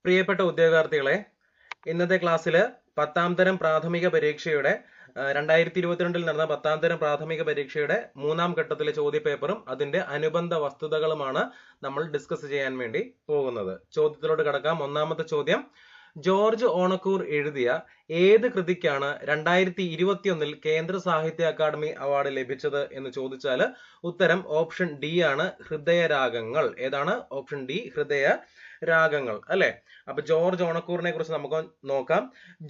പ്രിയപ്പെട്ട ഉദ്യോഗാർത്ഥികളെ, ഇന്നത്തെ ക്ലാസ്സിൽ 10ാം തരം പ്രാഥമിക പരീക്ഷയുടെ 2022 നടന്ന 10ാം തരം പ്രാഥമിക പരീക്ഷയുടെ 3ാം ഘട്ടത്തിലെ ചോദ്യപേപ്പറും അതിന്റെ അനുബന്ധ വസ്തുതകളുമാണ് നമ്മൾ ഡിസ്കസ് ചെയ്യാൻ വേണ്ടി പോകുന്നത്. ചോദ്യത്തിലോട്ട് കടക്കാം. ഒന്നാമത്തെ ചോദ്യം, ജോർജ് ഓണക്കൂർ എഴുതിയ ഏത് കൃതിക്കാണ് 2021 കേന്ദ്ര സാഹിത്യ അക്കാദമി അവാർഡ് ലഭിച്ചത് എന്ന് ചോദിച്ചാൽ ഉത്തരം ഓപ്ഷൻ ഡി ആണ്, ഹൃദയരാഗങ്ങൾ. ഏതാണ്? ഓപ്ഷൻ ഡി, ഹൃദയരാഗങ്ങൾ അല്ലെ. അപ്പൊ ജോർജ് ഓണക്കൂറിനെ കുറിച്ച് നമുക്ക് നോക്കാം.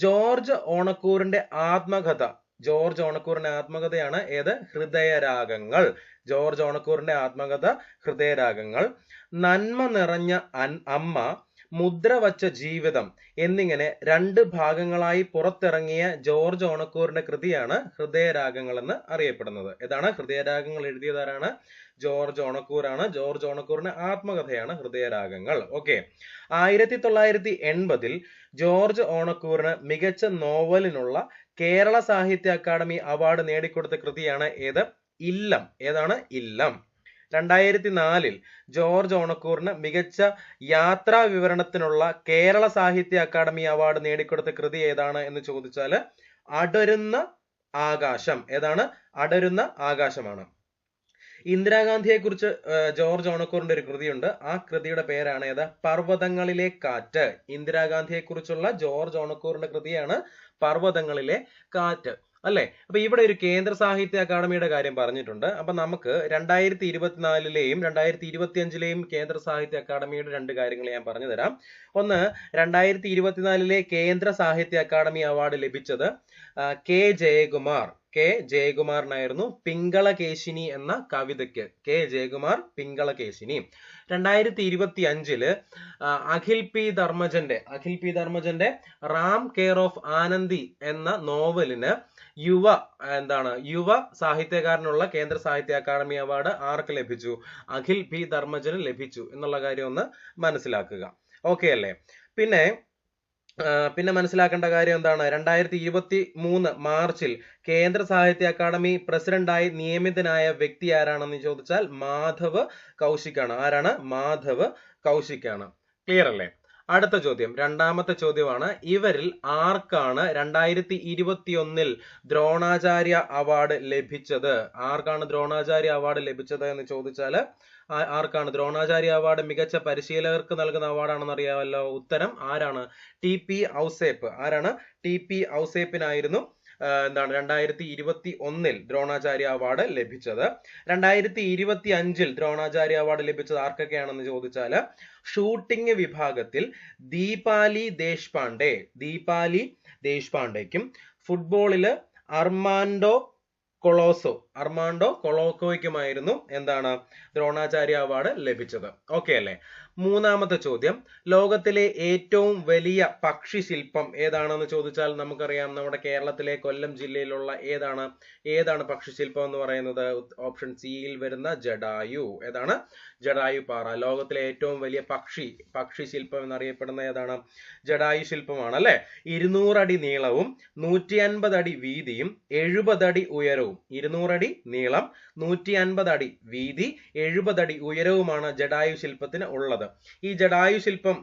ജോർജ് ഓണക്കൂറിന്റെ ആത്മകഥയാണ് ഏത്? ഹൃദയരാഗങ്ങൾ. ജോർജ് ഓണക്കൂറിന്റെ ആത്മകഥ ഹൃദയരാഗങ്ങൾ. നന്മ നിറഞ്ഞ അമ്മ, മുദ്ര വച്ച ജീവിതം എന്നിങ്ങനെ 2 ഭാഗങ്ങളായി പുറത്തിറങ്ങിയ ജോർജ് ഓണക്കൂറിന്റെ കൃതിയാണ് ഹൃദയരാഗങ്ങൾ എന്ന് അറിയപ്പെടുന്നത്. ഏതാണ്? ഹൃദയരാഗങ്ങൾ എഴുതിയതാരാണ്? ജോർജ് ഓണക്കൂറാണ്. ജോർജ് ഓണക്കൂറിന്റെ ആത്മകഥയാണ് ഹൃദയരാഗങ്ങൾ. ഓക്കെ. 1980 ജോർജ് ഓണക്കൂറിന് മികച്ച നോവലിനുള്ള കേരള സാഹിത്യ അക്കാദമി അവാർഡ് നേടിക്കൊടുത്ത കൃതിയാണ് ഏത്? ഇല്ലം. ഏതാണ്? ഇല്ലം. 2004 ജോർജ് ഓണക്കൂറിന് മികച്ച യാത്രാ വിവരണത്തിനുള്ള കേരള സാഹിത്യ അക്കാദമി അവാർഡ് നേടിക്കൊടുത്ത കൃതി ഏതാണ് എന്ന് ചോദിച്ചാൽ അടരുന്ന ആകാശം. ഏതാണ്? അടരുന്ന ആകാശമാണ്. ഇന്ദിരാഗാന്ധിയെ കുറിച്ച് ജോർജ് ഓണക്കൂറിന്റെ ഒരു കൃതിയുണ്ട്. ആ കൃതിയുടെ പേരാണ് ഏത്? പർവ്വതങ്ങളിലെ കാറ്റ്. ഇന്ദിരാഗാന്ധിയെ കുറിച്ചുള്ള ജോർജ് ഓണക്കൂറിന്റെ കൃതിയാണ് പർവ്വതങ്ങളിലെ കാറ്റ് അല്ലെ. അപ്പൊ ഇവിടെ ഒരു കേന്ദ്ര സാഹിത്യ അക്കാദമിയുടെ കാര്യം പറഞ്ഞിട്ടുണ്ട്. അപ്പൊ നമുക്ക് 2024ലെയും 2025ലെയും കേന്ദ്ര സാഹിത്യ അക്കാദമിയുടെ 2 കാര്യങ്ങൾ ഞാൻ പറഞ്ഞു തരാം. ഒന്ന്, 2024ലെ കേന്ദ്ര സാഹിത്യ അക്കാദമി അവാർഡ് ലഭിച്ചത് കെ ജയകുമാറിനായിരുന്നു. പിങ്കളകേശിനി എന്ന കവിതയ്ക്ക് കെ ജയകുമാർ പിങ്കളകേശിനി. 2025 അഖിൽ പി ധർമ്മജന്റെ റാം കെയർ ഓഫ് ആനന്ദി എന്ന നോവലിന് യുവ സാഹിത്യകാരനുള്ള കേന്ദ്ര സാഹിത്യ അക്കാദമി അവാർഡ് ആർക്ക് ലഭിച്ചു? അഖിൽ പി ധർമ്മജന് ലഭിച്ചു എന്നുള്ള കാര്യം ഒന്ന് മനസ്സിലാക്കുക. ഓക്കെ അല്ലേ? പിന്നെ മനസ്സിലാക്കേണ്ട കാര്യം എന്താണ്? 2023 മാർച്ചിൽ കേന്ദ്ര സാഹിത്യ അക്കാദമി പ്രസിഡന്റായി നിയമിതനായ വ്യക്തി ആരാണെന്ന് ചോദിച്ചാൽ മാധവ് കൗശിക്കാണ്. ആരാണ്? മാധവ് കൗശിക്കാണ്. ക്ലിയർ അല്ലേ? അടുത്ത ചോദ്യം, 2ാമത്തെ ചോദ്യമാണ്. ഇവരിൽ ആർക്കാണ് 2021 ദ്രോണാചാര്യ അവാർഡ് ലഭിച്ചത്? ആർക്കാണ് ദ്രോണാചാര്യ അവാർഡ് ലഭിച്ചത് എന്ന് ചോദിച്ചാൽ ആർക്കാണ്? ദ്രോണാചാര്യ അവാർഡ് മികച്ച പരിശീലകർക്ക് നൽകുന്ന അവാർഡാണെന്ന് അറിയാമല്ലോ. ഉത്തരം ആരാണ്? ടി.പി. ഔസേപ്പ്. ആരാണ്? ടി.പി. ഔസേപ്പിനായിരുന്നു 2021 ദ്രോണാചാര്യ അവാർഡ് ലഭിച്ചത്. 2025 ദ്രോണാചാര്യ അവാർഡ് ലഭിച്ചത് ആർക്കൊക്കെയാണെന്ന് ചോദിച്ചാൽ ഷൂട്ടിംഗ് വിഭാഗത്തിൽ ദീപാലി ദേശ്പാണ്ഡേക്കും ഫുട്ബോളില് അർമാൻഡോ കൊളോക്കോയ്ക്കുമായിരുന്നു ദ്രോണാചാര്യ അവാർഡ് ലഭിച്ചത്. ഓക്കെ അല്ലേ? 3ാമത്തെ ചോദ്യം, ലോകത്തിലെ ഏറ്റവും വലിയ പക്ഷി ശില്പം ഏതാണെന്ന് ചോദിച്ചാൽ നമുക്കറിയാം നമ്മുടെ കേരളത്തിലെ കൊല്ലം ജില്ലയിലുള്ള ഏതാണ് പക്ഷി ശില്പം എന്ന് പറയുന്നത്? ഓപ്ഷൻ സിയിൽ വരുന്ന ജടായു. ഏതാണ്? ജടായു പാറ. ലോകത്തിലെ ഏറ്റവും വലിയ പക്ഷി ശില്പം എന്നറിയപ്പെടുന്ന ഏതാണ്? ജടായു ശില്പമാണ് അല്ലെ. 200 അടി നീളവും 150 അടി വീതിയും 70 അടി ഉയരവും. 200 അടി നീളം, 150 അടി വീതി, 70 അടി ഉയരവുമാണ് ജടായു ശില്പത്തിന് ഉള്ളത്. ഈ ജടായു ശില്പം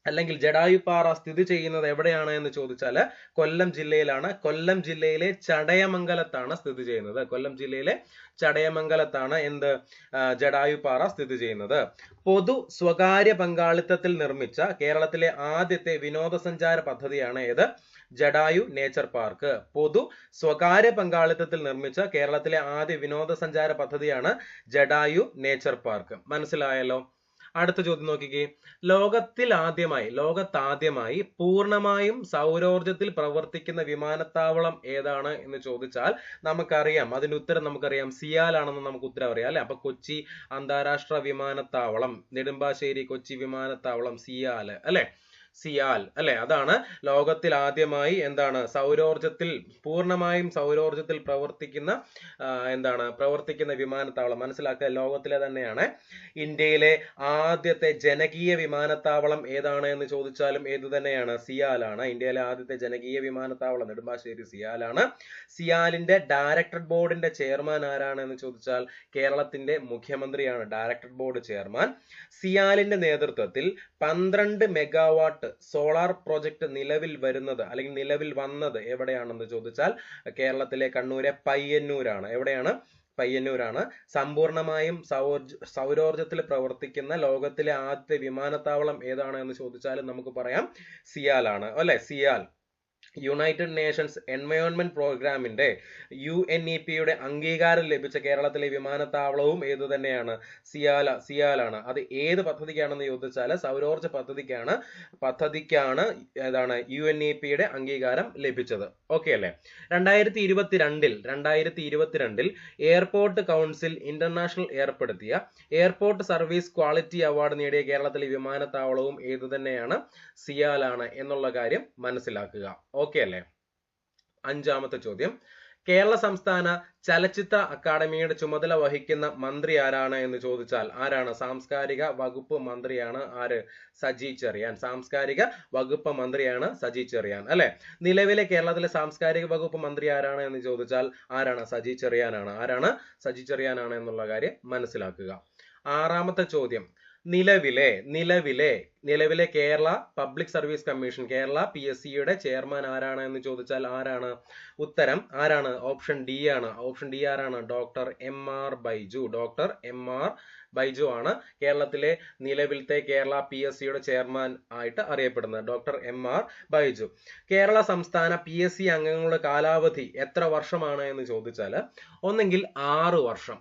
അല്ലെങ്കിൽ ജടായു പാറ സ്ഥിതി ചെയ്യുന്നത് എവിടെയാണ് എന്ന് ചോദിച്ചാൽ കൊല്ലം ജില്ലയിലാണ്. കൊല്ലം ജില്ലയിലെ ചടയമംഗലത്താണ് സ്ഥിതി ചെയ്യുന്നത്. കൊല്ലം ജില്ലയിലെ ചടയമംഗലത്താണ് ജടായു പാറ സ്ഥിതി ചെയ്യുന്നത്. പൊതു സ്വകാര്യ പങ്കാളിത്തത്തിൽ നിർമ്മിച്ച കേരളത്തിലെ ആദ്യത്തെ വിനോദസഞ്ചാര പദ്ധതിയാണ് ഏത്? Jatayu nature park. പൊതു സ്വകാര്യ പങ്കാളിത്തത്തിൽ നിർമ്മിച്ച കേരളത്തിലെ ആദ്യ വിനോദസഞ്ചാര പദ്ധതിയാണ് ജടായു നേച്ചർ പാർക്ക്. മനസ്സിലായല്ലോ? അടുത്ത ചോദ്യം നോക്കിക്കേ. ലോകത്താദ്യമായി പൂർണ്ണമായും സൗരോർജത്തിൽ പ്രവർത്തിക്കുന്ന വിമാനത്താവളം ഏതാണ് എന്ന് ചോദിച്ചാൽ നമുക്കറിയാം, അതിന്റെ ഉത്തരം നമുക്കറിയാം, സിയാൽ ആണെന്ന് നമുക്ക് ഉത്തരം അറിയാം അല്ലെ. അപ്പൊ കൊച്ചി അന്താരാഷ്ട്ര വിമാനത്താവളം, നെടുമ്പാശ്ശേരി കൊച്ചി വിമാനത്താവളം, സിയാൽ അല്ലെ. അതാണ് ലോകത്തിൽ ആദ്യമായി പൂർണ്ണമായും സൗരോർജത്തിൽ പ്രവർത്തിക്കുന്ന വിമാനത്താവളം. മനസ്സിലാക്കുക, ലോകത്തിലെ തന്നെയാണ്. ഇന്ത്യയിലെ ആദ്യത്തെ ജനകീയ വിമാനത്താവളം ഏതാണ് എന്ന് ചോദിച്ചാലും ഏത് തന്നെയാണ്? സിയാലാണ്. ഇന്ത്യയിലെ ആദ്യത്തെ ജനകീയ വിമാനത്താവളം നെടുമ്പാശ്ശേരി സിയാലാണ്. സിയാലിന്റെ ഡയറക്ടർ ബോർഡിന്റെ ചെയർമാൻ ആരാണ് എന്ന് ചോദിച്ചാൽ കേരളത്തിന്റെ മുഖ്യമന്ത്രിയാണ് ഡയറക്ടർ ബോർഡ് ചെയർമാൻ. സിയാലിന്റെ നേതൃത്വത്തിൽ 12 മെഗാവാട്ട് സോളാർ പ്രോജക്റ്റ് നിലവിൽ വരുന്നത് അല്ലെങ്കിൽ നിലവിൽ വന്നത് എവിടെയാണെന്ന് ചോദിച്ചാൽ കേരളത്തിലെ കണ്ണൂരെ പയ്യന്നൂരാണ്. എവിടെയാണ്? പയ്യന്നൂരാണ്. സമ്പൂർണമായും സൗരോർജ്ജത്തിൽ പ്രവർത്തിക്കുന്ന ലോകത്തിലെ ആദ്യത്തെ വിമാനത്താവളം ഏതാണ് എന്ന് ചോദിച്ചാൽ നമുക്ക് പറയാം സിയാലാണ് അല്ലെ. സിയാൽ യുണൈറ്റഡ് നേഷൻസ് എൻവയോൺമെന്റ് പ്രോഗ്രാമിന്റെ UNEP-യുടെ അംഗീകാരം ലഭിച്ച കേരളത്തിലെ വിമാനത്താവളവും ഏത് തന്നെയാണ്? സിയാലാണ്. അത് ഏത് പദ്ധതിക്കാണെന്ന് ചോദിച്ചാൽ സൗരോർജ്ജ പദ്ധതിക്കാണ് ഏതാണ് UNEP-യുടെ അംഗീകാരം ലഭിച്ചത്. ഓക്കെ അല്ലേ? 2022 എയർപോർട്ട് കൗൺസിൽ ഇന്റർനാഷണൽ ഏർപ്പെടുത്തിയ എയർപോർട്ട് സർവീസ് ക്വാളിറ്റി അവാർഡ് നേടിയ കേരളത്തിലെ വിമാനത്താവളവും ഏത് തന്നെയാണ്? സിയാലാണ് എന്നുള്ള കാര്യം മനസ്സിലാക്കുക. ഓക്കെ അല്ലേ? 5-ാമത്തെ ചോദ്യം, കേരള സംസ്ഥാന ചലച്ചിത്ര അക്കാദമിയുടെ ചുമതല വഹിക്കുന്ന മന്ത്രി ആരാണ് എന്ന് ചോദിച്ചാൽ ആരാണ്? സാംസ്കാരിക വകുപ്പ് മന്ത്രിയാണ്. ആര്? സജി ചെറിയാൻ. സാംസ്കാരിക വകുപ്പ് മന്ത്രിയാണ് സജി ചെറിയാൻ അല്ലെ. നിലവിലെ കേരളത്തിലെ സാംസ്കാരിക വകുപ്പ് മന്ത്രി ആരാണ് എന്ന് ചോദിച്ചാൽ ആരാണ്? സജി ചെറിയാനാണ്. ആരാണ്? സജി ചെറിയാനാണ് എന്നുള്ള കാര്യം മനസ്സിലാക്കുക. 6-ാമത്തെ ചോദ്യം, നിലവിലെ Kerala public service commission Kerala PSC-യുടെ ചെയർമാൻ ആരാണ് എന്ന് ചോദിച്ചാൽ ആരാണ്? ഉത്തരം ആരാണ്? ഓപ്ഷൻ ഡി ആണ്. ഓപ്ഷൻ ഡി ആരാണ്? Doctor MR Baiju. Doctor MR Baiju ആണ് കേരളത്തിലെ നിലവിലത്തെ കേരള PSC-യുടെ ചെയർമാൻ ആയിട്ട് അറിയപ്പെടുന്നത്. Doctor MR Baiju. കേരള സംസ്ഥാന PSC അംഗങ്ങളുടെ കാലാവധി എത്ര വർഷമാണ് എന്ന് ചോദിച്ചാൽ ഒന്നെങ്കിൽ 6 വർഷം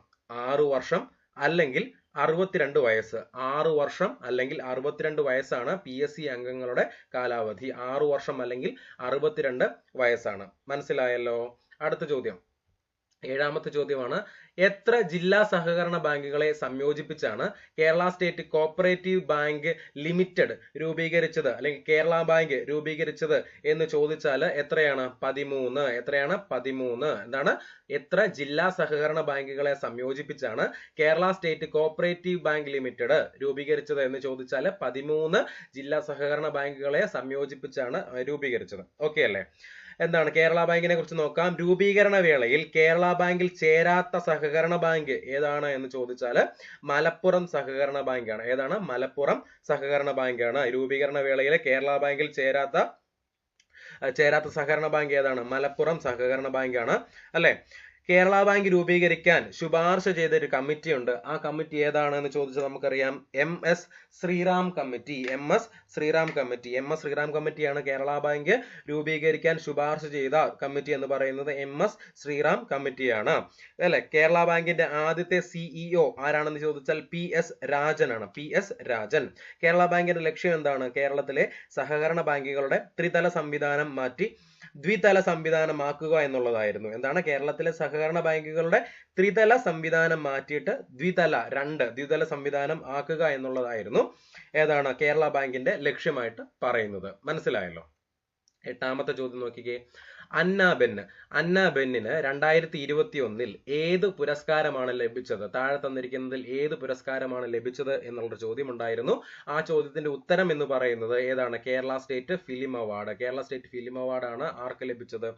അല്ലെങ്കിൽ 62 വയസ്സ്. 6 വർഷം അല്ലെങ്കിൽ 62 വയസ്സാണ് PSC അംഗങ്ങളുടെ കാലാവധി. 6 വർഷം അല്ലെങ്കിൽ 62 വയസ്സാണ്. മനസ്സിലായല്ലോ? അടുത്ത ചോദ്യം, 7-ാമത്തെ ചോദ്യമാണ്, എത്ര ജില്ലാ സഹകരണ ബാങ്കുകളെ സംയോജിപ്പിച്ചാണ് Kerala state cooperative bank limited രൂപീകരിച്ചത് അല്ലെങ്കിൽ കേരള ബാങ്ക് രൂപീകരിച്ചത് എന്ന് ചോദിച്ചാൽ എത്രയാണ്? 13. എത്രയാണ്? 13. എന്താണ്? എത്ര ജില്ലാ സഹകരണ ബാങ്കുകളെ സംയോജിപ്പിച്ചാണ് Kerala state cooperative bank limited രൂപീകരിച്ചത് എന്ന് ചോദിച്ചാൽ 13 ജില്ലാ സഹകരണ ബാങ്കുകളെ സംയോജിപ്പിച്ചാണ് രൂപീകരിച്ചത്. ഓക്കെ അല്ലേ? എന്താണ് കേരള ബാങ്കിനെ കുറിച്ച് നോക്കാം. രൂപീകരണ വേളയിൽ കേരള ബാങ്കിൽ ചേരാത്ത സഹകരണ ബാങ്ക് ഏതാണ് എന്ന് ചോദിച്ചാൽ മലപ്പുറം സഹകരണ ബാങ്കാണ്. ഏതാണ്? മലപ്പുറം സഹകരണ ബാങ്കാണ്. രൂപീകരണ വേളയിൽ കേരള ബാങ്കിൽ ചേരാത്ത സഹകരണ ബാങ്ക് ഏതാണ്? മലപ്പുറം സഹകരണ ബാങ്കാണ് അല്ലെ. കേരള ബാങ്ക് രൂപീകരിക്കാൻ ശുപാർശ ചെയ്ത ഒരു കമ്മിറ്റി ഉണ്ട്. ആ കമ്മിറ്റി ഏതാണെന്ന് ചോദിച്ചാൽ നമുക്കറിയാം MS Sreeram committee. MS Sreeram കമ്മിറ്റിയാണ് കേരള ബാങ്ക് രൂപീകരിക്കാൻ ശുപാർശ ചെയ്ത കമ്മിറ്റി എന്ന് പറയുന്നത് MS ശ്രീറാം കമ്മിറ്റിയാണ് അല്ലെ. കേരള ബാങ്കിന്റെ ആദ്യത്തെ CEO ആരാണെന്ന് ചോദിച്ചാൽ PS രാജൻ ആണ്. PS രാജൻ. കേരള ബാങ്കിന്റെ ലക്ഷ്യം എന്താണ്? കേരളത്തിലെ സഹകരണ ബാങ്കുകളുടെ ത്രിതല സംവിധാനം മാറ്റി ദ്വിതല സംവിധാനമാക്കുക എന്നുള്ളതായിരുന്നു. എന്താണ്? കേരളത്തിലെ സഹകരണ ബാങ്കുകളുടെ ത്രിതല സംവിധാനം മാറ്റിയിട്ട് ദ്വിതല സംവിധാനം ആക്കുക എന്നുള്ളതായിരുന്നു ഏതാണ് കേരള ബാങ്കിന്റെ ലക്ഷ്യമായിട്ട് പറയുന്നത്. മനസ്സിലായല്ലോ? 8-ാമത്തെ ചോദ്യം നോക്കിക്കേ. അന്ന ബെന്നിന് 2021 ഏത് പുരസ്കാരമാണ് ലഭിച്ചത്? താഴെ തന്നിരിക്കുന്നതിൽ ഏത് പുരസ്കാരമാണ് ലഭിച്ചത് എന്നുള്ളൊരു ചോദ്യം ഉണ്ടായിരുന്നു. ആ ചോദ്യത്തിന്റെ ഉത്തരം എന്ന് പറയുന്നത് ഏതാണ്? Kerala state film award. Kerala state film അവാർഡാണ് ആർക്ക് ലഭിച്ചത്?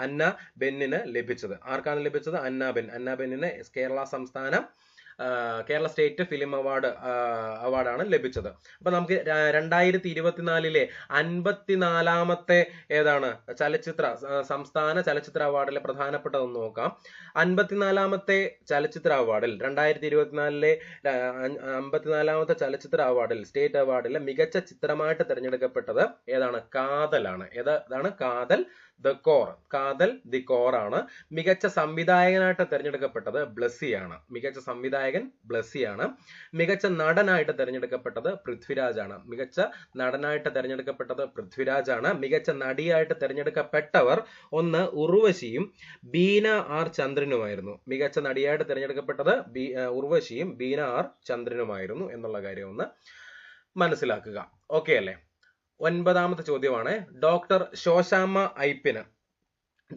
അന്ന ബെന്നിന് ലഭിച്ചത്. ആർക്കാണ് ലഭിച്ചത്? അന്ന ബെന്നിന് കേരള സ്റ്റേറ്റ് ഫിലിം അവാർഡാണ് ലഭിച്ചത്. അപ്പൊ നമുക്ക് 2024 54-ാമത്തെ ഏതാണ് സംസ്ഥാന ചലച്ചിത്ര അവാർഡിലെ പ്രധാനപ്പെട്ടതെന്ന് നോക്കാം. 54-ാമത്തെ ചലച്ചിത്ര അവാർഡിൽ 2024 54-ാമത്തെ ചലച്ചിത്ര അവാർഡിൽ സ്റ്റേറ്റ് അവാർഡിലെ മികച്ച ചിത്രമായിട്ട് തിരഞ്ഞെടുക്കപ്പെട്ടത് ഏതാണ്? കാതലാണ്. ഏതാണ്? കാതൽ ദി കോർ ആണ്. മികച്ച സംവിധായകനായിട്ട് തിരഞ്ഞെടുക്കപ്പെട്ടത് ബ്ലസ്സിയാണ്. മികച്ച നടനായിട്ട് തിരഞ്ഞെടുക്കപ്പെട്ടത് പൃഥ്വിരാജാണ്. മികച്ച നടിയായിട്ട് തിരഞ്ഞെടുക്കപ്പെട്ടവർ ഒന്ന് ഉർവശിയും ബീന ആർ ചന്ദ്രനുമായിരുന്നു. മികച്ച നടിയായിട്ട് തിരഞ്ഞെടുക്കപ്പെട്ടത് ഉർവശിയും ബീന ആർ ചന്ദ്രനുമായിരുന്നു എന്നുള്ള കാര്യം ഒന്ന് മനസ്സിലാക്കുക. ഓക്കെ അല്ലേ? 9-ാമത്തെ ചോദ്യമാണ്, ഡോക്ടർ ശോശാമ്മ ഐപ്പിന്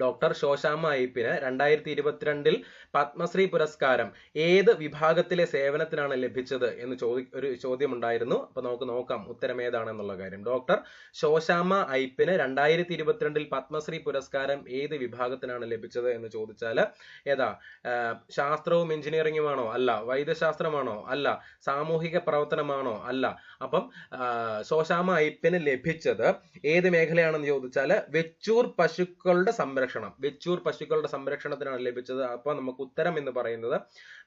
ഡോക്ടർ ശോശാമ്മ അയ്യപ്പിന് 2022 പത്മശ്രീ പുരസ്കാരം ഏത് വിഭാഗത്തിലെ സേവനത്തിനാണ് ലഭിച്ചത് എന്ന് ഒരു ചോദ്യം ഉണ്ടായിരുന്നു. അപ്പൊ നമുക്ക് നോക്കാം ഉത്തരം ഏതാണെന്നുള്ള കാര്യം. ഡോക്ടർ ശോശാമ്മ അയ്യപ്പിന് 2022 പത്മശ്രീ പുരസ്കാരം ഏത് വിഭാഗത്തിനാണ് ലഭിച്ചത് എന്ന് ചോദിച്ചാൽ ഏതാ? ശാസ്ത്രവും എഞ്ചിനീയറിംഗുമാണോ? അല്ല. വൈദ്യശാസ്ത്രമാണോ? അല്ല. സാമൂഹിക പ്രവർത്തനമാണോ? അല്ല. അപ്പം ശോശാമ്മ അയ്യപ്പിന് ലഭിച്ചത് ഏത് മേഖലയാണെന്ന് ചോദിച്ചാൽ വെച്ചൂർ പശുക്കളുടെ വെച്ചൂർ പശുക്കളുടെ സംരക്ഷണത്തിനാണ് ലഭിച്ചത്. അപ്പൊ നമുക്ക് ഉത്തരം എന്ന് പറയുന്നത്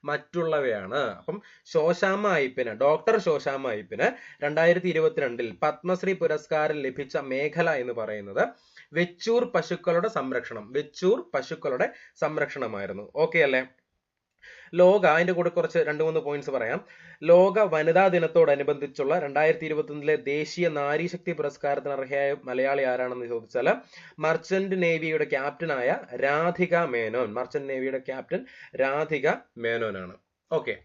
മറ്റുള്ളവയാണ്. അപ്പം ശോശാമ്മ അയ്യപ്പിന്, ഡോക്ടർ ശോശാമ്മ അയ്യപ്പിന് 2022 പത്മശ്രീ പുരസ്കാരം ലഭിച്ച മേഖല എന്ന് പറയുന്നത് വെച്ചൂർ പശുക്കളുടെ സംരക്ഷണമായിരുന്നു. ഓക്കെ അല്ലേ? അതിന്റെ കൂടെ കുറച്ച് 2-3 പോയിന്റ്സ് പറയാം. ലോക വനിതാ ദിനത്തോടനുബന്ധിച്ചുള്ള 2021 ദേശീയ നാരീശക്തി പുരസ്കാരത്തിന് അർഹയായ മലയാളി ആരാണെന്ന് ചോദിച്ചാൽ മർച്ചന്റ് നേവിയുടെ ക്യാപ്റ്റനായ രാധിക മേനോനാണ്. ഓക്കെ,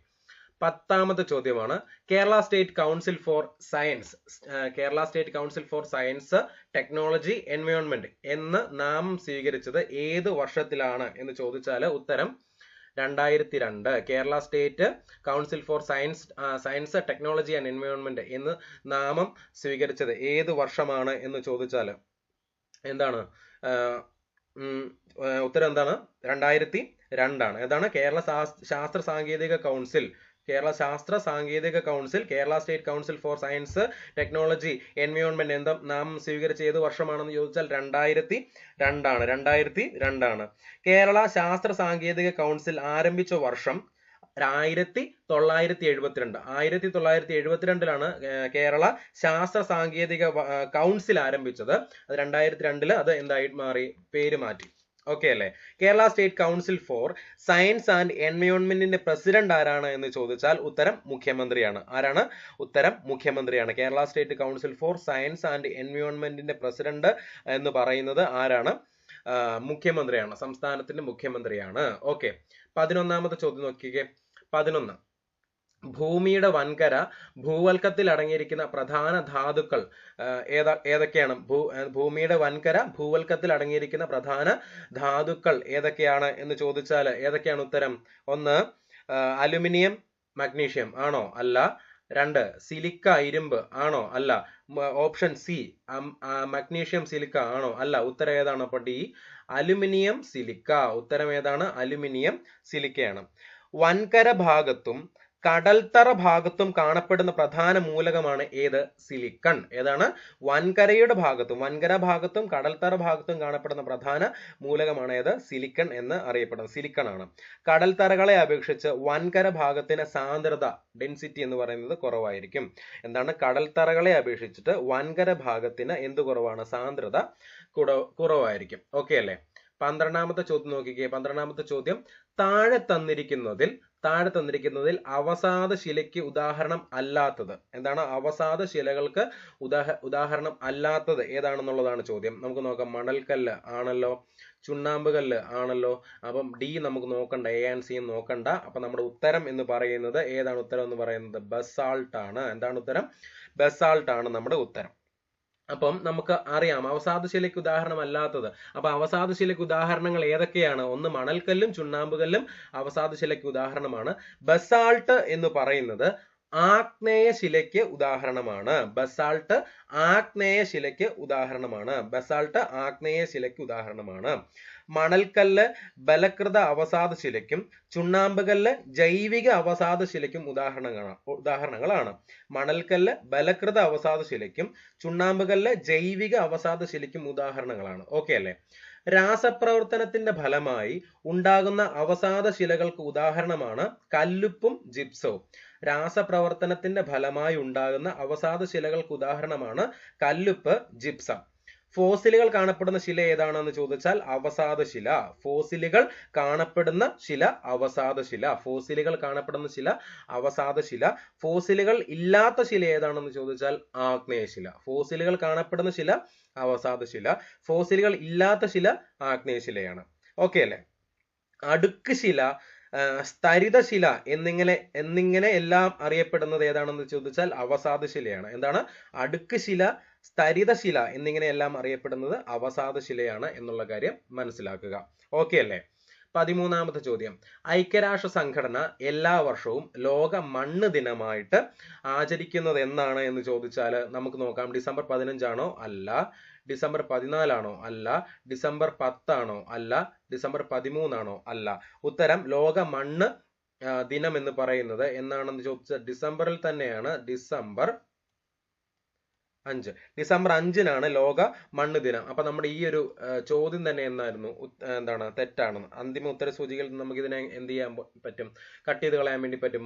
10ാമത്തെ ചോദ്യമാണ്. Kerala state council for science technology environment എന്ന് നാമം സ്വീകരിച്ചത് ഏത് വർഷത്തിലാണ് എന്ന് ചോദിച്ചാൽ ഉത്തരം 2002. Kerala state council for science technology and environment എന്ന് നാമം സ്വീകരിച്ചത് ഏത് വർഷമാണ് എന്ന് ചോദിച്ചാൽ എന്താണ് ഉത്തരം? എന്താണ്? 2002 ആണ്. ഏതാണ്? കേരള ശാസ്ത്ര സാങ്കേതിക council, Kerala state council for science technology environment എന്ന നാമം സ്വീകരിച്ച ഏത് വർഷമാണെന്ന് ചോദിച്ചാൽ 2002 ആണ്. കേരള ശാസ്ത്ര സാങ്കേതിക കൗൺസിൽ ആരംഭിച്ച വർഷം 1972. 1972 കേരള ശാസ്ത്ര സാങ്കേതിക കൗൺസിൽ ആരംഭിച്ചത്. അത് 2002 അത് എന്തായി മാറി? പേര് മാറ്റി. ഓക്കെ അല്ലേ? Kerala state council for science and എൻവയോൺമെന്റിന്റെ പ്രസിഡന്റ് ആരാണ് എന്ന് ചോദിച്ചാൽ ഉത്തരം മുഖ്യമന്ത്രിയാണ്. ആരാണ്? ഉത്തരം മുഖ്യമന്ത്രിയാണ്. Kerala state council for science and എൻവയോൺമെന്റിന്റെ പ്രസിഡന്റ് എന്ന് പറയുന്നത് ആരാണ്? മുഖ്യമന്ത്രിയാണ്. സംസ്ഥാനത്തിന്റെ മുഖ്യമന്ത്രിയാണ്. ഓക്കെ, 11ാമത്തെ ചോദ്യം നോക്കിക്കേ. 11. ഭൂമിയുടെ വൻകര ഭൂവൽക്കത്തിൽ അടങ്ങിയിരിക്കുന്ന പ്രധാന ധാതുക്കൾ ഏതൊക്കെയാണ്? ഭൂമിയുടെ വൻകര ഭൂവൽക്കത്തിൽ അടങ്ങിയിരിക്കുന്ന പ്രധാന ധാതുക്കൾ ഏതൊക്കെയാണ് എന്ന് ചോദിച്ചാൽ ഏതൊക്കെയാണ് ഉത്തരം? 1 അലുമിനിയം മഗ്നീഷ്യം ആണോ? അല്ല. 2 സിലിക്ക ഇരുമ്പ് ആണോ? അല്ല. ഓപ്ഷൻ സി മഗ്നീഷ്യം സിലിക്ക ആണോ? അല്ല. ഉത്തരം ഏതാണ്? അപ്പൊ ഡി അലുമിനിയം സിലിക്ക. ഉത്തരം ഏതാണ്? അലുമിനിയം സിലിക്കയാണ്. വൻകര ഭാഗത്തും കടൽത്തറ ഭാഗത്തും കാണപ്പെടുന്ന പ്രധാന മൂലകമാണ് ഏത്? സിലിക്കൺ. ഏതാണ്? വൻകര ഭാഗത്തും കടൽത്തറ ഭാഗത്തും കാണപ്പെടുന്ന പ്രധാന മൂലകമാണ് ഏത്? സിലിക്കൺ എന്ന് അറിയപ്പെടുന്നത്. സിലിക്കൺ ആണ്. കടൽത്തറകളെ അപേക്ഷിച്ച് വൻകര ഭാഗത്തിന് സാന്ദ്രത ഡെൻസിറ്റി എന്ന് പറയുന്നത് കുറവായിരിക്കും. എന്താണ്? കടൽത്തറകളെ അപേക്ഷിച്ചിട്ട് വൻകര ഭാഗത്തിന് എന്ത് കുറവാണ്? സാന്ദ്രത കുറവായിരിക്കും. ഓക്കെ അല്ലേ? 12ാമത്തെ ചോദ്യം നോക്കിക്കേ. 12ാമത്തെ ചോദ്യം, താഴെ തന്നിരിക്കുന്നതിൽ അവസാദ ശിലയ്ക്ക് ഉദാഹരണം അല്ലാത്തത് എന്താണ്? അവസാദ ശിലകൾക്ക് ഉദാഹരണം അല്ലാത്തത് ഏതാണെന്നുള്ളതാണ് ചോദ്യം. നമുക്ക് നോക്കാം. മണൽക്കല്ല് ആണല്ലോ, ചുണ്ണാമ്പ് കല്ല് ആണല്ലോ. അപ്പം ഡി നമുക്ക് നോക്കണ്ട, എ ആൻഡ് സി നോക്കണ്ട. അപ്പൊ നമ്മുടെ ഉത്തരം എന്ന് പറയുന്നത് ഏതാണ്? ഉത്തരം എന്ന് പറയുന്നത് ബസാൾട്ട് ആണ്. എന്താണ് ഉത്തരം? ബസാൾട്ട് ആണ് നമ്മുടെ ഉത്തരം. അപ്പം നമുക്ക് അറിയാം അവസാദ ശിലയ്ക്ക് ഉദാഹരണം അല്ലാത്തത്. അപ്പൊ അവസാദ ശിലയ്ക്ക് ഉദാഹരണങ്ങൾ ഏതൊക്കെയാണ്? 1 മണൽക്കല്ലും ചുണ്ണാമ്പുകല്ലും അവസാദ ശിലയ്ക്ക് ഉദാഹരണമാണ്. ബസാൾട്ട് എന്ന് പറയുന്നത് ആഗ്നേയ ശിലയ്ക്ക് ഉദാഹരണമാണ്. ബസാൾട്ട് ആഗ്നേയ ശിലയ്ക്ക് ഉദാഹരണമാണ്. മണൽക്കല്ല് ബലകൃത അവസാദ ശിലയ്ക്കും ചുണ്ണാമ്പുകല്ല് ജൈവിക അവസാദ ശിലയ്ക്കും ഉദാഹരണങ്ങളാണ്. മണൽക്കല്ല് ബലകൃത അവസാദ ശിലയ്ക്കും ചുണ്ണാമ്പുകല്ല് ജൈവിക അവസാദ ശിലയ്ക്കും ഉദാഹരണങ്ങളാണ്. ഓക്കെ അല്ലേ? രാസപ്രവർത്തനത്തിന്റെ ഫലമായി ഉണ്ടാകുന്ന അവസാദ ശിലകൾക്ക് ഉദാഹരണമാണ് കല്ലുപ്പും ജിപ്സവും. രാസപ്രവർത്തനത്തിന്റെ ഫലമായി ഉണ്ടാകുന്ന അവസാദ ശിലകൾക്ക് ഉദാഹരണമാണ് കല്ലുപ്പ്, ജിപ്സം. ഫോസിലുകൾ കാണപ്പെടുന്ന ശില ഏതാണെന്ന് ചോദിച്ചാൽ അവസാദ ശില. ഫോസിലുകൾ കാണപ്പെടുന്ന ശില ഫോസിലുകൾ ഇല്ലാത്ത ശില ഏതാണെന്ന് ചോദിച്ചാൽ ആഗ്നേയശില. ഫോസിലുകൾ കാണപ്പെടുന്ന ശില അവസാദ ശില, ഫോസിലുകൾ ഇല്ലാത്ത ശില ആഗ്നേയശിലയാണ്. ഓക്കെ അല്ലേ? അടുക്ക് ശില സ്തരിതശില എന്നിങ്ങനെ എല്ലാം അറിയപ്പെടുന്നത് ഏതാണെന്ന് ചോദിച്ചാൽ അവസാദശിലയാണ്. എന്താണ്? അടുക്ക് ശില, സ്തരിതശില എന്നിങ്ങനെ എല്ലാം അറിയപ്പെടുന്നത് അവസാദശിലയാണ് എന്നുള്ള കാര്യം മനസ്സിലാക്കുക. ഓക്കെ അല്ലേ? 13ാമത്തെ ചോദ്യം, ഐക്യരാഷ്ട്ര സംഘടന എല്ലാ വർഷവും ലോക മണ്ണ് ദിനമായിട്ട് ആചരിക്കുന്നത് എന്നാണ് എന്ന് ചോദിച്ചാൽ നമുക്ക് നോക്കാം. ഡിസംബർ 15 ആണോ? അല്ല. ഡിസംബർ 14 ആണോ? അല്ല. ഡിസംബർ 10 ആണോ? അല്ല. ഡിസംബർ 13 ആണോ? അല്ല. ഉത്തരം ലോക മണ്ണ് ദിനം എന്ന് പറയുന്നത് എന്നാണെന്ന് ചോദിച്ചാൽ ഡിസംബറിൽ തന്നെയാണ്. ഡിസംബർ 5. ഡിസംബർ 5-നാണ് ലോക മണ്ണ് ദിനം. അപ്പൊ നമ്മുടെ ഈ ഒരു ചോദ്യം തന്നെ എന്നായിരുന്നു? എന്താണ്? തെറ്റാണെന്ന്. അന്തിമ ഉത്തര സൂചികയിൽ നമുക്ക് ഇതിനെ എന്ത് ചെയ്യാൻ പറ്റും? കട്ട് ചെയ്ത് കളയാൻ വേണ്ടി പറ്റും.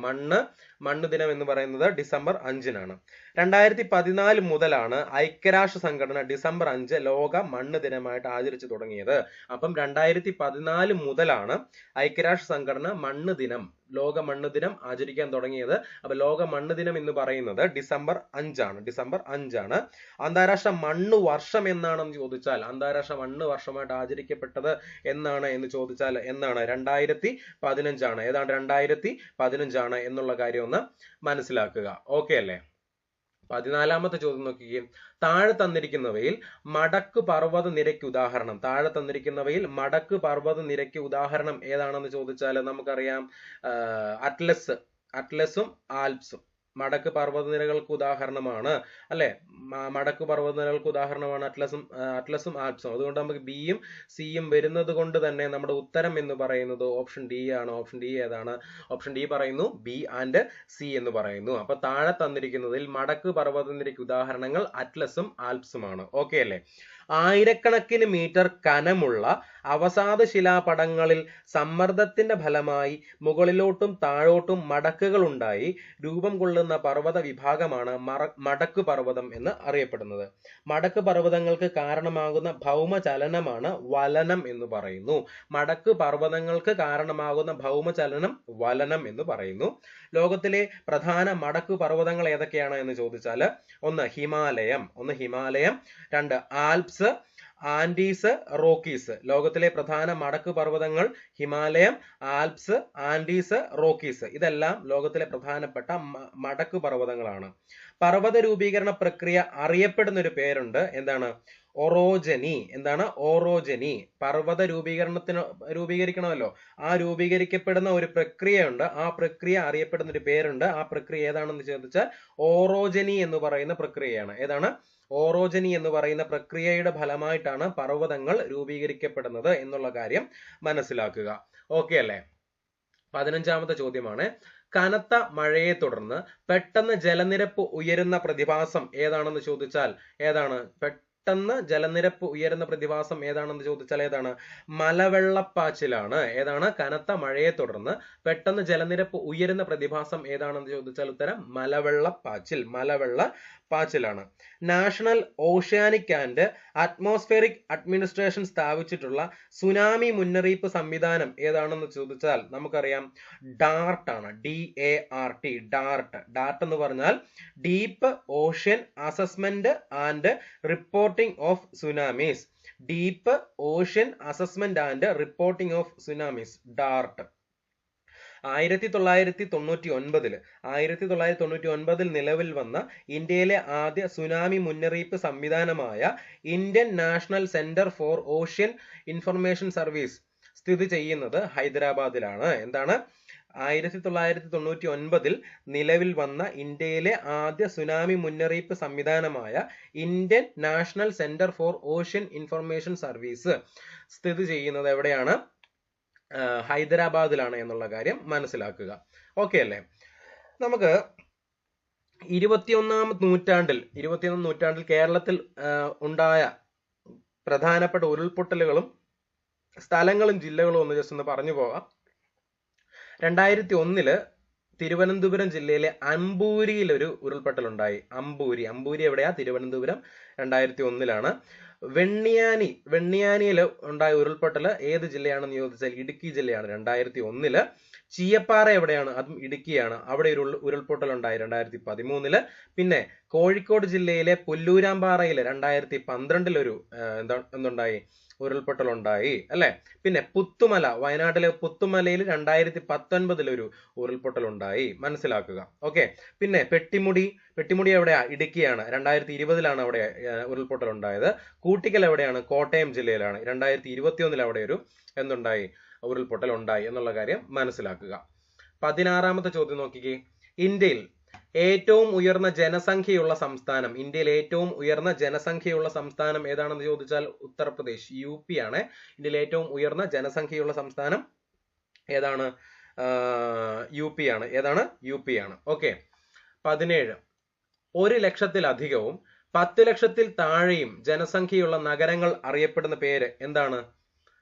മണ്ണ് ദിനം എന്ന് പറയുന്നത് ഡിസംബർ 5-നാണ്. 2014 മുതലാണ് ഐക്യരാഷ്ട്ര സംഘടന ഡിസംബർ 5 ലോക മണ്ണ് ദിനമായിട്ട് ആചരിച്ചു തുടങ്ങിയത്. അപ്പം 2014 മുതലാണ് ഐക്യരാഷ്ട്ര സംഘടന ലോക മണ്ണ് ദിനം ആചരിക്കാൻ തുടങ്ങിയത്. അപ്പൊ ലോക മണ്ണ് ദിനം എന്ന് പറയുന്നത് ഡിസംബർ 5-ആണ്. ഡിസംബർ 5-ആണ്. അന്താരാഷ്ട്ര മണ്ണ് വർഷം എന്നാണെന്ന് ചോദിച്ചാൽ, അന്താരാഷ്ട്ര മണ്ണ് വർഷമായിട്ട് ആചരിക്കപ്പെട്ടത് എന്നാണ് എന്ന് ചോദിച്ചാൽ എന്നാണ്? 2015-ആണ്. ഏതാണ്? 2015-ആണ് എന്നുള്ള കാര്യം ഒന്ന് മനസ്സിലാക്കുക. ഓക്കെ അല്ലേ? 14ാമത്തെ ചോദ്യം നോക്കിക്കേ. താഴെ തന്നിരിക്കുന്നവയിൽ മടക്ക് പർവ്വത നിരയ്ക്ക് ഉദാഹരണം. താഴെ തന്നിരിക്കുന്നവയിൽ മടക്ക് പർവ്വത നിരയ്ക്ക് ഉദാഹരണം ഏതാണെന്ന് ചോദിച്ചാൽ നമുക്കറിയാം അറ്റ്ലസും ആൽപ്സും മടക്ക് പർവ്വതനിരകൾക്ക് ഉദാഹരണമാണ് അല്ലെ? മടക്ക് പർവ്വതനിരകൾക്ക് ഉദാഹരണമാണ് അറ്റ്ലസും ആൽപ്സും. അതുകൊണ്ട് നമുക്ക് ബിയും സിയും വരുന്നത് കൊണ്ട് തന്നെ നമ്മുടെ ഉത്തരം എന്ന് പറയുന്നത് ഓപ്ഷൻ ഡി ആണ്. ഓപ്ഷൻ ഡി ഏതാണ്? ഓപ്ഷൻ ഡി പറയുന്നു ബി ആൻഡ് സി എന്ന് പറയുന്നു. അപ്പൊ താഴെ തന്നിരിക്കുന്നതിൽ മടക്ക് പർവ്വതനിരയ്ക്ക് ഉദാഹരണങ്ങൾ അറ്റ്ലസും ആൽപ്സുമാണ്. ഓക്കെ അല്ലേ? ആയിരക്കണക്കിന് മീറ്റർ കനമുള്ള അവസാദ ശിലാപടങ്ങളിൽ സമ്മർദ്ദത്തിന്റെ ഫലമായി മുകളിലോട്ടും താഴോട്ടും മടക്കുകൾ ഉണ്ടായി രൂപം കൊള്ളുന്ന പർവ്വത വിഭാഗമാണ് മടക്ക് പർവ്വതം എന്ന് അറിയപ്പെടുന്നത്. മടക്ക് പർവ്വതങ്ങൾക്ക് കാരണമാകുന്ന ഭൗമചലനമാണ് വലനം എന്ന് പറയുന്നു. മടക്ക് പർവ്വതങ്ങൾക്ക് കാരണമാകുന്ന ഭൗമചലനം വലനം എന്ന് പറയുന്നു. ലോകത്തിലെ പ്രധാന മടക്ക് പർവ്വതങ്ങൾ ഏതൊക്കെയാണ് എന്ന് ചോദിച്ചാൽ ഒന്ന് ഹിമാലയം, 2 ആൽപ്സ്, ആൻഡീസ്, റോക്കീസ്. ലോകത്തിലെ പ്രധാന മടക്ക് പർവ്വതങ്ങൾ ഹിമാലയം, ആൽപ്സ്, ആൻഡീസ്, റോക്കീസ്. ഇതെല്ലാം ലോകത്തിലെ പ്രധാനപ്പെട്ട മടക്ക് പർവ്വതങ്ങളാണ്. പർവ്വത രൂപീകരണ പ്രക്രിയ അറിയപ്പെടുന്ന ഒരു പേരുണ്ട്. എന്താണ്? ഓറോജനി. എന്താണ്? ഓറോജനി. പർവ്വത രൂപീകരിക്കണമല്ലോ. ആ രൂപീകരിക്കപ്പെടുന്ന ഒരു പ്രക്രിയയുണ്ട്. ആ പ്രക്രിയ അറിയപ്പെടുന്ന ഒരു പേരുണ്ട്. ആ പ്രക്രിയ ഏതാണെന്ന് ചോദിച്ചാൽ ഓറോജനി എന്ന് പറയുന്ന പ്രക്രിയയാണ്. ഏതാണ്? ഓറോജനി എന്ന് പറയുന്ന പ്രക്രിയയുടെ ഫലമായിട്ടാണ് പർവ്വതങ്ങൾ രൂപീകരിക്കപ്പെടുന്നത് എന്നുള്ള കാര്യം മനസ്സിലാക്കുക. ഓക്കെ അല്ലേ? 15ാമത്തെ ചോദ്യമാണ്. കനത്ത മഴയെ തുടർന്ന് പെട്ടെന്ന് ജലനിരപ്പ് ഉയരുന്ന പ്രതിഭാസം ഏതാണെന്ന് ചോദിച്ചാൽ ഏതാണ്? പെട്ടെന്ന് ജലനിരപ്പ് ഉയരുന്ന പ്രതിഭാസം ഏതാണെന്ന് ചോദിച്ചാൽ ഏതാണ്? മലവെള്ളപ്പാച്ചിലാണ്. ഏതാണ്? കനത്ത മഴയെ തുടർന്ന് പെട്ടെന്ന് ജലനിരപ്പ് ഉയരുന്ന പ്രതിഭാസം ഏതാണെന്ന് ചോദിച്ചാൽ ഉത്തരം മലവെള്ളപ്പാച്ചിലാണ്. National oceanic and atmospheric administration സ്ഥാപിച്ചിട്ടുള്ള സുനാമി മുന്നറിയിപ്പ് സംവിധാനം ഏതാണെന്ന് ചോദിച്ചാൽ നമുക്കറിയാം ഡാർട്ട് ആണ്. DART. ഡാർട്ട് എന്ന് പറഞ്ഞാൽ deep ocean assessment and reporting of സുനാമീസ്. Deep ocean assessment and reporting of സുനാമീസ്, Dart. 1999 നിലവിൽ വന്ന ഇന്ത്യയിലെ ആദ്യ സുനാമി മുന്നറിയിപ്പ് സംവിധാനമായ Indian national centre for ocean information service സ്ഥിതി ചെയ്യുന്നത് ഹൈദരാബാദിലാണ്. എന്താണ്? 1999 നിലവിൽ വന്ന ഇന്ത്യയിലെ ആദ്യ സുനാമി മുന്നറിയിപ്പ് സംവിധാനമായ Indian national centre for ocean information service സ്ഥിതി ചെയ്യുന്നത് എവിടെയാണ്? ഹൈദരാബാദിലാണ് എന്നുള്ള കാര്യം മനസ്സിലാക്കുക. ഓക്കെ അല്ലേ? നമുക്ക് 21ാം നൂറ്റാണ്ടിൽ കേരളത്തിൽ ഉണ്ടായ പ്രധാനപ്പെട്ട ഉരുൾപൊട്ടലുകളും സ്ഥലങ്ങളും ജില്ലകളും ഒന്ന് ജസ്റ്റ് ഒന്ന് പറഞ്ഞു പോകാം. 2001 തിരുവനന്തപുരം ജില്ലയിലെ അമ്പൂരിയിൽ ഒരു ഉരുൾപൊട്ടലുണ്ടായി. അമ്പൂരി എവിടെയാ? തിരുവനന്തപുരം. 2001 വെണ്ണിയാനിയിൽ ഉണ്ടായ ഉരുൾപൊട്ടൽ ഏത് ജില്ലയാണെന്ന് ചോദിച്ചാൽ ഇടുക്കി ജില്ലയാണ്. 2001 ചീയപ്പാറ എവിടെയാണ്? അതും ഇടുക്കിയാണ്. അവിടെ ഒരു ഉരുൾപൊട്ടൽ ഉണ്ടായി 2013. പിന്നെ കോഴിക്കോട് ജില്ലയിലെ പുല്ലൂരാമ്പാറയിൽ 2012 എന്തുണ്ടായി? ഉരുൾപൊട്ടൽ ഉണ്ടായി അല്ലെ. പിന്നെ പുത്തുമല, വയനാട്ടിലെ പുത്തുമലയിൽ 2019 ഒരു ഉരുൾപൊട്ടൽ ഉണ്ടായി, മനസ്സിലാക്കുക. ഓക്കെ. പിന്നെ പെട്ടിമുടി എവിടെയാ? ഇടുക്കിയാണ്. 2020 അവിടെ ഉരുൾപൊട്ടൽ ഉണ്ടായത്. കൂട്ടിക്കൽ എവിടെയാണ്? കോട്ടയം ജില്ലയിലാണ്. 2021 അവിടെ ഒരു എന്തുണ്ടായി? ഉരുൾപൊട്ടൽ ഉണ്ടായി എന്നുള്ള കാര്യം മനസ്സിലാക്കുക. 16ാമത്തെ ചോദ്യം നോക്കിക്കേ. ഇന്ത്യയിൽ ഏറ്റവും ഉയർന്ന ജനസംഖ്യയുള്ള സംസ്ഥാനം, ഇന്ത്യയിൽ ഏറ്റവും ഉയർന്ന ജനസംഖ്യയുള്ള സംസ്ഥാനം ഏതാണെന്ന് ചോദിച്ചാൽ ഉത്തർപ്രദേശ്, UP ആണ്. ഇന്ത്യയിൽ ഏറ്റവും ഉയർന്ന ജനസംഖ്യയുള്ള സംസ്ഥാനം ഏതാണ്? UP ആണ്. ഏതാണ്? UP ആണ്. ഓക്കെ. 17 1 ലക്ഷത്തിലധികവും 10 ലക്ഷത്തിൽ താഴെയും ജനസംഖ്യയുള്ള നഗരങ്ങൾ അറിയപ്പെടുന്ന പേര് എന്താണ്?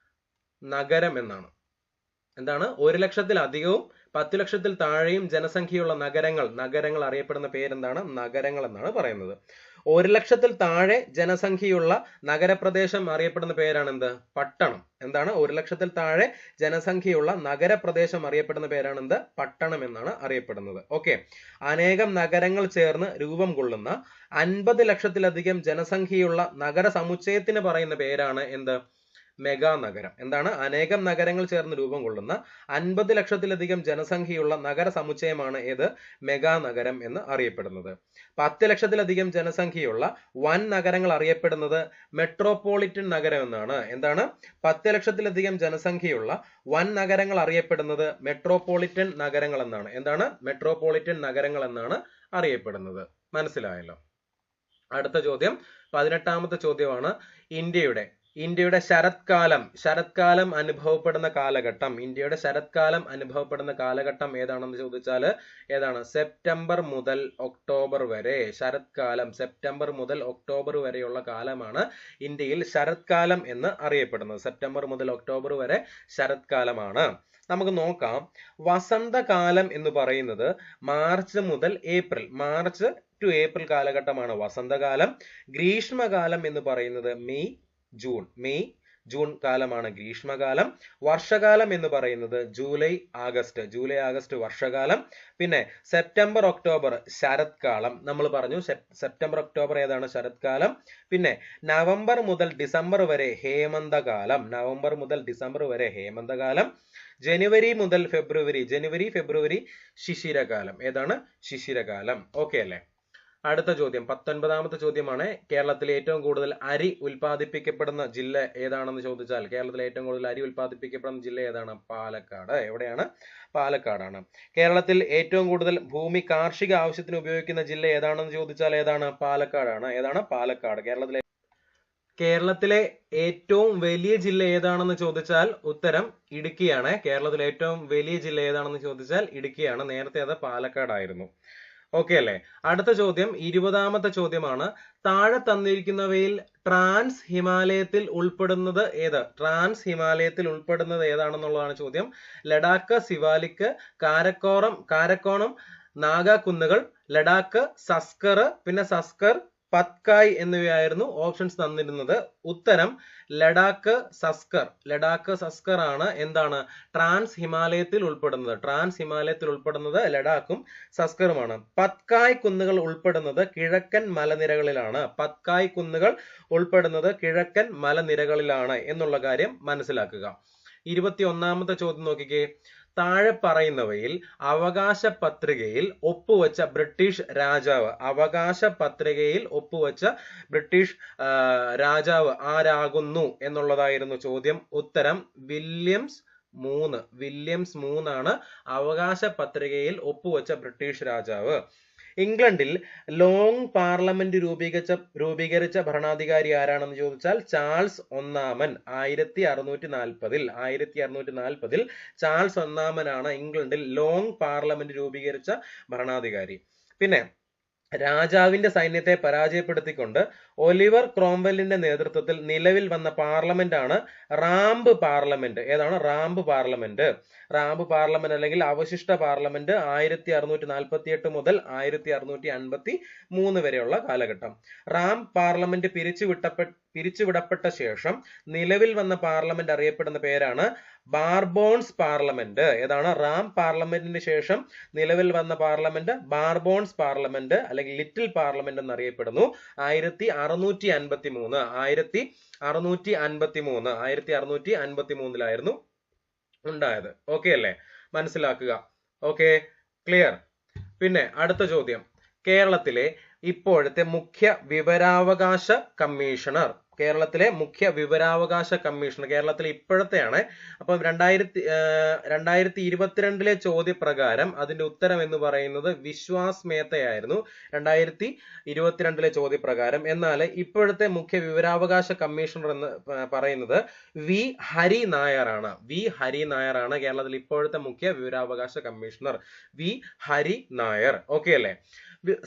നഗരം എന്നാണ്. എന്താണ്? 1 ലക്ഷത്തിലധികവും 10 ലക്ഷത്തിൽ താഴെയും ജനസംഖ്യയുള്ള നഗരങ്ങൾ അറിയപ്പെടുന്ന പേരെന്താണ്? നഗരങ്ങൾ എന്നാണ് പറയുന്നത്. 1 ലക്ഷത്തിൽ താഴെ ജനസംഖ്യയുള്ള നഗരപ്രദേശം അറിയപ്പെടുന്ന പേരാണ് എന്ത്? പട്ടണം. എന്താണ്? 1 ലക്ഷത്തിൽ താഴെ ജനസംഖ്യയുള്ള നഗരപ്രദേശം അറിയപ്പെടുന്ന പേരാണ് എന്ത്? പട്ടണം എന്നാണ് അറിയപ്പെടുന്നത്. ഓക്കെ. അനേകം നഗരങ്ങൾ ചേർന്ന് രൂപം കൊള്ളുന്ന 50 ലക്ഷത്തിലധികം ജനസംഖ്യയുള്ള നഗര സമുച്ചയത്തിന് പറയുന്ന പേരാണ് എന്ത്? മെഗാ നഗരം. എന്താണ്? അനേകം നഗരങ്ങൾ ചേർന്ന് രൂപം കൊള്ളുന്ന 50 ലക്ഷത്തിലധികം ജനസംഖ്യയുള്ള നഗര സമുച്ചയമാണ് ഏത്? മെഗാ നഗരം എന്ന് അറിയപ്പെടുന്നത്. 10 ലക്ഷത്തിലധികം ജനസംഖ്യയുള്ള വൻ നഗരങ്ങൾ അറിയപ്പെടുന്നത് മെട്രോപൊളിറ്റൻ നഗരം എന്നാണ്. എന്താണ്? 10 ലക്ഷത്തിലധികം ജനസംഖ്യയുള്ള വൻ നഗരങ്ങൾ അറിയപ്പെടുന്നത് മെട്രോപൊളിറ്റൻ നഗരങ്ങൾ എന്നാണ്. എന്താണ്? മെട്രോപൊളിറ്റൻ നഗരങ്ങൾ എന്നാണ് അറിയപ്പെടുന്നത്. മനസ്സിലായല്ലോ. അടുത്ത ചോദ്യം 18ാമത്തെ ചോദ്യമാണ്. ഇന്ത്യയുടെ ശരത്കാലം അനുഭവപ്പെടുന്ന കാലഘട്ടം, ഇന്ത്യയുടെ ശരത്കാലം അനുഭവപ്പെടുന്ന കാലഘട്ടം ഏതാണെന്ന് ചോദിച്ചാൽ ഏതാണ്? സെപ്റ്റംബർ മുതൽ ഒക്ടോബർ വരെ. ശരത്കാലം സെപ്റ്റംബർ മുതൽ ഒക്ടോബർ വരെയുള്ള കാലമാണ് ഇന്ത്യയിൽ ശരത്കാലം എന്ന് അറിയപ്പെടുന്നത്. സെപ്റ്റംബർ മുതൽ ഒക്ടോബർ വരെ ശരത്കാലമാണ്. നമുക്ക് നോക്കാം. വസന്തകാലം എന്ന് പറയുന്നത് മാർച്ച് മുതൽ ഏപ്രിൽ, മാർച്ച് ടു ഏപ്രിൽ കാലഘട്ടമാണ് വസന്തകാലം. ഗ്രീഷ്മകാലം എന്ന് പറയുന്നത് മെയ് ജൂൺ കാലമാണ് ഗ്രീഷ്മകാലം. വർഷകാലം എന്ന് പറയുന്നത് ജൂലൈ ആഗസ്റ്റ് വർഷകാലം. പിന്നെ സെപ്റ്റംബർ ഒക്ടോബർ ശരത്കാലം. നമ്മൾ പറഞ്ഞു സെപ്റ്റംബർ ഒക്ടോബർ ഏതാണ്? ശരത്കാലം. പിന്നെ നവംബർ മുതൽ ഡിസംബർ വരെ ഹേമന്തകാലം. ജനുവരി മുതൽ ഫെബ്രുവരി ശിശിരകാലം. ഏതാണ്? ശിശിരകാലം. ഓക്കെ അല്ലേ? അടുത്ത ചോദ്യം 19ാമത്തെ ചോദ്യമാണ്. കേരളത്തിലെ ഏറ്റവും കൂടുതൽ അരി ഉൽപ്പാദിപ്പിക്കപ്പെടുന്ന ജില്ല ഏതാണെന്ന് ചോദിച്ചാൽ കേരളത്തിലെ ഏറ്റവും കൂടുതൽ അരി ഉൽപ്പാദിപ്പിക്കപ്പെടുന്ന ജില്ല ഏതാണ്? പാലക്കാട്. എവിടെയാണ്? പാലക്കാടാണ്. കേരളത്തിൽ ഏറ്റവും കൂടുതൽ ഭൂമി കാർഷിക ആവശ്യത്തിന് ഉപയോഗിക്കുന്ന ജില്ല ഏതാണെന്ന് ചോദിച്ചാൽ ഏതാണ്? പാലക്കാടാണ്. ഏതാണ്? പാലക്കാട്. കേരളത്തിലെ ഏറ്റവും വലിയ ജില്ല ഏതാണെന്ന് ചോദിച്ചാൽ ഉത്തരം ഇടുക്കിയാണ്. കേരളത്തിലെ ഏറ്റവും വലിയ ജില്ല ഏതാണെന്ന് ചോദിച്ചാൽ ഇടുക്കിയാണ്. നേരത്തെ അത് പാലക്കാടായിരുന്നു. ഓക്കെ അല്ലേ? അടുത്ത ചോദ്യം 20ാമത്തെ ചോദ്യമാണ്. താഴെ തന്നിരിക്കുന്നവയിൽ ട്രാൻസ് ഹിമാലയത്തിൽ ഉൾപ്പെടുന്നത് ഏത്? ട്രാൻസ് ഹിമാലയത്തിൽ ഉൾപ്പെടുന്നത് ഏതാണെന്നുള്ളതാണ് ചോദ്യം. ലഡാക്ക്, സിവാലിക്, കാരക്കോണം, നാഗ കുന്നുകൾ, ലഡാക്ക്, സസ്കർ, പിന്നെ സസ്കർ, പത്കായ് എന്നിവയായിരുന്നു ഓപ്ഷൻസ് തന്നിരുന്നത്. ഉത്തരം ലഡാക്ക് സസ്കർ ആണ്. എന്താണ്? ട്രാൻസ് ഹിമാലയത്തിൽ ഉൾപ്പെടുന്നത് ലഡാക്കും സസ്കറുമാണ്. പത്കായ് കുന്നുകൾ ഉൾപ്പെടുന്നത് കിഴക്കൻ മലനിരകളിലാണ് എന്നുള്ള കാര്യം മനസ്സിലാക്കുക. 21ാമത്തെ ചോദ്യം നോക്കിക്കേ. താഴെ പറയുന്നവയിൽ അവകാശ പത്രികയിൽ ഒപ്പുവെച്ച ബ്രിട്ടീഷ് രാജാവ് ആരാകുന്നു എന്നുള്ളതായിരുന്നു ചോദ്യം. ഉത്തരം വില്യംസ് മൂന്നാണ് അവകാശ പത്രികയിൽ ഒപ്പുവെച്ച ബ്രിട്ടീഷ് രാജാവ്. ഇംഗ്ലണ്ടിൽ ലോങ് പാർലമെന്റ് രൂപീകരിച്ച ഭരണാധികാരി ആരാണെന്ന് ചോദിച്ചാൽ ചാൾസ് ഒന്നാമൻ. 1640 ചാൾസ് ഒന്നാമനാണ് ഇംഗ്ലണ്ടിൽ ലോങ് പാർലമെന്റ് രൂപീകരിച്ച ഭരണാധികാരി. പിന്നെ രാജാവിന്റെ സൈന്യത്തെ പരാജയപ്പെടുത്തിക്കൊണ്ട് ഒലിവർ ക്രോംവെല്ലിന്റെ നേതൃത്വത്തിൽ നിലവിൽ വന്ന പാർലമെന്റ് ആണ് റാംബ് പാർലമെന്റ്. ഏതാണ്? റാംബ് പാർലമെന്റ് അല്ലെങ്കിൽ അവശിഷ്ട പാർലമെന്റ് 1648 മുതൽ 1653 വരെയുള്ള കാലഘട്ടം. റാംബ് പാർലമെന്റ് പിരിച്ചുവിടപ്പെട്ട ശേഷം നിലവിൽ വന്ന പാർലമെന്റ് അറിയപ്പെടുന്ന പേരാണ് ബാർബോൺസ് പാർലമെന്റ് ഏതാണ്? റാം പാർലമെന്റിന് ശേഷം നിലവിൽ വന്ന പാർലമെന്റ് ബാർബോൺസ് പാർലമെന്റ് അല്ലെങ്കിൽ ലിറ്റിൽ പാർലമെന്റ് എന്നറിയപ്പെടുന്നു. 1653 ഉണ്ടായത്. ഓക്കെ അല്ലേ? മനസ്സിലാക്കുക. Okay, clear. പിന്നെ അടുത്ത ചോദ്യം, കേരളത്തിലെ ഇപ്പോഴത്തെ മുഖ്യ വിവരാവകാശ കമ്മീഷണർ കേരളത്തിലെ ഇപ്പോഴത്തെയാണ്. അപ്പം 2022 ചോദ്യപ്രകാരം അതിന്റെ ഉത്തരം എന്ന് പറയുന്നത് വിശ്വാസ് മേത്തയായിരുന്നു 2022 ചോദ്യപ്രകാരം. എന്നാൽ ഇപ്പോഴത്തെ മുഖ്യ വിവരാവകാശ കമ്മീഷണർ എന്ന് പറയുന്നത് വി ഹരി നായരാണ്. കേരളത്തിൽ ഇപ്പോഴത്തെ മുഖ്യ വിവരാവകാശ commissioner V Hari Nair. Okay അല്ലേ?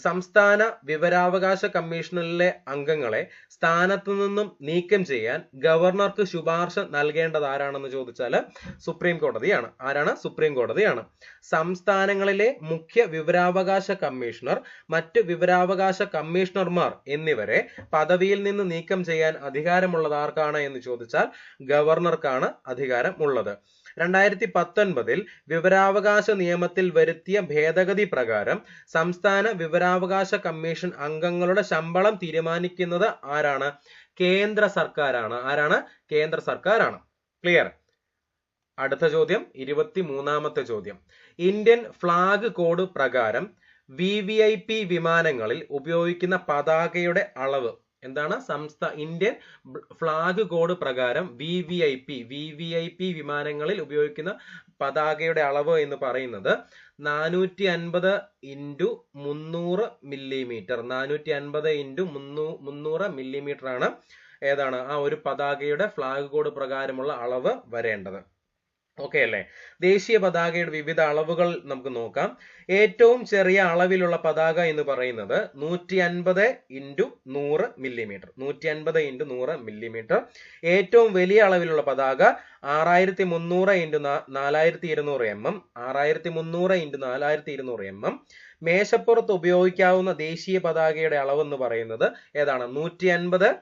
സംസ്ഥാന വിവരാവകാശ കമ്മീഷനിലെ അംഗങ്ങളെ സ്ഥാനത്തു നിന്നും നീക്കം ചെയ്യാൻ ഗവർണർക്ക് ശുപാർശ നൽകേണ്ടത് ആരാണെന്ന് ചോദിച്ചാൽ സുപ്രീം കോടതിയാണ്. സുപ്രീം കോടതിയാണ്. സംസ്ഥാനങ്ങളിലെ മുഖ്യ വിവരാവകാശ കമ്മീഷണർ, മറ്റ് വിവരാവകാശ കമ്മീഷണർമാർ എന്നിവരെ പദവിയിൽ നിന്ന് നീക്കം ചെയ്യാൻ അധികാരമുള്ളത് ആർക്കാണ് എന്ന് ചോദിച്ചാൽ ഗവർണർക്കാണ് അധികാരം ഉള്ളത്. 2019 വിവരാവകാശ നിയമത്തിൽ വരുത്തിയ ഭേദഗതി പ്രകാരം സംസ്ഥാന വിവരാവകാശ കമ്മീഷൻ അംഗങ്ങളുടെ ശമ്പളം തീരുമാനിക്കുന്നത് ആരാണ്? കേന്ദ്ര സർക്കാരാണ്. കേന്ദ്ര സർക്കാരാണ്. ക്ലിയർ. അടുത്ത ചോദ്യം, 23ാമത്തെ ചോദ്യം. ഇന്ത്യൻ ഫ്ലാഗ് കോഡ് പ്രകാരം VVIP വിമാനങ്ങളിൽ ഉപയോഗിക്കുന്ന പതാകയുടെ അളവ് എന്താണ്? ഇന്ത്യൻ ഫ്ലാഗ് കോഡ് പ്രകാരം VVIP വിമാനങ്ങളിൽ ഉപയോഗിക്കുന്ന പതാകയുടെ അളവ് എന്ന് പറയുന്നത് 450 × 300 മില്ലിമീറ്റർ. 450 × 300 മില്ലിമീറ്റർ ആണ് ഏതാണ് ആ ഒരു പതാകയുടെ ഫ്ലാഗ് കോഡ് പ്രകാരമുള്ള അളവ് വരേണ്ടത്. ഓക്കെ അല്ലേ? ദേശീയ പതാകയുടെ വിവിധ അളവുകൾ നമുക്ക് നോക്കാം. ഏറ്റവും ചെറിയ അളവിലുള്ള പതാക എന്ന് പറയുന്നത് 150 × 100 മില്ലിമീറ്റർ. 150 × 100 മില്ലിമീറ്റർ. ഏറ്റവും വലിയ അളവിലുള്ള പതാക 6300 × 4200 mm. 6300 × 4200 mm. മേശപ്പുറത്ത് ഉപയോഗിക്കാവുന്ന ദേശീയ പതാകയുടെ അളവെന്ന് പറയുന്നത് ഏതാണ്? 150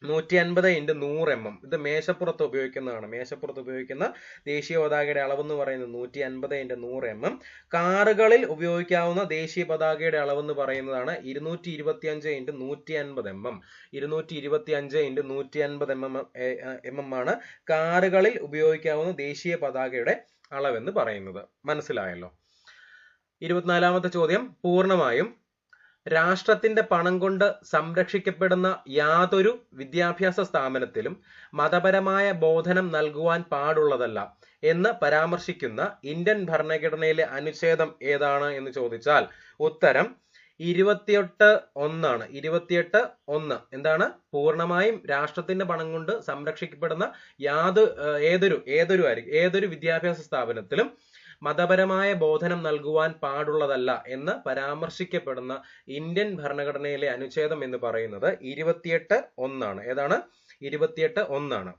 × 100 mm. ഇത് മേശപ്പുറത്ത് ഉപയോഗിക്കുന്നതാണ്. മേശപ്പുറത്ത് ഉപയോഗിക്കുന്ന ദേശീയ പതാകയുടെ അളവെന്ന് പറയുന്നത് 150 × 100 mm. കാറുകളിൽ ഉപയോഗിക്കാവുന്ന ദേശീയ പതാകയുടെ അളവെന്ന് പറയുന്നതാണ് 225 × 150 mm. 225 × 150 mm ആണ് കാറുകളിൽ ഉപയോഗിക്കാവുന്ന ദേശീയ പതാകയുടെ അളവെന്ന് പറയുന്നത്. മനസ്സിലായല്ലോ? 24ാമത്തെ ചോദ്യം, പൂർണ്ണമായും രാഷ്ട്രത്തിന്റെ പണം കൊണ്ട് സംരക്ഷിക്കപ്പെടുന്ന യാതൊരു വിദ്യാഭ്യാസ സ്ഥാപനത്തിലും മതപരമായ ബോധനം നൽകുവാൻ പാടുള്ളതല്ല എന്ന് പരാമർശിക്കുന്ന ഇന്ത്യൻ ഭരണഘടനയിലെ അനുച്ഛേദം ഏതാണ് എന്ന് ചോദിച്ചാൽ ഉത്തരം 28(1) ആണ്. 28(1) എന്താണ്? പൂർണ്ണമായും രാഷ്ട്രത്തിന്റെ പണം കൊണ്ട് സംരക്ഷിക്കപ്പെടുന്ന ഏതൊരു വിദ്യാഭ്യാസ സ്ഥാപനത്തിലും മതപരമായ ബോധനം നൽകുവാൻ പാടുള്ളതല്ല എന്ന് പരാമർശിക്കപ്പെടുന്ന ഇന്ത്യൻ ഭരണഘടനയിലെ അനുച്ഛേദം എന്ന് പറയുന്നത് 28(1) ആണ്. ഏതാണ്? 28(1) ആണ്.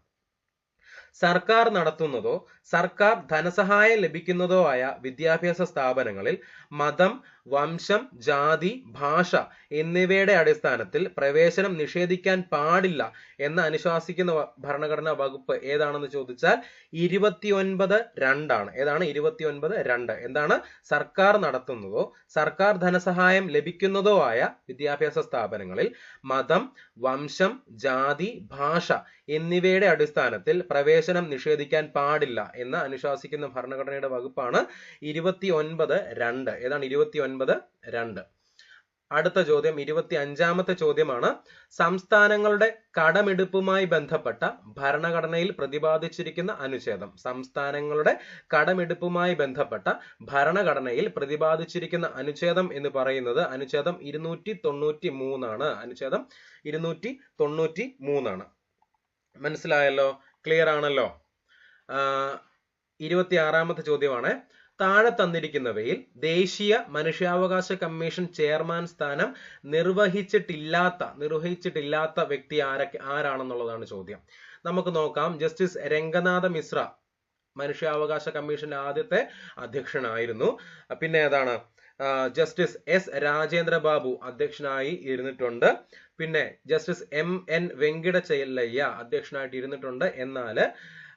സർക്കാർ നടത്തുന്നതോ സർക്കാർ ധനസഹായം ലഭിക്കുന്നതോ ആയ വിദ്യാഭ്യാസ സ്ഥാപനങ്ങളിൽ മതം, വംശം, ജാതി, ഭാഷ എന്നിവയുടെ അടിസ്ഥാനത്തിൽ പ്രവേശനം നിഷേധിക്കാൻ പാടില്ല എന്ന് അനുശാസിക്കുന്ന ഭരണഘടനാ വകുപ്പ് ഏതാണെന്ന് ചോദിച്ചാൽ 29(2) ആണ്. ഏതാണ്? 29(2). എന്താണ്? സർക്കാർ നടത്തുന്നതോ സർക്കാർ ധനസഹായം ലഭിക്കുന്നതോ ആയ വിദ്യാഭ്യാസ സ്ഥാപനങ്ങളിൽ മതം, വംശം, ജാതി, ഭാഷ എന്നിവയുടെ അടിസ്ഥാനത്തിൽ പ്രവേശനം നിഷേധിക്കാൻ പാടില്ല എന്ന് അനുശാസിക്കുന്ന ഭരണഘടനയുടെ വകുപ്പാണ് 29(2). ഏതാണ്? 29(2). അടുത്ത ചോദ്യം 25ാമത്തെ ചോദ്യമാണ്. സംസ്ഥാനങ്ങളുടെ കടമെടുപ്പുമായി ബന്ധപ്പെട്ട ഭരണഘടനയിൽ പ്രതിപാദിച്ചിരിക്കുന്ന അനുച്ഛേദം. സംസ്ഥാനങ്ങളുടെ കടമെടുപ്പുമായി ബന്ധപ്പെട്ട ഭരണഘടനയിൽ പ്രതിപാദിച്ചിരിക്കുന്ന അനുച്ഛേദം എന്ന് പറയുന്നത് അനുച്ഛേദം 293 ആണ്. അനുച്ഛേദം 293 ആണ്. മനസ്സിലായല്ലോ? ക്ലിയർ ആണല്ലോ? 26ാമത്തെ ചോദ്യമാണ്. താഴെ തന്നിരിക്കുന്നവയിൽ ദേശീയ മനുഷ്യാവകാശ കമ്മീഷൻ ചെയർമാൻ സ്ഥാനം നിർവഹിച്ചിട്ടില്ലാത്ത വ്യക്തി ആരാണെന്നുള്ളതാണ് ചോദ്യം. നമുക്ക് നോക്കാം. ജസ്റ്റിസ് രംഗനാഥ മിശ്ര മനുഷ്യാവകാശ കമ്മീഷന്റെ ആദ്യത്തെ അധ്യക്ഷനായിരുന്നു. പിന്നെ ഏതാണ്? ജസ്റ്റിസ് എസ് രാജേന്ദ്ര ബാബു അധ്യക്ഷനായി ഇരുന്നിട്ടുണ്ട്. പിന്നെ ജസ്റ്റിസ് MN വെങ്കിടചെല്ലയ്യ അധ്യക്ഷനായിട്ട് ഇരുന്നിട്ടുണ്ട്. എന്നാൽ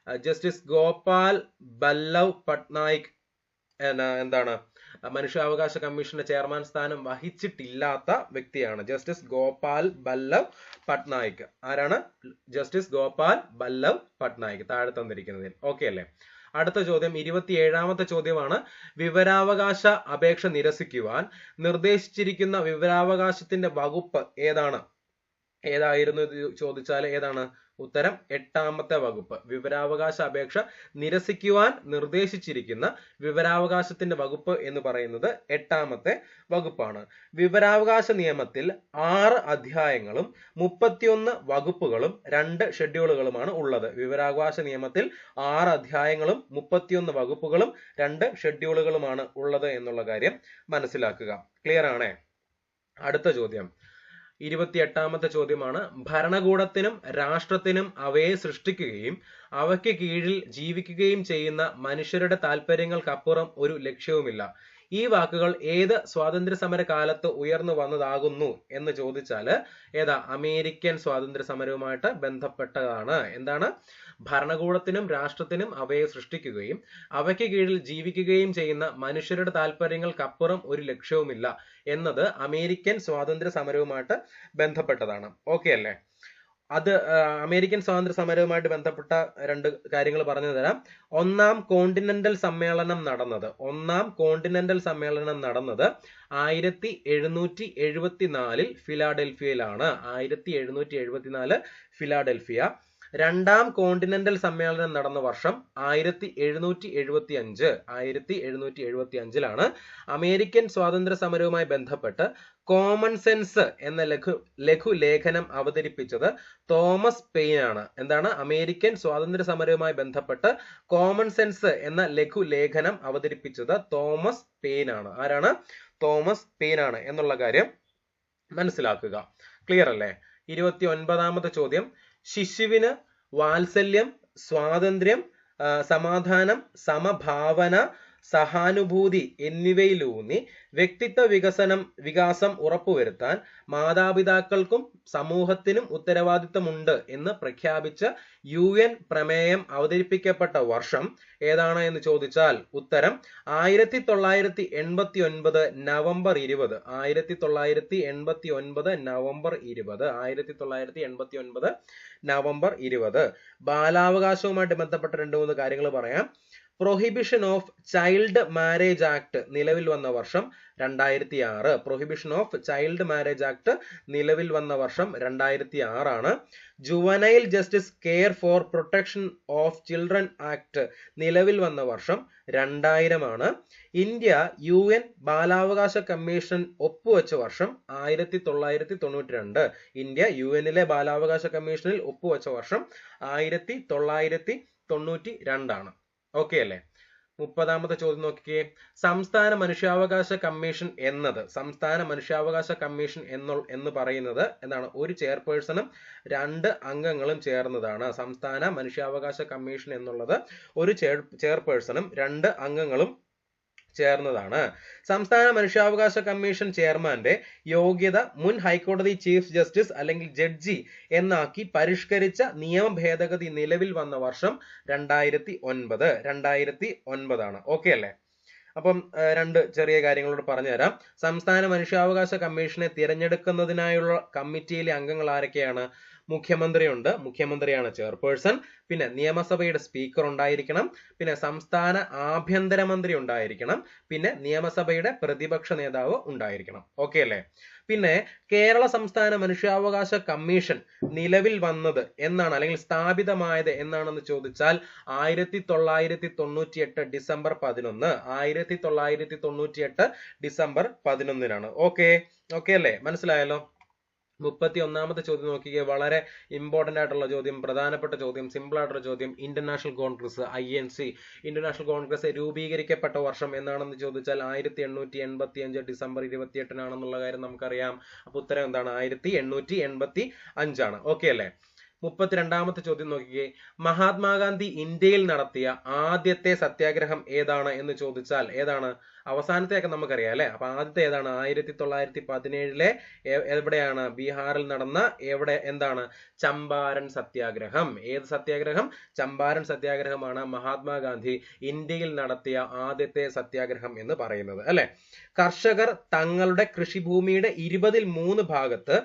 ജസ്റ്റിസ് ഗോപാൽ ബല്ലവ് പട്നായിക് എന്താണ് മനുഷ്യാവകാശ കമ്മീഷന്റെ ചെയർമാൻ സ്ഥാനം വഹിച്ചിട്ടില്ലാത്ത വ്യക്തിയാണ് ജസ്റ്റിസ് ഗോപാൽ ബല്ലവ് പട്നായിക്. ആരാണ്? ജസ്റ്റിസ് ഗോപാൽ ബല്ലവ് പട്നായിക്, താഴെ തന്നിരിക്കുന്നതിൽ. ഓക്കെ അല്ലേ? അടുത്ത ചോദ്യം 27ാമത്തെ ചോദ്യമാണ്. വിവരാവകാശ അപേക്ഷ നിരസിക്കുവാൻ നിർദ്ദേശിച്ചിരിക്കുന്ന വിവരാവകാശത്തിന്റെ വകുപ്പ് ഏതായിരുന്നു ചോദിച്ചാൽ ഏതാണ് ഉത്തരം? 8ാമത്തെ വകുപ്പ്. വിവരാവകാശ അപേക്ഷ നിരസിക്കുവാൻ നിർദ്ദേശിച്ചിരിക്കുന്ന വിവരാവകാശത്തിന്റെ വകുപ്പ് എന്ന് പറയുന്നത് 8ാമത്തെ വകുപ്പാണ്. വിവരാവകാശ നിയമത്തിൽ 6 അധ്യായങ്ങളും 31 വകുപ്പുകളും 2 ഷെഡ്യൂളുകളുമാണ് ഉള്ളത്. വിവരാവകാശ നിയമത്തിൽ 6 അധ്യായങ്ങളും 31 വകുപ്പുകളും 2 ഷെഡ്യൂളുകളുമാണ് ഉള്ളത് എന്നുള്ള കാര്യം മനസ്സിലാക്കുക. ക്ലിയർ ആണേ? അടുത്ത ചോദ്യം 28ാമത്തെ ചോദ്യമാണ്. ഭരണകൂടത്തിനും രാഷ്ട്രത്തിനും അവയെ സൃഷ്ടിക്കുകയും അവയ്ക്ക് കീഴിൽ ജീവിക്കുകയും ചെയ്യുന്ന മനുഷ്യരുടെ താല്പര്യങ്ങൾക്കപ്പുറം ഒരു ലക്ഷ്യവുമില്ല. ഈ വാക്കുകൾ ഏത് സ്വാതന്ത്ര്യ സമര കാലത്ത് ഉയർന്നു വന്നതാകുന്നു എന്ന് ചോദിച്ചാല് അമേരിക്കൻ സ്വാതന്ത്ര്യ സമരവുമായിട്ട് ബന്ധപ്പെട്ടതാണ്. എന്താണ്? ഭരണകൂടത്തിനും രാഷ്ട്രത്തിനും അവയെ സൃഷ്ടിക്കുകയും അവയ്ക്ക് കീഴിൽ ജീവിക്കുകയും ചെയ്യുന്ന മനുഷ്യരുടെ താല്പര്യങ്ങൾക്കപ്പുറം ഒരു ലക്ഷ്യവുമില്ല എന്നത് അമേരിക്കൻ സ്വാതന്ത്ര്യ സമരവുമായിട്ട് ബന്ധപ്പെട്ടതാണ്. ഓക്കെ അല്ലേ? അത് അമേരിക്കൻ സ്വാതന്ത്ര്യ സമരവുമായിട്ട് ബന്ധപ്പെട്ട 2 കാര്യങ്ങൾ പറഞ്ഞു തരാം. ഒന്നാം കോണ്ടിനെന്റൽ സമ്മേളനം നടന്നത് 1774 ഫിലാഡൽഫിയയിലാണ്. 1774 ഫിലാഡൽഫിയ. രണ്ടാം കോണ്ടിനെന്റൽ സമ്മേളനം നടന്ന വർഷം 1775 അമേരിക്കൻ സ്വാതന്ത്ര്യ സമരവുമായി ബന്ധപ്പെട്ട് കോമൺ സെൻസ് എന്ന ലഘുലേഖനം അവതരിപ്പിച്ചത് തോമസ് പെയിൻ ആണ്. എന്താണ്? അമേരിക്കൻ സ്വാതന്ത്ര്യ സമരവുമായി ബന്ധപ്പെട്ട് കോമൺ സെൻസ് എന്ന ലഘുലേഖനം അവതരിപ്പിച്ചത് തോമസ് പെയിൻ ആണ്. ആരാണ്? തോമസ് പെയിൻ ആണ് എന്നുള്ള കാര്യം മനസ്സിലാക്കുക. ക്ലിയർ അല്ലേ? 29ാമത്തെ ചോദ്യം. ശിശുവിന് വാത്സല്യം, സ്വാതന്ത്ര്യം, സമാധാനം, സമഭാവന, സഹാനുഭൂതി എന്നിവയിലൂന്നി വ്യക്തിത്വ വികാസം ഉറപ്പുവരുത്താൻ മാതാപിതാക്കൾക്കും സമൂഹത്തിനും ഉത്തരവാദിത്തമുണ്ട് എന്ന് പ്രഖ്യാപിച്ച UN പ്രമേയം അവതരിപ്പിക്കപ്പെട്ട വർഷം ഏതാണ് എന്ന് ചോദിച്ചാൽ ഉത്തരം 1989 നവംബർ 20. 1989 നവംബർ 20. ബാലാവകാശവുമായിട്ട് ബന്ധപ്പെട്ട 2-3 കാര്യങ്ങൾ പറയാം. Prohibition of child marriage act നിലവിൽ വന്ന വർഷം 2006. Prohibition of child marriage act നിലവിൽ വന്ന വർഷം 2006 ആണ്. Juvenile justice care for protection of children act നിലവിൽ വന്ന വർഷം 2000 ആണ്. ഇന്ത്യ UN ബാലാവകാശ കമ്മീഷൻ ഒപ്പുവെച്ച വർഷം 1992. ഇന്ത്യ UN-ലെ ബാലാവകാശ കമ്മീഷനിൽ ഒപ്പുവെച്ച വർഷം 1992 ആണ്. ഓക്കെ അല്ലേ? 30ാമത്തെ ചോദ്യം നോക്കിക്കേ. സംസ്ഥാന മനുഷ്യാവകാശ കമ്മീഷൻ എന്ന് പറയുന്നത് എന്താണ്? ഒരു ചെയർപേഴ്സണും 2 അംഗങ്ങളും ചേർന്നതാണ്. സംസ്ഥാന മനുഷ്യാവകാശ കമ്മീഷൻ എന്നുള്ളത് ഒരു ചെയർപേഴ്സണും 2 അംഗങ്ങളും ചേർന്നതാണ്. സംസ്ഥാന മനുഷ്യാവകാശ കമ്മീഷൻ ചെയർമാന്റെ യോഗ്യത മുൻ ഹൈക്കോടതി ചീഫ് ജസ്റ്റിസ് അല്ലെങ്കിൽ ജഡ്ജി എന്നാക്കി പരിഷ്കരിച്ച നിയമ ഭേദഗതി നിലവിൽ വന്ന വർഷം 2009 ആണ്. ഓക്കെ അല്ലേ? അപ്പം 2 ചെറിയ കാര്യങ്ങളോട് പറഞ്ഞുതരാം. സംസ്ഥാന മനുഷ്യാവകാശ കമ്മീഷനെ തിരഞ്ഞെടുക്കുന്നതിനായുള്ള കമ്മിറ്റിയിലെ അംഗങ്ങൾ ആരൊക്കെയാണ്? മുഖ്യമന്ത്രിയുണ്ട്, മുഖ്യമന്ത്രിയാണ് ചെയർപേഴ്സൺ. പിന്നെ നിയമസഭയുടെ സ്പീക്കർ ഉണ്ടായിരിക്കണം. പിന്നെ സംസ്ഥാന ആഭ്യന്തരമന്ത്രി ഉണ്ടായിരിക്കണം. പിന്നെ നിയമസഭയുടെ പ്രതിപക്ഷ നേതാവ് ഉണ്ടായിരിക്കണം. ഓക്കെ അല്ലേ? പിന്നെ കേരള സംസ്ഥാന മനുഷ്യാവകാശ കമ്മീഷൻ നിലവിൽ വന്നത് എന്നാണ്, അല്ലെങ്കിൽ സ്ഥാപിതമായത് എന്നാണെന്ന് ചോദിച്ചാൽ 1998 ഡിസംബർ 11. 1998 ഡിസംബർ 11 ഓക്കെ അല്ലേ? മനസ്സിലായല്ലോ? 31ാമത്തെ ചോദ്യം നോക്കിക്കേ. വളരെ ഇമ്പോർട്ടന്റ് ആയിട്ടുള്ള ചോദ്യം, പ്രധാനപ്പെട്ട ചോദ്യം, സിമ്പിൾ ആയിട്ടുള്ള ചോദ്യം. International congress INC international congress രൂപീകരിക്കപ്പെട്ട വർഷം എന്നാണെന്ന് ചോദിച്ചാൽ 1885 ഡിസംബർ 28 കാര്യം നമുക്കറിയാം. അപ്പൊ ഉത്തരം എന്താണ്? 1885 ആണ്. ഓക്കെ അല്ലേ? 32ാമത്തെ ചോദ്യം നോക്കിക്കേ. മഹാത്മാഗാന്ധി ഇന്ത്യയിൽ നടത്തിയ ആദ്യത്തെ സത്യാഗ്രഹം ഏതാണ് എന്ന് ചോദിച്ചാൽ ഏതാണ്? അവസാനത്തെയൊക്കെ നമുക്കറിയാം അല്ലെ. അപ്പൊ ആദ്യത്തെ ഏതാണ്? 1917 എവിടെയാണ്? ബീഹാറിൽ നടന്ന എന്താണ്? ചമ്പാരൻ സത്യാഗ്രഹം. ഏത് സത്യാഗ്രഹം? ചമ്പാരൻ സത്യാഗ്രഹമാണ് മഹാത്മാഗാന്ധി ഇന്ത്യയിൽ നടത്തിയ ആദ്യത്തെ സത്യാഗ്രഹം എന്ന് പറയുന്നത് അല്ലെ. കർഷകർ തങ്ങളുടെ കൃഷിഭൂമിയുടെ 3 ഭാഗത്ത്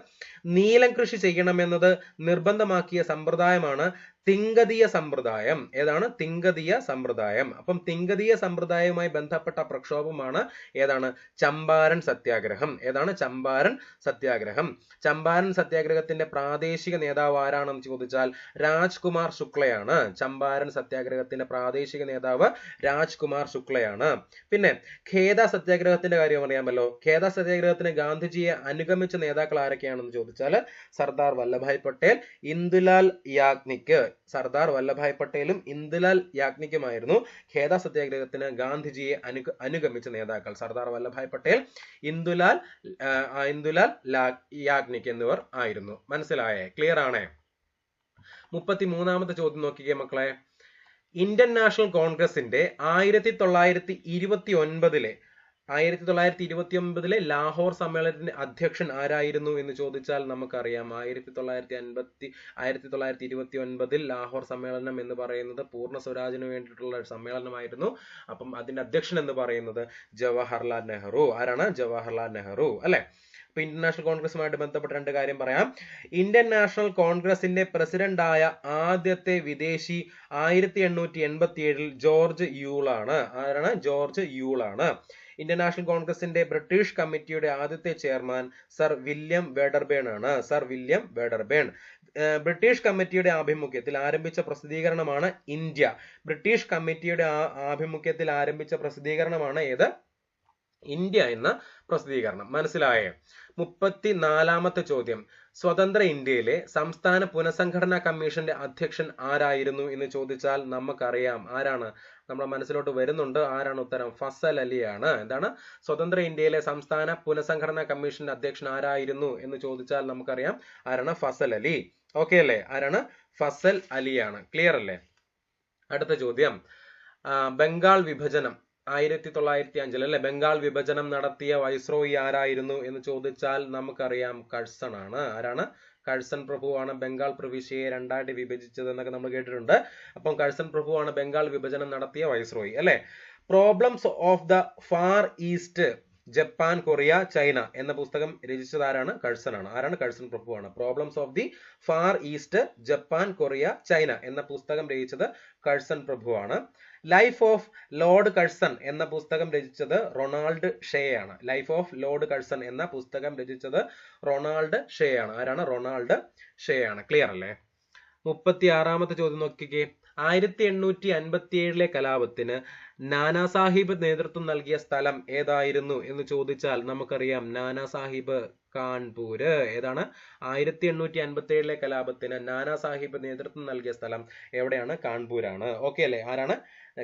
നീലം കൃഷി ചെയ്യണമെന്നത് നിർബന്ധമാക്കിയ സമ്പ്രദായമാണ് തിങ്കതീയ സമ്പ്രദായം. ഏതാണ്? തിങ്കതീയ സമ്പ്രദായം. അപ്പം തിങ്കതീയ സമ്പ്രദായവുമായി ബന്ധപ്പെട്ട പ്രക്ഷോഭമാണ് ഏതാണ്? ചമ്പാരൻ സത്യാഗ്രഹം. ഏതാണ്? ചമ്പാരൻ സത്യാഗ്രഹം. ചമ്പാരൻ സത്യാഗ്രഹത്തിന്റെ പ്രാദേശിക നേതാവ് ആരാണെന്ന് ചോദിച്ചാൽ രാജ്കുമാർ ശുക്ലയാണ്. ചമ്പാരൻ സത്യാഗ്രഹത്തിന്റെ പ്രാദേശിക നേതാവ് രാജ്കുമാർ ശുക്ലയാണ്. പിന്നെ ഖേദ സത്യാഗ്രഹത്തിന്റെ കാര്യം അറിയാമല്ലോ. ഖേദ സത്യാഗ്രഹത്തിന് ഗാന്ധിജിയെ അനുഗമിച്ച നേതാക്കൾ ആരൊക്കെയാണെന്ന് ചോദിച്ചാൽ സർദാർ വല്ലഭായ് പട്ടേൽ, ഇന്ദുലാൽ യാഗ്നിക്. സർദാർ വല്ലഭായ് പട്ടേലും ഇന്ദുലാൽ യാഗ്നിക്കുമായിരുന്നു ഖേദ സത്യാഗ്രഹത്തിന് ഗാന്ധിജിയെ അനുഗമിച്ച നേതാക്കൾ. സർദാർ വല്ലഭായ് പട്ടേൽ, ഇന്ദുലാൽ യാഗ്നിക് എന്നിവർ ആയിരുന്നു. മനസ്സിലായേ? ക്ലിയർ ആണേ? 33ാമത്തെ ചോദ്യം നോക്കിക്കേ മക്കളെ. ഇന്ത്യൻ നാഷണൽ കോൺഗ്രസിന്റെ 1929 ലാഹോർ സമ്മേളനത്തിന്റെ അധ്യക്ഷൻ ആരായിരുന്നു എന്ന് ചോദിച്ചാൽ നമുക്കറിയാം. 1929 ലാഹോർ സമ്മേളനം എന്ന് പറയുന്നത് പൂർണ്ണ സ്വരാജിന് വേണ്ടിയിട്ടുള്ള ഒരു സമ്മേളനമായിരുന്നു. അപ്പം അതിന്റെ അധ്യക്ഷൻ എന്ന് പറയുന്നത് ജവഹർലാൽ നെഹ്റു. ആരാണ്? ജവഹർലാൽ നെഹ്റു അല്ലെ. അപ്പൊ ഇന്ത്യൻ നാഷണൽ കോൺഗ്രസുമായിട്ട് ബന്ധപ്പെട്ട 2 കാര്യം പറയാം. ഇന്ത്യൻ നാഷണൽ കോൺഗ്രസിന്റെ പ്രസിഡന്റായ ആദ്യത്തെ വിദേശി 1887 ജോർജ് യൂൾ ആണ്. ആരാണ്? ജോർജ് യൂൾ ആണ്. ഇന്ത്യൻ നാഷണൽ കോൺഗ്രസിന്റെ ബ്രിട്ടീഷ് കമ്മിറ്റിയുടെ ആദ്യത്തെ ചെയർമാൻ സർ വില്യം വേഡർബേൺ ആണ്. Sir William വേഡർബേൺ. ബ്രിട്ടീഷ് കമ്മിറ്റിയുടെ ആഭിമുഖ്യത്തിൽ ആരംഭിച്ച പ്രസിദ്ധീകരണമാണ് ഇന്ത്യ. ബ്രിട്ടീഷ് കമ്മിറ്റിയുടെ ആഭിമുഖ്യത്തിൽ ആരംഭിച്ച പ്രസിദ്ധീകരണമാണ് ഏത്? ഇന്ത്യ എന്ന പ്രസിദ്ധീകരണം. മനസ്സിലായേ? 34ാമത്തെ ചോദ്യം. സ്വതന്ത്ര ഇന്ത്യയിലെ സംസ്ഥാന പുനഃസംഘടനാ കമ്മീഷന്റെ അധ്യക്ഷൻ ആരായിരുന്നു എന്ന് ചോദിച്ചാൽ നമുക്കറിയാം. ആരാണ്? നമ്മുടെ മനസ്സിലോട്ട് വരുന്നുണ്ട്. ആരാണ് ഉത്തരം? ഫസൽ അലിയാണ്. എന്താണ്? സ്വതന്ത്ര ഇന്ത്യയിലെ സംസ്ഥാന പുനഃസംഘടനാ കമ്മീഷന്റെ അധ്യക്ഷൻ ആരായിരുന്നു എന്ന് ചോദിച്ചാൽ നമുക്കറിയാം. ആരാണ്? ഫസൽ അലി. ഓക്കെ അല്ലേ? ആരാണ്? ഫസൽ അലിയാണ്. ക്ലിയർ അല്ലേ? അടുത്ത ചോദ്യം. ബംഗാൾ വിഭജനം 1905 അല്ലെ. ബംഗാൾ വിഭജനം നടത്തിയ വൈസ്രോയി ആരായിരുന്നു എന്ന് ചോദിച്ചാൽ നമുക്കറിയാം. കഴ്സൺ ആണ്. ആരാണ്? കഴ്സൺ പ്രഭുവാണ് ബംഗാൾ പ്രവിശ്യയെ 2ആയിട്ട് വിഭജിച്ചത് എന്നൊക്കെ നമ്മൾ കേട്ടിട്ടുണ്ട്. അപ്പം കഴ്സൺ പ്രഭുവാണ് ബംഗാൾ വിഭജനം നടത്തിയ വൈസ്രോയി അല്ലെ. Problems of the far east Japan, Korea, China എന്ന പുസ്തകം രചിച്ചത് ആരാണ്? കഴ്സൺ ആണ്. ആരാണ്? കഴ്സൺ പ്രഭുവാണ്. Problems of the far east Japan, Korea, China എന്ന പുസ്തകം രചിച്ചത് കഴ്സൺ പ്രഭുവാണ്. ലൈഫ് ഓഫ് ലോർഡ് കഴ്സൺ എന്ന പുസ്തകം രചിച്ചത് റൊണാൾഡ് ഷേ ആണ്. ലൈഫ് ഓഫ് ലോർഡ് കഴ്സൺ എന്ന പുസ്തകം രചിച്ചത് റൊണാൾഡ് ഷേ ആണ്. ആരാണ്? റൊണാൾഡ് ഷേ ആണ്. ക്ലിയർ അല്ലേ? 36ാമത്തെ ചോദ്യം നോക്കിക്കേ. 1857 കലാപത്തിന് നാനാ സാഹിബ് നേതൃത്വം നൽകിയ സ്ഥലം ഏതായിരുന്നു എന്ന് ചോദിച്ചാൽ നമുക്കറിയാം. നാനാ സാഹിബ് കാൺപൂര്. ഏതാണ്? 1857 കലാപത്തിന് നാനാ സാഹിബ് നേതൃത്വം നൽകിയ സ്ഥലം എവിടെയാണ്? കാൺപൂരാണ്. ഓക്കെ അല്ലേ? ആരാണ്?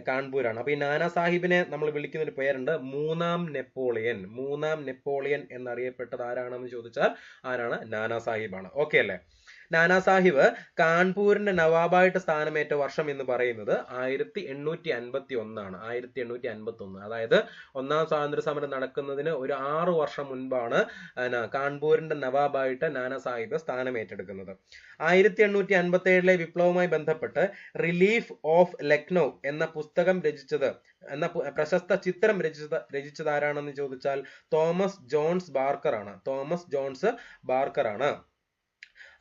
കാൺപൂരാണ്. അപ്പൊ ഈ നാനാ സാഹിബിനെ നമ്മൾ വിളിക്കുന്ന ഒരു പേരുണ്ട്, 3ാം നെപ്പോളിയൻ. 3ാം നെപ്പോളിയൻ എന്നറിയപ്പെട്ടത് ആരാണെന്ന് ചോദിച്ചാൽ ആരാണ്? നാനാ സാഹിബാണ്. ഓക്കെ അല്ലേ? നാനാ സാഹിബ് കാൺപൂരിന്റെ നവാബായിട്ട് സ്ഥാനമേറ്റ വർഷം എന്ന് പറയുന്നത് 1851 ആണ്. 1851. അതായത് 1ാം സ്വാതന്ത്ര്യ സമരം നടക്കുന്നതിന് ഒരു 6 വർഷം മുൻപാണ് കാൺപൂരിന്റെ നവാബായിട്ട് നാനാ സാഹിബ് സ്ഥാനമേറ്റെടുക്കുന്നത്. 1857 വിപ്ലവവുമായി ബന്ധപ്പെട്ട് റിലീഫ് ഓഫ് ലക്നൗ എന്ന പുസ്തകം രചിച്ചത് എന്ന പ്രശസ്ത ചിത്രം രചിച്ചത് ആരാണെന്ന് ചോദിച്ചാൽ തോമസ് ജോൺസ് ബാർക്കർ ആണ്. തോമസ് ജോൺസ് ബാർക്കർ ആണ്.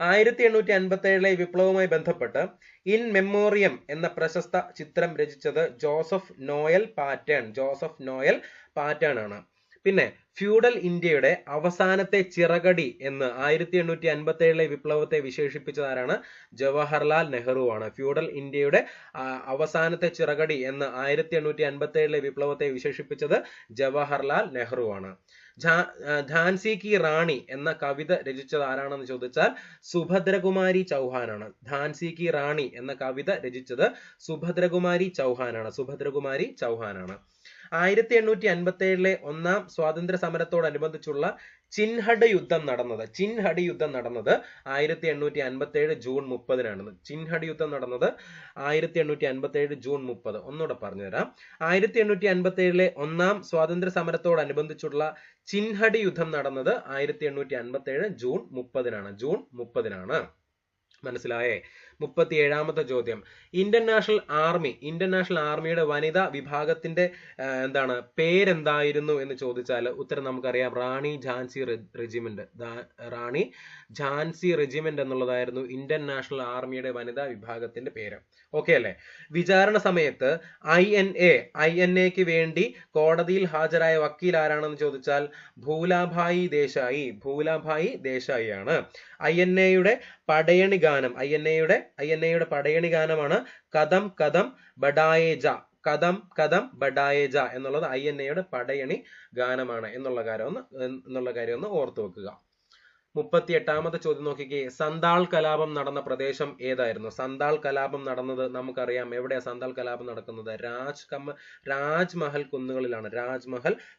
1857 വിപ്ലവവുമായി ബന്ധപ്പെട്ട് ഇൻ മെമ്മോറിയം എന്ന പ്രശസ്ത ചിത്രം രചിച്ചത് Joseph Noel pattern. Joseph Noel pattern ആണ്. പിന്നെ ഫ്യൂഡൽ ഇന്ത്യയുടെ അവസാനത്തെ ചിറകടി എന്ന് 1857 വിപ്ലവത്തെ വിശേഷിപ്പിച്ചത് ആരാണ്? ജവഹർലാൽ നെഹ്റു ആണ്. ഫ്യൂഡൽ ഇന്ത്യയുടെ അവസാനത്തെ ചിറകടി എന്ന് 1857 വിപ്ലവത്തെ വിശേഷിപ്പിച്ചത് ജവഹർലാൽ നെഹ്റു ആണ്. ഝാൻസി കി റാണി എന്ന കവിത രചിച്ചത് ആരാണെന്ന് ചോദിച്ചാൽ സുഭദ്രകുമാരി ചൗഹാനാണ്. ഝാൻസി കി റാണി എന്ന കവിത രചിച്ചത് സുഭദ്രകുമാരി ചൗഹാനാണ്. സുഭദ്രകുമാരി ചൗഹാനാണ്. 1857 1ാം സ്വാതന്ത്ര്യ സമരത്തോടനുബന്ധിച്ചുള്ള ചിൻഹഡ് യുദ്ധം നടന്നത് 1857 ജൂൺ 30-നാണ്. ചിൻഹഡ് യുദ്ധം നടന്നത് 1857 ജൂൺ 30. ഒന്നുകൂടെ പറഞ്ഞുതരാം. 1857 ഒന്നാം സ്വാതന്ത്ര്യ സമരത്തോടനുബന്ധിച്ചുള്ള ചിൻഹഡ് യുദ്ധം നടന്നത് 1857 ജൂൺ 30-നാണ്. മനസ്സിലായേ? 37ാമത്തെ ചോദ്യം, ഇന്ത്യൻ നാഷണൽ ആർമിയുടെ വനിതാ വിഭാഗത്തിന്റെ എന്താണ് പേരെന്തായിരുന്നു എന്ന് ചോദിച്ചാൽ ഉത്തരം നമുക്കറിയാം. റാണി ഝാൻസി റെജിമെന്റ് എന്നുള്ളതായിരുന്നു ഇന്ത്യൻ നാഷണൽ ആർമിയുടെ വനിതാ വിഭാഗത്തിന്റെ പേര്. ഓക്കെ അല്ലേ? വിചാരണ സമയത്ത് INAക്ക് വേണ്ടി കോടതിയിൽ ഹാജരായ വക്കീൽ ആരാണെന്ന് ചോദിച്ചാൽ ഭൂലാഭായി ദേശായി ആണ്. INAയുടെ പടയണി ഗാനമാണ് കദം കദം ബഡായേജ എന്നുള്ളത് INAയുടെ പടയണി ഗാനമാണ് എന്നുള്ള കാര്യം ഒന്ന് ഓർത്തു വെക്കുക. 38ാമത്തെ ചോദ്യം നോക്കിക്കേ. സന്താൾ കലാപം നടന്ന പ്രദേശം ഏതായിരുന്നു? സന്താൾ കലാപം നടന്നത് നമുക്കറിയാം. എവിടെയാ സന്താൾ കലാപം നടക്കുന്നത്? രാജ്മഹൽ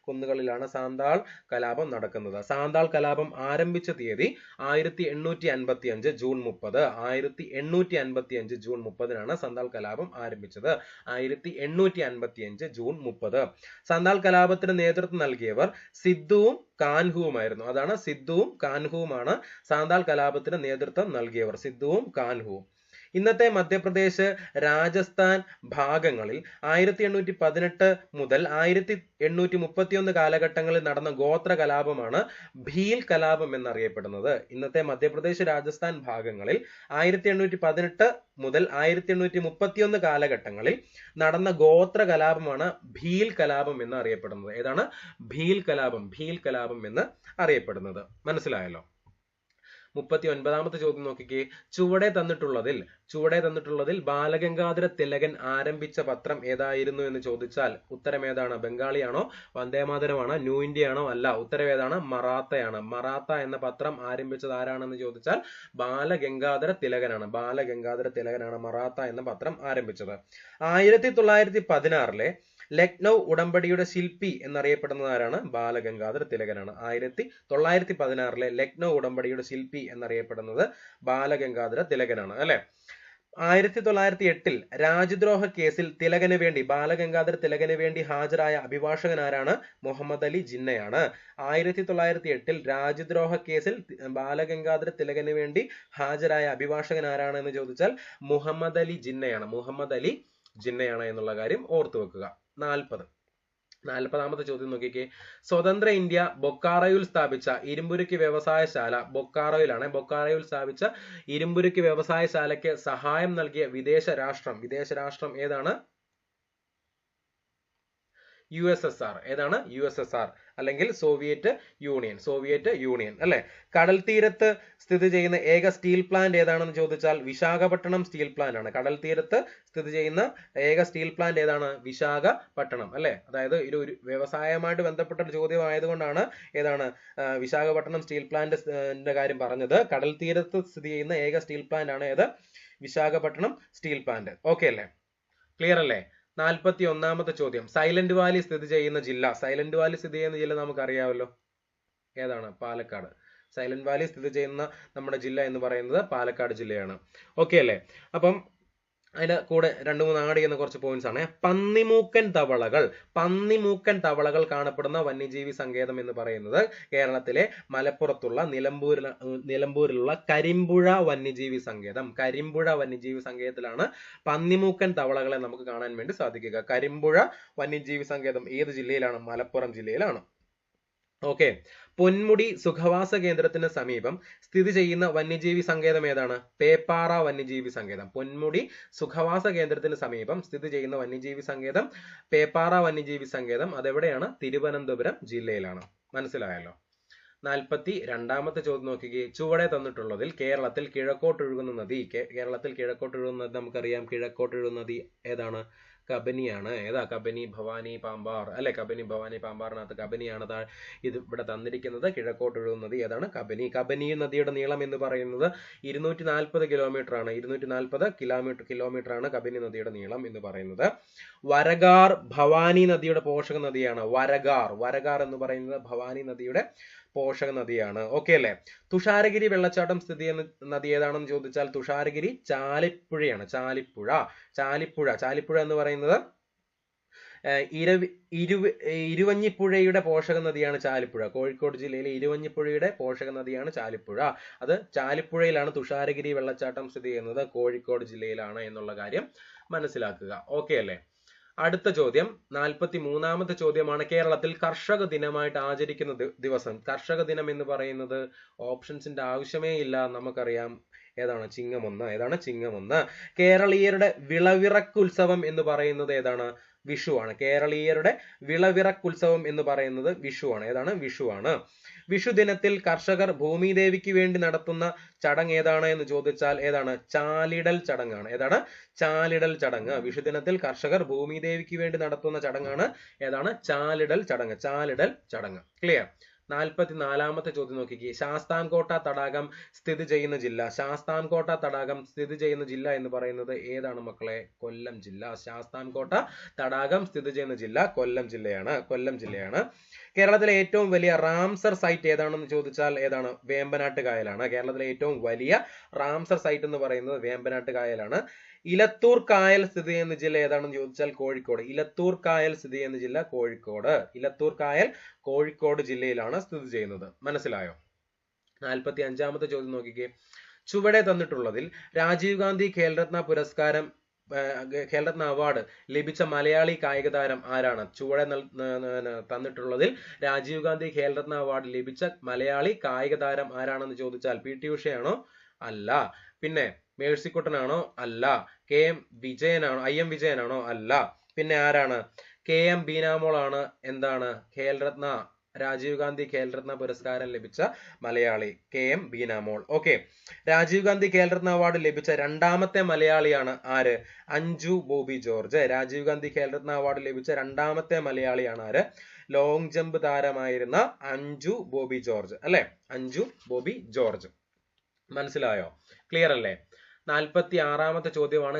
കുന്നുകളിലാണ് സന്താൾ കലാപം നടക്കുന്നത്. സന്താൾ കലാപം ആരംഭിച്ച തീയതി 1855 ജൂൺ 30. 1855 ജൂൺ 30-നാണ് സന്താൾ കലാപം ആരംഭിച്ചത്. 1855 ജൂൺ 30. സന്താൾ കലാപത്തിന് നേതൃത്വം നൽകിയവർ സിദ്ധുവും കാൻഹുവുമായിരുന്നു. അതാണ് സിദ്ധുവും കാൻഹുവുമാണ് സന്താൾ കലാപത്തിന് നേതൃത്വം നൽകിയവർ, സിദ്ധുവും കാൻഹുവും. ഇന്നത്തെ മധ്യപ്രദേശ്, രാജസ്ഥാൻ ഭാഗങ്ങളിൽ 1818 മുതൽ 1831 കാലഘട്ടങ്ങളിൽ നടന്ന ഗോത്ര കലാപമാണ് ഭീൽ കലാപം എന്നറിയപ്പെടുന്നത്. ഇന്നത്തെ മധ്യപ്രദേശ്, രാജസ്ഥാൻ ഭാഗങ്ങളിൽ 1818 മുതൽ 1831 കാലഘട്ടങ്ങളിൽ നടന്ന ഗോത്ര കലാപമാണ് ഭീൽ കലാപം എന്ന് അറിയപ്പെടുന്നത്. ഏതാണ്? ഭീൽ കലാപം എന്ന് അറിയപ്പെടുന്നത്. മനസ്സിലായല്ലോ? 39ാമത്തെ ചോദ്യം നോക്കിക്കേ. ചുവടെ തന്നിട്ടുള്ളതിൽ ബാലഗംഗാധര തിലകൻ ആരംഭിച്ച പത്രം ഏതായിരുന്നു എന്ന് ചോദിച്ചാൽ ഉത്തരം ഏതാണ്? ബംഗാളിയാണോ? വന്ദേമാതരമാണോ? ന്യൂ ഇന്ത്യ ആണോ? അല്ല. ഉത്തരം ഏതാണ്? മറാത്തയാണ്. മറാത്ത എന്ന പത്രം ആരംഭിച്ചത് ആരാണെന്ന് ചോദിച്ചാൽ ബാലഗംഗാധര തിലകനാണ് മറാത്ത എന്ന പത്രം ആരംഭിച്ചത്. 1916 ലക്നൗ ഉടമ്പടിയുടെ ശില്പി എന്നറിയപ്പെടുന്നത് ആരാണ്? ബാലഗംഗാധര തിലകനാണ്. 1916 ലക്നൗ ഉടമ്പടിയുടെ ശില്പി എന്നറിയപ്പെടുന്നത് ബാലഗംഗാധര തിലകനാണ് അല്ലെ. 1908 രാജ്യദ്രോഹ കേസിൽ ബാലഗംഗാധര തിലകന് വേണ്ടി ഹാജരായ അഭിഭാഷകൻ ആരാണ്? മുഹമ്മദ് അലി ജിന്നയാണ്. 1908 രാജ്യദ്രോഹ കേസിൽ ബാലഗംഗാധര തിലകന് വേണ്ടി ഹാജരായ അഭിഭാഷകൻ ആരാണ് എന്ന് ചോദിച്ചാൽ മുഹമ്മദ് അലി ജിന്നയാണ് എന്നുള്ള കാര്യം ഓർത്തു വെക്കുക. 40ാമത്തെ ചോദ്യം നോക്കിക്കേ. സ്വതന്ത്ര ഇന്ത്യ ബൊക്കാറോയിൽ സ്ഥാപിച്ച ഇരുമ്പുരുക്ക് വ്യവസായശാല ബൊക്കാറോയിൽ സ്ഥാപിച്ച ഇരുമ്പുരുക്ക് വ്യവസായശാലയ്ക്ക് സഹായം നൽകിയ വിദേശ രാഷ്ട്രം ഏതാണ്? USSR. ഏതാണ്? USSR അല്ലെങ്കിൽ സോവിയറ്റ് യൂണിയൻ അല്ലെ. കടൽ തീരത്ത് സ്ഥിതി ചെയ്യുന്ന ഏക സ്റ്റീൽ പ്ലാന്റ് ഏതാണെന്ന് ചോദിച്ചാൽ വിശാഖപട്ടണം സ്റ്റീൽ പ്ലാന്റ് ആണ്. കടൽ തീരത്ത് സ്ഥിതി ചെയ്യുന്ന ഏക സ്റ്റീൽ പ്ലാന്റ് ഏതാണ്? വിശാഖപട്ടണം അല്ലെ. അതായത് ഒരു വ്യവസായവുമായിട്ട് ബന്ധപ്പെട്ട ഒരു ചോദ്യം ആയതുകൊണ്ടാണ് വിശാഖപട്ടണം സ്റ്റീൽ പ്ലാന്റിന്റെ കാര്യം പറഞ്ഞത്. കടൽ തീരത്ത് സ്ഥിതി ചെയ്യുന്ന ഏക സ്റ്റീൽ പ്ലാന്റ് ആണ് ഏത്? Visakhapatnam steel plant. ഓക്കെ അല്ലേ? ക്ലിയർ അല്ലേ? 41ാമത്തെ ചോദ്യം. സൈലന്റ് വാലി സ്ഥിതി ചെയ്യുന്ന ജില്ല നമുക്കറിയാമല്ലോ. ഏതാണ്? പാലക്കാട്. സൈലന്റ് വാലി സ്ഥിതി ചെയ്യുന്ന നമ്മുടെ ജില്ല എന്ന് പറയുന്നത് പാലക്കാട് ജില്ലയാണ്. ഓക്കെ അല്ലേ? അപ്പം അതിന്റെ കൂടെ 2-3 ആഡ് ചെയ്യുന്ന കുറച്ച് പോയിന്റ്സ് ആണ്. പന്നിമൂക്കൻ തവളകൾ കാണപ്പെടുന്ന വന്യജീവി സങ്കേതം എന്ന് പറയുന്നത് കേരളത്തിലെ മലപ്പുറത്തുള്ള നിലമ്പൂരിലുള്ള കരിമ്പുഴ വന്യജീവി സങ്കേതത്തിലാണ് പന്നിമൂക്കൻ തവളകളെ നമുക്ക് കാണാൻ വേണ്ടി സാധിക്കുക. കരിമ്പുഴ വന്യജീവി സങ്കേതം ഏത് ജില്ലയിലാണ്? മലപ്പുറം ജില്ലയിലാണ്. ഓക്കെ. പൊന്മുടി സുഖവാസ കേന്ദ്രത്തിന് സമീപം സ്ഥിതി ചെയ്യുന്ന വന്യജീവി സങ്കേതം ഏതാണ്? പേപ്പാറ വന്യജീവി സങ്കേതം. പൊന്മുടി സുഖവാസ കേന്ദ്രത്തിന് സമീപം സ്ഥിതി ചെയ്യുന്ന വന്യജീവി സങ്കേതം പേപ്പാറ വന്യജീവി സങ്കേതം. അതെവിടെയാണ്? തിരുവനന്തപുരം ജില്ലയിലാണ്. മനസ്സിലായല്ലോ? 42ാമത്തെ ചോദ്യം നോക്കിക്കേ. ചുവടെ തന്നിട്ടുള്ളതിൽ കേരളത്തിൽ കിഴക്കോട്ടൊഴുകുന്ന നദി നമുക്കറിയാം. കിഴക്കോട്ടൊഴുകുന്ന നദി ഏതാണ്? കബനിയാണ്. ഏതാ? കബനി, ഭവാനി, പാമ്പാർ അല്ലെ. കബനി, ഭവാനി, പാമ്പാറിനകത്ത് കബനിയാണ് ഇത് ഇവിടെ തന്നിരിക്കുന്നത്. കിഴക്കോട്ടൊഴുകുന്ന നദി ഏതാണ്? കബനി നദിയുടെ നീളം എന്ന് പറയുന്നത് 240 കിലോമീറ്റർ ആണ്. 240 കിലോമീറ്റർ ആണ് കബനി നദിയുടെ നീളം എന്ന് പറയുന്നത്. വരഗാർ ഭവാനി നദിയുടെ പോഷക നദിയാണ്. വരഗാർ എന്ന് പറയുന്നത് ഭവാനി നദിയുടെ പോഷക നദിയാണ്. ഓക്കെ അല്ലേ? തുഷാരഗിരി വെള്ളച്ചാട്ടം സ്ഥിതി ചെയ്യുന്ന നദി ഏതാണെന്ന് ചോദിച്ചാൽ തുഷാരഗിരി ചാലിപ്പുഴയാണ്. ചാലിപ്പുഴ എന്ന് പറയുന്നത് ഇരുവഞ്ഞിപ്പുഴയുടെ പോഷക നദിയാണ് ചാലിപ്പുഴ. കോഴിക്കോട് ജില്ലയിലെ ഇരുവഞ്ഞിപ്പുഴയുടെ പോഷക നദിയാണ് ചാലിപ്പുഴ. അത് ചാലിപ്പുഴയിലാണ് തുഷാരഗിരി വെള്ളച്ചാട്ടം സ്ഥിതി ചെയ്യുന്നത്. കോഴിക്കോട് ജില്ലയിലാണ് എന്നുള്ള കാര്യം മനസ്സിലാക്കുക. ഓക്കെ അല്ലേ? അടുത്ത ചോദ്യം 43ാമത്തെ ചോദ്യമാണ്. കേരളത്തിൽ കർഷക ദിനമായിട്ട് ആചരിക്കുന്ന ദിവസം. കർഷക ദിനം എന്ന് പറയുന്നത് ഓപ്ഷൻസിന്റെ ആവശ്യമേ ഇല്ല, നമുക്കറിയാം. ഏതാണ്? ചിങ്ങം 1. ഏതാണ്? ചിങ്ങം 1. കേരളീയരുടെ വിളവിറക്കുത്സവം എന്ന് പറയുന്നത് ഏതാണ്? വിഷുവാണ്. കേരളീയരുടെ വിളവിറക്കുത്സവം എന്ന് പറയുന്നത് വിഷുവാണ്. ഏതാണ്? വിഷുവാണ്. വിഷു ദിനത്തിൽ കർഷകർ ഭൂമിദേവിക്ക് വേണ്ടി നടത്തുന്ന ചടങ്ങ് ഏതാണ് എന്ന് ചോദിച്ചാൽ ഏതാണ്? ചാലിടൽ ചടങ്ങാണ്. ഏതാണ്? ചാലിടൽ ചടങ്ങ്. വിഷു ദിനത്തിൽ കർഷകർ ഭൂമിദേവിക്ക് വേണ്ടി നടത്തുന്ന ചടങ്ങാണ് ഏതാണ്? ചാലിടൽ ചടങ്ങ്. ചാലിടൽ ചടങ്ങ്. ക്ലിയർ? 44ാമത്തെ ചോദ്യം നോക്കിക്കേ. ശാസ്താംകോട്ട തടാകം സ്ഥിതി ചെയ്യുന്ന ജില്ല. ശാസ്താംകോട്ട തടാകം സ്ഥിതി ചെയ്യുന്ന ജില്ല എന്ന് പറയുന്നത് ഏതാണ് മക്കളെ? കൊല്ലം ജില്ല. ശാസ്താംകോട്ട തടാകം സ്ഥിതി ചെയ്യുന്ന ജില്ല കൊല്ലം ജില്ലയാണ്. കേരളത്തിലെ ഏറ്റവും വലിയ റാംസർ സൈറ്റ് ഏതാണെന്ന് ചോദിച്ചാൽ ഏതാണ്? വേമ്പനാട്ട് കായലാണ്. കേരളത്തിലെ ഏറ്റവും വലിയ റാംസർ സൈറ്റ് എന്ന് പറയുന്നത് വേമ്പനാട്ട് കായലാണ്. ഇലത്തൂർ കായൽ സ്ഥിതി ചെയ്യുന്ന ജില്ല ഏതാണെന്ന് ചോദിച്ചാൽ കോഴിക്കോട്. ഇലത്തൂർ കായൽ സ്ഥിതി ചെയ്യുന്ന ജില്ല കോഴിക്കോട്. ഇലത്തൂർ കായൽ കോഴിക്കോട് ജില്ലയിലാണ് സ്ഥിതി ചെയ്യുന്നത്. മനസ്സിലായോ? 45ാമത്തെ ചോദ്യം നോക്കിക്കേ. ചുവടെ തന്നിട്ടുള്ളതിൽ രാജീവ് ഗാന്ധി ഖേൽരത്ന പുരസ്കാരം ഖേൽരത്ന അവാർഡ് ലഭിച്ച മലയാളി കായിക താരം ആരാണ്? ചുവടെ തന്നിട്ടുള്ളതിൽ രാജീവ് ഗാന്ധി ഖേൽരത്ന അവാർഡ് ലഭിച്ച മലയാളി കായിക താരം ആരാണെന്ന് ചോദിച്ചാൽ പി ടി ഉഷയാണോ? അല്ല. പിന്നെ മേഴ്സിക്കുട്ടനാണോ? അല്ല. KM വിജയനാണോ? IM വിജയനാണോ? അല്ല. പിന്നെ ആരാണ്? KM ബീനാമോൾ ആണ് എന്താണ്? ഖേൽരത്ന രാജീവ് ഗാന്ധി ഖേൽരത്ന പുരസ്കാരം ലഭിച്ച മലയാളി KM Beenamol. Okay. Rajiv Gandhi Khel Ratna award ലഭിച്ച രണ്ടാമത്തെ മലയാളിയാണ് ആര്? അഞ്ജു ബോബി ജോർജ്. രാജീവ് ഗാന്ധി ഖേൽരത്ന അവാർഡ് ലഭിച്ച രണ്ടാമത്തെ മലയാളിയാണ് ആര്? ലോങ് ജമ്പ് താരമായിരുന്ന അഞ്ജു ബോബി ജോർജ്. അല്ലെ? അഞ്ജു ബോബി ജോർജ്. മനസ്സിലായോ? ക്ലിയർ അല്ലേ? 46ാമത്തെ ചോദ്യമാണ്.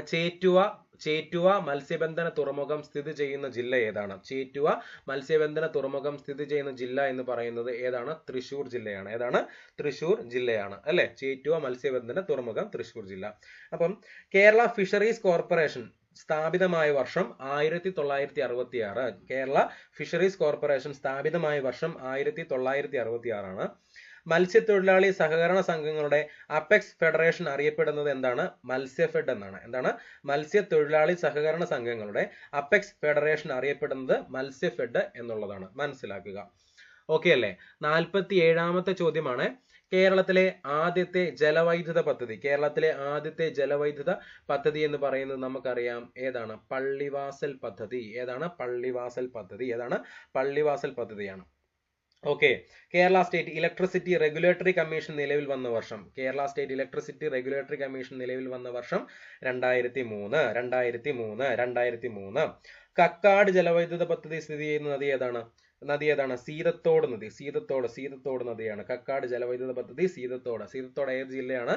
ചേറ്റുവ മത്സ്യബന്ധന തുറമുഖം സ്ഥിതി ചെയ്യുന്ന ജില്ല ഏതാണ്? ചേറ്റുവ മത്സ്യബന്ധന തുറമുഖം സ്ഥിതി ചെയ്യുന്ന ജില്ല എന്ന് പറയുന്നത് ഏതാണ്? തൃശൂർ ജില്ലയാണ്. ഏതാണ്? തൃശൂർ ജില്ലയാണ്. അല്ലെ? ചേറ്റുവ മത്സ്യബന്ധന തുറമുഖം തൃശൂർ ജില്ല. അപ്പം കേരള ഫിഷറീസ് കോർപ്പറേഷൻ സ്ഥാപിതമായ വർഷം 1966. കേരള ഫിഷറീസ് കോർപ്പറേഷൻ സ്ഥാപിതമായ വർഷം 1966 ആണ്. മത്സ്യത്തൊഴിലാളി സഹകരണ സംഘങ്ങളുടെ അപെക്സ് ഫെഡറേഷൻ അറിയപ്പെടുന്നത് എന്താണ്? മത്സ്യഫെഡ് എന്നാണ്. എന്താണ്? മത്സ്യത്തൊഴിലാളി സഹകരണ സംഘങ്ങളുടെ അപെക്സ് ഫെഡറേഷൻ അറിയപ്പെടുന്നത് മത്സ്യഫെഡ് എന്നുള്ളതാണ്. മനസ്സിലാക്കുക. ഓക്കെ അല്ലേ? 47ാമത്തെ ചോദ്യമാണ്. കേരളത്തിലെ ആദ്യത്തെ ജലവൈദ്യുത പദ്ധതി. കേരളത്തിലെ ആദ്യത്തെ ജലവൈദ്യുത പദ്ധതി എന്ന് പറയുന്നത് നമുക്കറിയാം ഏതാണ്? പള്ളിവാസൽ പദ്ധതി. ഏതാണ്? പള്ളിവാസൽ പദ്ധതി. ഏതാണ്? പള്ളിവാസൽ പദ്ധതിയാണ്. Okay. Kerala state electricity regulatory commission നിലവിൽ വന്ന വർഷം. Kerala state electricity regulatory commission നിലവിൽ വന്ന വർഷം 2003. കക്കാട് ജലവൈദ്യുത പദ്ധതി സ്ഥിതി ചെയ്യുന്ന നദി ഏതാണ്? സീതത്തോട് നദി. സീതത്തോട് നദിയാണ്. കക്കാട് ജലവൈദ്യുത പദ്ധതി സീതത്തോട് ഏത് ജില്ലയാണ്?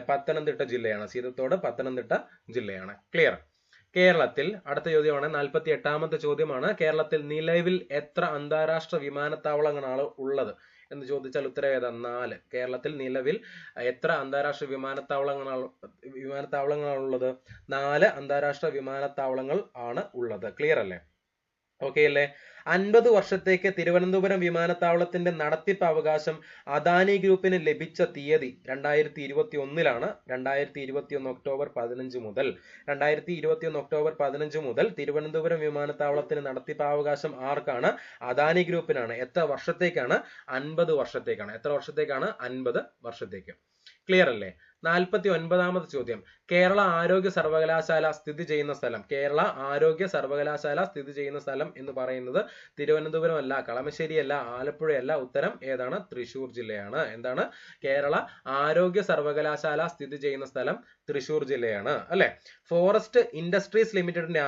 പത്തനംതിട്ട ജില്ലയാണ്. സീതത്തോട് പത്തനംതിട്ട ജില്ലയാണ്. ക്ലിയർ? കേരളത്തിൽ അടുത്ത ചോദ്യമാണ്. 48ാമത്തെ ചോദ്യമാണ്. കേരളത്തിൽ നിലവിൽ എത്ര അന്താരാഷ്ട്ര വിമാനത്താവളങ്ങളാണ് ഉള്ളത് എന്ന് ചോദിച്ചാൽ ഉത്തരം ഏതാ? 4. കേരളത്തിൽ നിലവിൽ എത്ര അന്താരാഷ്ട്ര വിമാനത്താവളങ്ങളാണ് ഉള്ളത്? 4 അന്താരാഷ്ട്ര വിമാനത്താവളങ്ങൾ ആണ് ഉള്ളത്. ക്ലിയർ അല്ലേ? ഓക്കെ അല്ലേ? 50 വർഷത്തേക്ക് തിരുവനന്തപുരം വിമാനത്താവളത്തിന്റെ നടത്തിപ്പ് അവകാശം അദാനി ഗ്രൂപ്പിന് ലഭിച്ച തീയതി 2021 2021 ഒക്ടോബർ 15 മുതൽ 2021 ഒക്ടോബർ 15 മുതൽ തിരുവനന്തപുരം വിമാനത്താവളത്തിന് നടത്തിപ്പാവകാശം ആർക്കാണ്? അദാനി ഗ്രൂപ്പിനാണ്. എത്ര വർഷത്തേക്കാണ്? 50 വർഷത്തേക്കാണ്. എത്ര വർഷത്തേക്കാണ്? 50 വർഷത്തേക്ക്. ക്ലിയർ അല്ലേ? 49ാമത്തെ ചോദ്യം. കേരള ആരോഗ്യ സർവകലാശാല സ്ഥിതി ചെയ്യുന്ന സ്ഥലം. കേരള ആരോഗ്യ സർവകലാശാല സ്ഥിതി ചെയ്യുന്ന സ്ഥലം എന്ന് പറയുന്നത് തിരുവനന്തപുരം അല്ല, കളമശ്ശേരി അല്ല, ആലപ്പുഴയല്ല. ഉത്തരം ഏതാണ്? തൃശൂർ ജില്ലയാണ്. എന്താണ്? കേരള ആരോഗ്യ സർവകലാശാല സ്ഥിതി ചെയ്യുന്ന സ്ഥലം തൃശൂർ ജില്ലയാണ്. അല്ലെ? ഫോറസ്റ്റ് ഇൻഡസ്ട്രീസ് ലിമിറ്റഡിന്റെ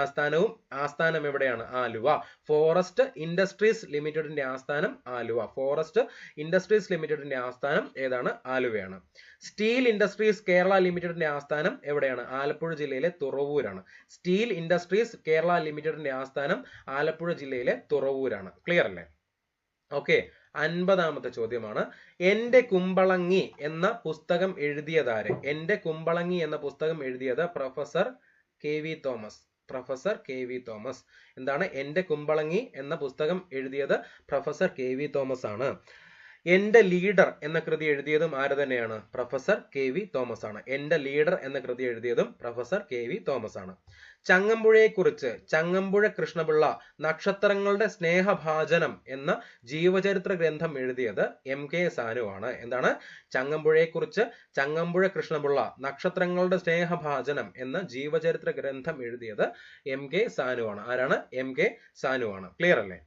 ആസ്ഥാനം എവിടെയാണ്? ആലുവ. ഫോറസ്റ്റ് ഇൻഡസ്ട്രീസ് ലിമിറ്റഡിന്റെ ആസ്ഥാനം ആലുവ. ഫോറസ്റ്റ് ഇൻഡസ്ട്രീസ് ലിമിറ്റഡിന്റെ ആസ്ഥാനം ഏതാണ്? ആലുവയാണ്. സ്റ്റീൽ ഇൻഡസ്ട്രീസ് കേരള ലിമിറ്റഡിന്റെ ആസ്ഥാനം എവിടെയാണ്? ആലപ്പുഴ ജില്ലയിലെ തുറവൂരാണ്. സ്റ്റീൽ ഇൻഡസ്ട്രീസ് കേരള ലിമിറ്റഡിന്റെ ആസ്ഥാനം ആലപ്പുഴ ജില്ലയിലെ തുറവൂരാണ്. ക്ലിയർ അല്ലേ? ഓക്കെ. 50-ാമത്തെ ചോദ്യമാണ്. എന്റെ കുമ്പളങ്ങി എന്ന പുസ്തകം എഴുതിയതാര്? എന്റെ കുമ്പളങ്ങി എന്ന പുസ്തകം എഴുതിയത് professor KV Thomas. Professor KV Thomas. എന്താണ്? എന്റെ കുമ്പളങ്ങി എന്ന പുസ്തകം എഴുതിയത് പ്രൊഫസർ KV തോമസ് ആണ്. എന്റെ ലീഡർ എന്ന കൃതി എഴുതിയതും ആര് തന്നെയാണ്? പ്രൊഫസർ KV തോമസ് ആണ്. എന്റെ ലീഡർ എന്ന കൃതി എഴുതിയതും പ്രൊഫസർ KV തോമസ് ആണ്. ചങ്ങമ്പുഴയെക്കുറിച്ച് ചങ്ങമ്പുഴ കൃഷ്ണപിള്ള നക്ഷത്രങ്ങളുടെ സ്നേഹഭാജനം എന്ന ജീവചരിത്ര ഗ്രന്ഥം എഴുതിയത് MK സാനു ആണ്. എന്താണ്? ചങ്ങമ്പുഴയെക്കുറിച്ച് ചങ്ങമ്പുഴ കൃഷ്ണപിള്ള നക്ഷത്രങ്ങളുടെ സ്നേഹഭാജനം എന്ന ജീവചരിത്ര ഗ്രന്ഥം എഴുതിയത് MK സാനു ആണ്. ആരാണ്? MK സാനു ആണ്. ക്ലിയർ അല്ലേ?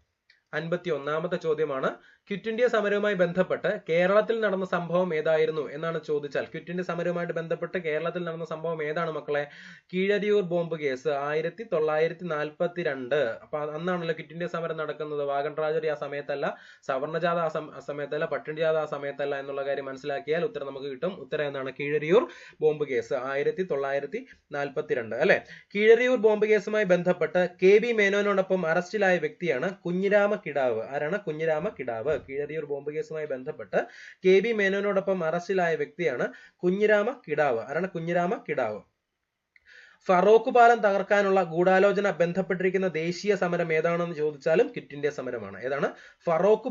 51-ാമത്തെ ചോദ്യമാണ്. ക്വിറ്റ് ഇന്ത്യ സമരവുമായി ബന്ധപ്പെട്ട് കേരളത്തിൽ നടന്ന സംഭവം ഏതായിരുന്നു എന്നാണ് ചോദിച്ചാൽ, ക്വിറ്റ് ഇന്ത്യ സമരവുമായിട്ട് ബന്ധപ്പെട്ട് കേരളത്തിൽ നടന്ന സംഭവം ഏതാണ് മക്കളെ? Keezhariyur bomb case 1942. അപ്പൊ അന്നാണല്ലോ ക്വിറ്റ് ഇന്ത്യ സമരം നടക്കുന്നത്. വാഗൺ ട്രാജഡി ആ സമയത്തല്ല, സവർണജാഥ ആ സമയത്തല്ല, പട്ടിണിജാഥ ആ സമയത്തല്ല എന്നുള്ള കാര്യം മനസ്സിലാക്കിയാൽ ഉത്തരം നമുക്ക് കിട്ടും. ഉത്തരം എന്താണ്? കീഴരിയൂർ ബോംബ് കേസ് 1942 അല്ലെ? കീഴരിയൂർ ബോംബ് കേസുമായി ബന്ധപ്പെട്ട് KB മേനോനോടൊപ്പം അറസ്റ്റിലായ വ്യക്തിയാണ് കുഞ്ഞിരാമ കിടാവ്. ആരാണ്? കുഞ്ഞിരാമ കിടാവ്. കീഴരിയൂർ ബോംബ് കേസുമായി ബന്ധപ്പെട്ട് KB മേനോനോടൊപ്പം അറസ്റ്റിലായ വ്യക്തിയാണ് കുഞ്ഞിരാമ കിടാവ്. ആരാണ്? കുഞ്ഞിരാമ കിടാവ്. ഫറോക്ക് പാലം തകർക്കാനുള്ള ഗൂഢാലോചന ബന്ധപ്പെട്ടിരിക്കുന്ന ദേശീയ സമരം ഏതാണെന്ന് ചോദിച്ചാലും ക്വിറ്റ് ഇന്ത്യ സമരമാണ്. ഏതാണ്? ഫറോക്ക്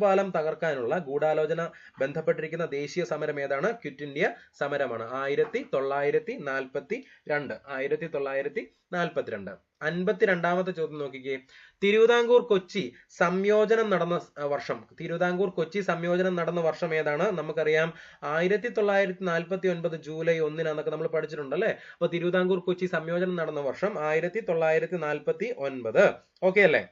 പാലം തകർക്കാനുള്ള ഗൂഢാലോചന ബന്ധപ്പെട്ടിരിക്കുന്ന ദേശീയ സമരം ഏതാണ്? ക്വിറ്റ് ഇന്ത്യ സമരമാണ്. 1942. 1942. 52-ാമത്തെ ചോദ്യം നോക്കിക്കേ. തിരുവിതാംകൂർ കൊച്ചി സംയോജനം നടന്ന വർഷം. തിരുവിതാംകൂർ കൊച്ചി സംയോജനം നടന്ന വർഷം ഏതാണ്? നമുക്കറിയാം 1949 ജൂലൈ 1 നമ്മൾ പഠിച്ചിട്ടുണ്ട് അല്ലെ? അപ്പൊ തിരുവിതാംകൂർ കൊച്ചി സംയോജനം നടന്ന വർഷം 1949. ഓക്കെ അല്ലേ?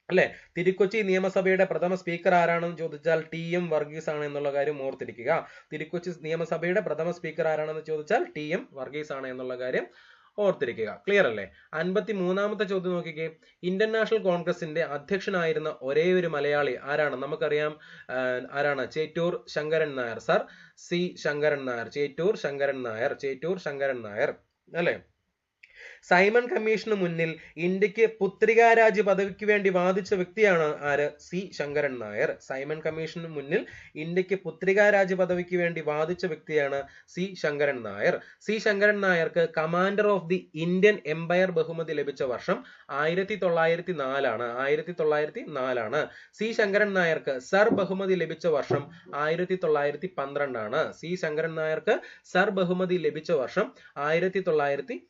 അല്ലെ? തിരുക്കൊച്ചി നിയമസഭയുടെ പ്രഥമ സ്പീക്കർ ആരാണെന്ന് ചോദിച്ചാൽ TM വർഗീസ് ആണ് എന്നുള്ള കാര്യം ഓർത്തിരിക്കുക. തിരുക്കൊച്ചി നിയമസഭയുടെ പ്രഥമ സ്പീക്കർ ആരാണെന്ന് ചോദിച്ചാൽ TM വർഗീസ് ആണ് എന്നുള്ള കാര്യം ഓർത്തിരിക്കുക. ക്ലിയർ അല്ലേ? 53-ാമത്തെ ചോദ്യം നോക്കിക്കേ. ഇന്ത്യൻ നാഷണൽ കോൺഗ്രസിന്റെ അധ്യക്ഷനായിരുന്ന ഒരേ ഒരു മലയാളി ആരാണ്? നമുക്കറിയാം. ആരാണ്? ചേറ്റൂർ ശങ്കരൻ നായർ. Sir C Sankaran Nair. ചേറ്റൂർ ശങ്കരൻ നായർ അല്ലെ? സൈമൺ കമ്മീഷന് മുന്നിൽ ഇന്ത്യക്ക് പുത്രികാരാജ്യ പദവിക്ക് വേണ്ടി വാദിച്ച വ്യക്തിയാണ് ആര്? C ശങ്കരൻ നായർ. സൈമൺ കമ്മീഷന് മുന്നിൽ ഇന്ത്യക്ക് പുത്രികാരാജ്യ പദവിക്ക് വേണ്ടി വാദിച്ച വ്യക്തിയാണ് C ശങ്കരൻ നായർ. C ശങ്കരൻ നായർക്ക് commander of the Indian empire ബഹുമതി ലഭിച്ച വർഷം 1904 ആണ്. 1904. C ശങ്കരൻ നായർക്ക് സർ ബഹുമതി ലഭിച്ച വർഷം 1912 ആണ്. C ശങ്കരൻ നായർക്ക് സർ ബഹുമതി ലഭിച്ച വർഷം 1912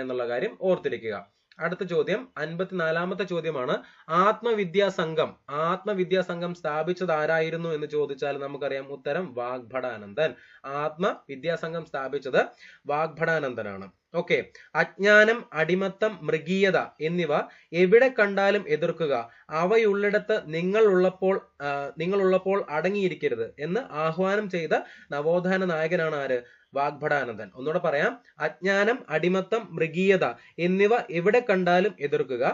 എന്നുള്ള കാര്യം ഓർത്തിരിക്കുക. അടുത്ത ചോദ്യം 54-ാമത്തെ ചോദ്യമാണ്. ആത്മവിദ്യാ സംഘം സ്ഥാപിച്ചത് ആരായിരുന്നു എന്ന് ചോദിച്ചാൽ നമുക്കറിയാം. ഉത്തരം വാഗ്ഭടാനന്ദൻ. ആത്മവിദ്യാസംഘം സ്ഥാപിച്ചത് വാഗ്ഭടാനന്ദനാണ്. ഓക്കെ. അജ്ഞാനം, അടിമത്തം, മൃഗീയത എന്നിവ എവിടെ കണ്ടാലും എതിർക്കുക. അവയുള്ളിടത്ത് നിങ്ങളുള്ളപ്പോൾ അടങ്ങിയിരിക്കരുത് എന്ന് ആഹ്വാനം ചെയ്ത നവോത്ഥാന നായകനാണ് ആര്? വാഗ്ഭടാനന്ദൻ. ഒന്നുകൂടെ പറയാം. അജ്ഞാനം, അടിമത്തം, മൃഗീയത എന്നിവ എവിടെ കണ്ടാലും എതിർക്കുക.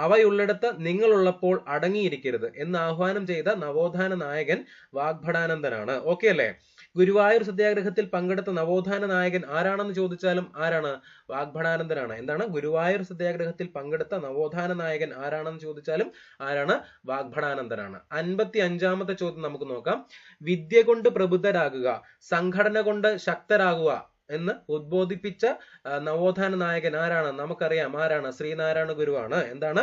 അവയുള്ളിടത്ത് നിങ്ങളുള്ളപ്പോൾ അടങ്ങിയിരിക്കരുത് എന്ന് ആഹ്വാനം ചെയ്ത നവോത്ഥാന നായകൻ വാഗ്ഭടാനന്ദനാണ്. ഓക്കെ അല്ലേ? ഗുരുവായൂർ സത്യാഗ്രഹത്തിൽ പങ്കെടുത്ത നവോത്ഥാന നായകൻ ആരാണെന്ന് ചോദിച്ചാലും ആരാണ്? വാഗ്ഭടാനന്ദനാണ്. എന്താണ്? ഗുരുവായൂർ സത്യാഗ്രഹത്തിൽ പങ്കെടുത്ത നവോത്ഥാന നായകൻ ആരാണെന്ന് ചോദിച്ചാലും ആരാണ്? വാഗ്ഭടാനന്ദനാണ്. 55-ാമത്തെ ചോദ്യം നമുക്ക് നോക്കാം. വിദ്യ കൊണ്ട് പ്രബുദ്ധരാകുക, സംഘടന കൊണ്ട് ശക്തരാകുക എന്ന് ഉദ്ബോധിപ്പിച്ച നവോത്ഥാന നായകൻ ആരാണ്? നമുക്കറിയാം. ആരാണ്? ശ്രീനാരായണ ഗുരുവാണ്. എന്താണ്?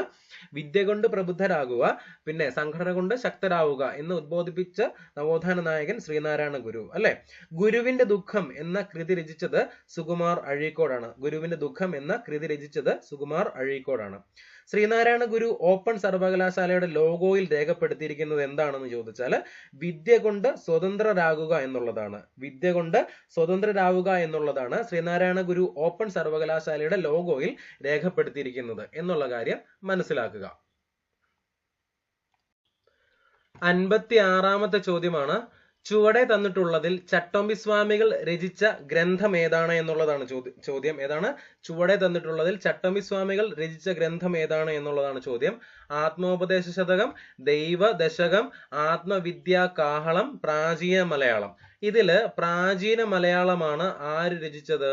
വിദ്യ കൊണ്ട് പ്രബുദ്ധരാകുക, പിന്നെ സംഘടന കൊണ്ട് ശക്തരാവുക എന്ന് ഉദ്ബോധിപ്പിച്ച നവോത്ഥാന നായകൻ ശ്രീനാരായണ ഗുരു അല്ലെ? ഗുരുവിന്റെ ദുഃഖം എന്ന കൃതി രചിച്ചത് സുകുമാർ അഴീക്കോടാണ്. ഗുരുവിന്റെ ദുഃഖം എന്ന കൃതി രചിച്ചത് സുകുമാർ അഴീക്കോടാണ്. ശ്രീനാരായണ ഗുരു ഓപ്പൺ സർവകലാശാലയുടെ ലോഗോയിൽ രേഖപ്പെടുത്തിയിരിക്കുന്നത് എന്താണെന്ന് ചോദിച്ചാൽ വിദ്യ കൊണ്ട് സ്വതന്ത്രരാകുക എന്നുള്ളതാണ്. വിദ്യ കൊണ്ട് സ്വതന്ത്രരാകുക എന്നുള്ളതാണ് ശ്രീനാരായണ ഗുരു ഓപ്പൺ സർവകലാശാലയുടെ ലോഗോയിൽ രേഖപ്പെടുത്തിയിരിക്കുന്നത് എന്നുള്ള കാര്യം മനസ്സിലാക്കുക. 56-ാമത്തെ ചോദ്യമാണ്. ചുവടെ തന്നിട്ടുള്ളതിൽ ചട്ടമ്പിസ്വാമികൾ രചിച്ച ഗ്രന്ഥം ഏതാണ് എന്നുള്ളതാണ് ചോദ്യം. ഏതാണ്? ചുവടെ തന്നിട്ടുള്ളതിൽ ചട്ടമ്പിസ്വാമികൾ രചിച്ച ഗ്രന്ഥം ഏതാണ് എന്നുള്ളതാണ് ചോദ്യം. ആത്മോപദേശ ശതകം, ദൈവദശകം, ആത്മവിദ്യാ കാഹളം, പ്രാചീന മലയാളം. ഇതില് പ്രാചീന മലയാളമാണ് ആര് രചിച്ചത്?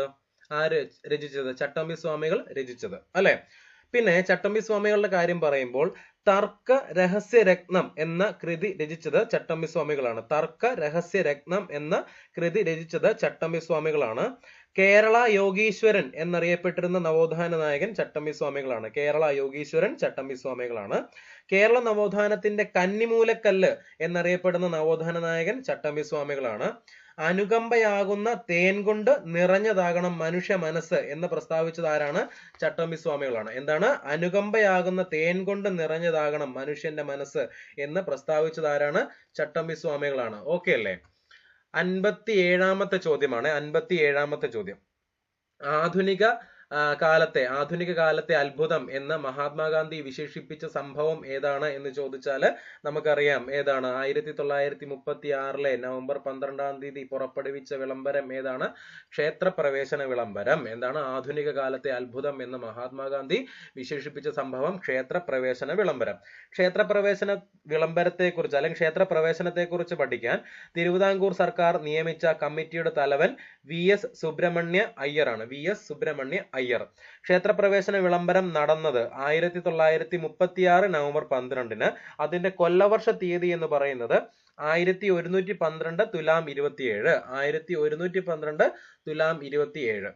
ചട്ടമ്പിസ്വാമികൾ രചിച്ചത് അല്ലെ? പിന്നെ ചട്ടമ്പിസ്വാമികളുടെ കാര്യം പറയുമ്പോൾ തർക്ക രഹസ്യ രത്നം എന്ന കൃതി രചിച്ചത് ചട്ടമ്പി സ്വാമികളാണ്. തർക്ക രഹസ്യ രത്നം എന്ന കൃതി രചിച്ചത് ചട്ടമ്പി സ്വാമികളാണ്. കേരള യോഗീശ്വരൻ എന്നറിയപ്പെട്ടിരുന്ന നവോത്ഥാന നായകൻ ചട്ടമ്പി സ്വാമികളാണ്. കേരള യോഗീശ്വരൻ ചട്ടമ്പി സ്വാമികളാണ്. കേരള നവോത്ഥാനത്തിന്റെ കന്നിമൂലക്കല്ല് എന്നറിയപ്പെടുന്ന നവോത്ഥാന നായകൻ ചട്ടമ്പി സ്വാമികളാണ്. അനുകമ്പയാകുന്ന തേൻ കൊണ്ട് നിറഞ്ഞതാകണം മനുഷ്യ മനസ്സ് എന്ന് പ്രസ്താവിച്ചത് ആരാണ്? ചട്ടമ്പി സ്വാമികളാണ്. എന്താണ്? അനുകമ്പയാകുന്ന തേൻ കൊണ്ട് നിറഞ്ഞതാകണം മനുഷ്യന്റെ മനസ്സ് എന്ന് പ്രസ്താവിച്ചത് ആരാണ്? ചട്ടമ്പി സ്വാമികളാണ്. ഓക്കെ അല്ലേ? 57ാമത്തെ ചോദ്യമാണ്. 57ാമത്തെ ചോദ്യം. ആധുനിക കാലത്തെ അത്ഭുതം എന്ന് മഹാത്മാഗാന്ധി വിശേഷിപ്പിച്ച സംഭവം ഏതാണ് എന്ന് ചോദിച്ചാൽ നമുക്കറിയാം ഏതാണ്? 1936 നവംബർ 12-ാം തീയതി പുറപ്പെടുവിച്ച വിളംബരം ഏതാണ്? ക്ഷേത്രപ്രവേശന വിളംബരം. എന്താണ്? ആധുനിക കാലത്തെ അത്ഭുതം എന്ന് മഹാത്മാഗാന്ധി വിശേഷിപ്പിച്ച സംഭവം ക്ഷേത്രപ്രവേശന വിളംബരം. ക്ഷേത്രപ്രവേശന വിളംബരത്തെക്കുറിച്ച് അല്ലെങ്കിൽ ക്ഷേത്രപ്രവേശനത്തെക്കുറിച്ച് പഠിക്കാൻ തിരുവിതാംകൂർ സർക്കാർ നിയമിച്ച കമ്മിറ്റിയുടെ തലവൻ VS സുബ്രഹ്മണ്യ അയ്യറാണ്. VS സുബ്രഹ്മണ്യ അയ്യർ. ക്ഷേത്രപ്രവേശന വിളംബരം നടന്നത് 1936 നവംബർ 12-ന്. അതിന്റെ കൊല്ലവർഷ തീയതി എന്ന് പറയുന്നത് 1112 തുലാം 27. 1112 തുലാം 27.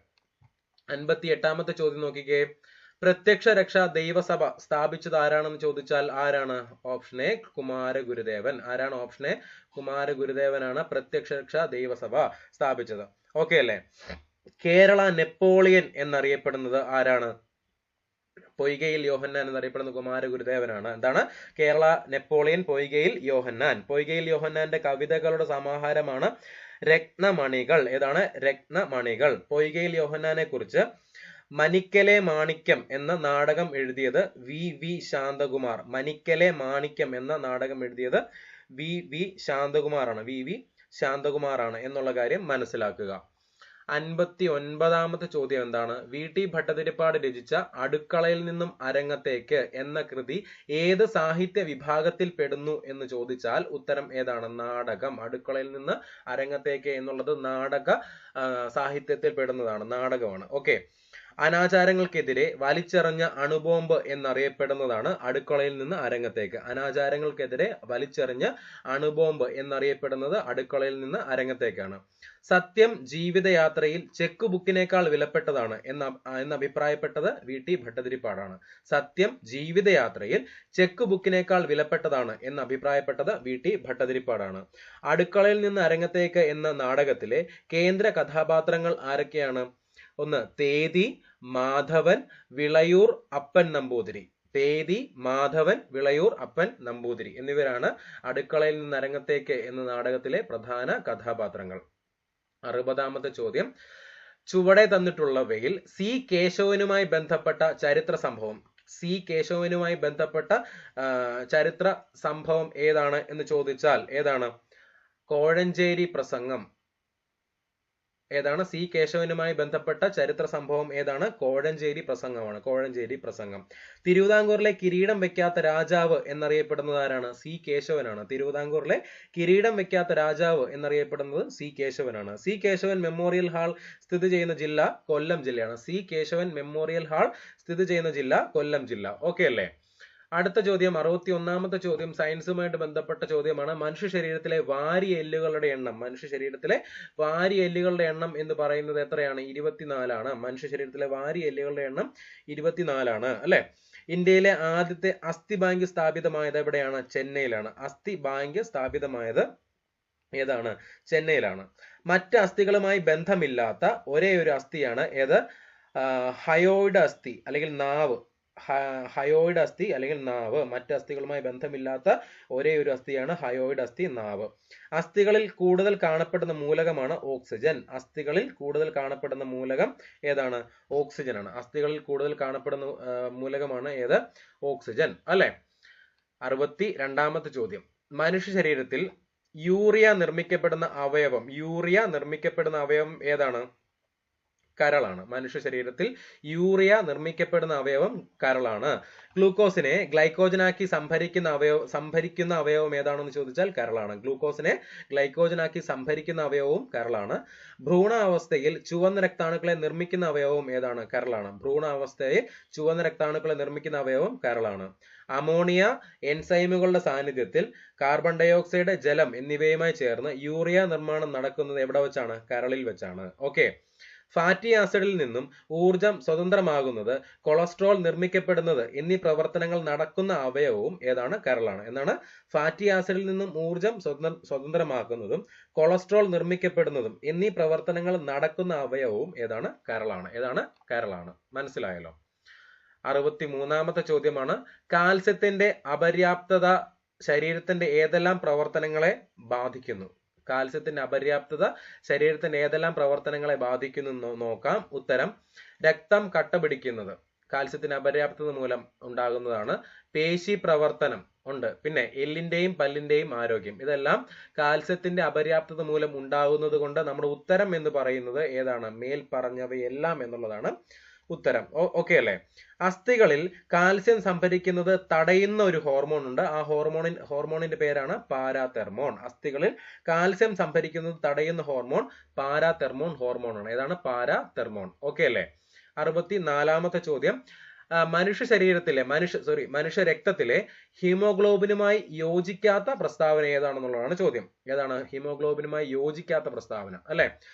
58ാമത്തെ ചോദ്യം നോക്കിക്കേ. പ്രത്യക്ഷ രക്ഷാ ദൈവസഭ സ്ഥാപിച്ചത് ആരാണെന്ന് ചോദിച്ചാൽ ആരാണ്? Option A Kumaragurudevan. ആരാണ്? ഓപ്ഷൻ എ കുമാരഗുരുദേവനാണ് പ്രത്യക്ഷ രക്ഷാ ദൈവസഭ സ്ഥാപിച്ചത്. ഓക്കെ അല്ലേ? കേരള നെപ്പോളിയൻ എന്നറിയപ്പെടുന്നത് ആരാണ്? പൊയ്കയിൽ യോഹന്നാൻ എന്നറിയപ്പെടുന്ന കുമാരഗുരുദേവനാണ്. എന്താണ്? കേരള നെപ്പോളിയൻ പൊയ്കയിൽ യോഹന്നാൻ. പൊയ്കയിൽ യോഹന്നാന്റെ കവിതകളുടെ സമാഹാരമാണ് രത്നമണികൾ. ഏതാണ്? രത്നമണികൾ. പൊയ്കയിൽ യോഹന്നാനെ കുറിച്ച് മനിക്കലെ മാണിക്യം എന്ന നാടകം എഴുതിയത് VV ശാന്തകുമാർ. മനിക്കലെ മാണിക്യം എന്ന നാടകം എഴുതിയത് VV ശാന്തകുമാറാണ്. VV ശാന്തകുമാറാണ് എന്നുള്ള കാര്യം മനസ്സിലാക്കുക. 59ാമത്തെ ചോദ്യം എന്താണ്? VT ഭട്ടതിരിപ്പാട് രചിച്ച അടുക്കളയിൽ നിന്നും അരങ്ങത്തേക്ക് എന്ന കൃതി ഏത് സാഹിത്യ വിഭാഗത്തിൽ പെടുന്നു എന്ന് ചോദിച്ചാൽ ഉത്തരം ഏതാണ്? നാടകം. അടുക്കളയിൽ നിന്ന് അരങ്ങത്തേക്ക് എന്നുള്ളത് നാടക സാഹിത്യത്തിൽ പെടുന്നതാണ്, നാടകമാണ്. ഓക്കെ. അനാചാരങ്ങൾക്കെതിരെ വലിച്ചെറിഞ്ഞ അണുബോംബ് എന്നറിയപ്പെടുന്നതാണ് അടുക്കളയിൽ നിന്ന് അരങ്ങത്തേക്ക്. അനാചാരങ്ങൾക്കെതിരെ വലിച്ചെറിഞ്ഞ അണുബോംബ് എന്നറിയപ്പെടുന്നത് അടുക്കളയിൽ നിന്ന് അരങ്ങത്തേക്കാണ്. സത്യം ജീവിതയാത്രയിൽ ചെക്ക് ബുക്കിനേക്കാൾ വിലപ്പെട്ടതാണ് എന്ന് അഭിപ്രായപ്പെട്ടത് VT ഭട്ടതിരിപ്പാടാണ്. സത്യം ജീവിതയാത്രയിൽ ചെക്ക് ബുക്കിനേക്കാൾ വിലപ്പെട്ടതാണ് എന്ന് അഭിപ്രായപ്പെട്ടത് VT ഭട്ടതിരിപ്പാടാണ്. അടുക്കളയിൽ നിന്ന് അരങ്ങത്തേക്ക് എന്ന നാടകത്തിലെ കേന്ദ്ര കഥാപാത്രങ്ങൾ ആരൊക്കെയാണ്? ഒന്ന് തേതി, മാധവൻ, വിളയൂർ അപ്പൻ നമ്പൂതിരി. തേതി, മാധവൻ, വിളയൂർ അപ്പൻ നമ്പൂതിരി എന്നിവരാണ് അടുക്കളയിൽ നിന്ന് അരങ്ങത്തേക്ക് എന്ന നാടകത്തിലെ പ്രധാന കഥാപാത്രങ്ങൾ. 60ാമത്തെ ചോദ്യം. ചുവടെ തന്നിട്ടുള്ളവയിൽ C കേശവനുമായി ബന്ധപ്പെട്ട ചരിത്ര സംഭവം കേശവനുമായി ബന്ധപ്പെട്ട ചരിത്ര സംഭവം ഏതാണ് എന്ന് ചോദിച്ചാൽ ഏതാണ്? കോഴഞ്ചേരി പ്രസംഗം. ഏതാണ്? C കേശവനുമായി ബന്ധപ്പെട്ട ചരിത്ര സംഭവം ഏതാണ്? കോഴഞ്ചേരി പ്രസംഗമാണ്. കോഴഞ്ചേരി പ്രസംഗം. തിരുവിതാംകൂറിലെ കിരീടം വെക്കാത്ത രാജാവ് എന്നറിയപ്പെടുന്നത് ആരാണ്? C കേശവനാണ്. തിരുവിതാംകൂറിലെ കിരീടം വെക്കാത്ത രാജാവ് എന്നറിയപ്പെടുന്നത് C കേശവനാണ്. C കേശവൻ മെമ്മോറിയൽ ഹാൾ സ്ഥിതി ചെയ്യുന്ന ജില്ല കൊല്ലം ജില്ലയാണ്. C കേശവൻ മെമ്മോറിയൽ ഹാൾ സ്ഥിതി ചെയ്യുന്ന ജില്ല കൊല്ലം ജില്ല. ഓക്കെ അല്ലേ? അടുത്ത ചോദ്യം 61ാമത്തെ ചോദ്യം സയൻസുമായിട്ട് ബന്ധപ്പെട്ട ചോദ്യമാണ്. മനുഷ്യ ശരീരത്തിലെ വാരി എല്ലുകളുടെ എണ്ണം. മനുഷ്യ ശരീരത്തിലെ വാരി എല്ലുകളുടെ എണ്ണം എന്ന് പറയുന്നത് എത്രയാണ്? 24 ആണ്. മനുഷ്യ ശരീരത്തിലെ വാരി എല്ലുകളുടെ എണ്ണം 24 അല്ലെ? ഇന്ത്യയിലെ ആദ്യത്തെ അസ്ഥി ബാങ്ക് സ്ഥാപിതമായത് എവിടെയാണ്? ചെന്നൈയിലാണ്. അസ്ഥി ബാങ്ക് സ്ഥാപിതമായത് ഏതാണ്? ചെന്നൈയിലാണ്. മറ്റ് അസ്ഥികളുമായി ബന്ധമില്ലാത്ത ഒരേ ഒരു അസ്ഥിയാണ് ഏത്? ഹയോയിഡ് അസ്ഥി അല്ലെങ്കിൽ നാവ്. ഹയോയിഡ് അസ്ഥി അല്ലെങ്കിൽ നാവ്. മറ്റ് അസ്ഥികളുമായി ബന്ധമില്ലാത്ത ഒരേ ഒരു അസ്ഥിയാണ് ഹയോയിഡ് അസ്ഥി, നാവ്. അസ്ഥികളിൽ കൂടുതൽ കാണപ്പെടുന്ന മൂലകമാണ് ഓക്സിജൻ. അസ്ഥികളിൽ കൂടുതൽ കാണപ്പെടുന്ന മൂലകം ഏതാണ്? ഓക്സിജൻ ആണ്. അസ്ഥികളിൽ കൂടുതൽ കാണപ്പെടുന്ന മൂലകമാണ് ഏത്? ഓക്സിജൻ അല്ലെ? 62ാമത്തെ ചോദ്യം. മനുഷ്യ ശരീരത്തിൽ യൂറിയ നിർമ്മിക്കപ്പെടുന്ന അവയവം ഏതാണ്? കരളാണ്. മനുഷ്യ ശരീരത്തിൽ യൂറിയ നിർമ്മിക്കപ്പെടുന്ന അവയവം കരളാണ്. ഗ്ലൂക്കോസിനെ ഗ്ലൈക്കോജനാക്കി സംഭരിക്കുന്ന അവയവം ഏതാണെന്ന് ചോദിച്ചാൽ കരളാണ്. ഗ്ലൂക്കോസിനെ ഗ്ലൈക്കോജനാക്കി സംഭരിക്കുന്ന അവയവവും കരളാണ്. ഭ്രൂണാവസ്ഥയിൽ ചുവന്ന രക്താണുക്കളെ നിർമ്മിക്കുന്ന അവയവം ഏതാണ്? കരളാണ്. ഭ്രൂണാവസ്ഥയിൽ ചുവന്ന രക്താണുക്കളെ നിർമ്മിക്കുന്ന അവയവം കരളാണ്. അമോണിയ എൻസൈമുകളുടെ സാന്നിധ്യത്തിൽ കാർബൺ ഡയോക്സൈഡ്, ജലം എന്നിവയുമായി ചേർന്ന് യൂറിയ നിർമ്മാണം നടക്കുന്നത് എവിടെ വെച്ചാണ്? കരളിൽ വെച്ചാണ്. ഓക്കെ. ഫാറ്റി ആസിഡിൽ നിന്നും ഊർജം സ്വതന്ത്രമാകുന്നത്, കൊളസ്ട്രോൾ നിർമ്മിക്കപ്പെടുന്നത് എന്നീ പ്രവർത്തനങ്ങൾ നടക്കുന്ന അവയവവും ഏതാണ്? കരളാണ്. എന്നാണ് ഫാറ്റി ആസിഡിൽ നിന്നും ഊർജം സ്വതന്ത്രമാക്കുന്നതും കൊളസ്ട്രോൾ നിർമ്മിക്കപ്പെടുന്നതും എന്നീ പ്രവർത്തനങ്ങൾ നടക്കുന്ന അവയവവും ഏതാണ്? കരളാണ്. ഏതാണ്? കരളാണ്. മനസ്സിലായല്ലോ. 63ാമത്തെ ചോദ്യമാണ്. കാൽസ്യത്തിന്റെ അപര്യാപ്തത ശരീരത്തിന്റെ ഏതെല്ലാം പ്രവർത്തനങ്ങളെ ബാധിക്കുന്നു? കാൽസ്യത്തിന്റെ അപര്യാപ്തത ശരീരത്തിന്റെ ഏതെല്ലാം പ്രവർത്തനങ്ങളെ ബാധിക്കുന്നു നോക്കാം. ഉത്തരം രക്തം കട്ട പിടിക്കുന്നത് കാൽസ്യത്തിന്റെ അപര്യാപ്തത മൂലം ഉണ്ടാകുന്നതാണ്. പേശി പ്രവർത്തനം ഉണ്ട്. പിന്നെ എല്ലിന്റെയും പല്ലിന്റെയും ആരോഗ്യം, ഇതെല്ലാം കാൽസ്യത്തിന്റെ അപര്യാപ്തത മൂലം ഉണ്ടാകുന്നത് കൊണ്ട് നമ്മുടെ ഉത്തരം എന്ന് പറയുന്നത് ഏതാണ്? മേൽ പറഞ്ഞവയെല്ലാം എന്നുള്ളതാണ് ഉത്തരം. ഓക്കെ അല്ലേ? അസ്ഥികളിൽ കാൽസ്യം സംഭരിക്കുന്നത് തടയുന്ന ഒരു ഹോർമോൺ ഉണ്ട്. ആ ഹോർമോണിന്റെ പേരാണ് പാരാതെർമോൺ. അസ്ഥികളിൽ കാൽസ്യം സംഭരിക്കുന്നത് തടയുന്ന ഹോർമോൺ പാരാതെർമോൺ ഹോർമോണാണ്. ഏതാണ്? പാരാതെർമോൺ. ഓക്കെ അല്ലേ? 64ാമത്തെ ചോദ്യം. മനുഷ്യ രക്തത്തിലെ ഹീമോഗ്ലോബിനുമായി യോജിക്കാത്ത പ്രസ്താവന ഏതാണെന്നുള്ളതാണ് ചോദ്യം. ഏതാണ് ഹീമോഗ്ലോബിനുമായി യോജിക്കാത്ത പ്രസ്താവന? അല്ലെ?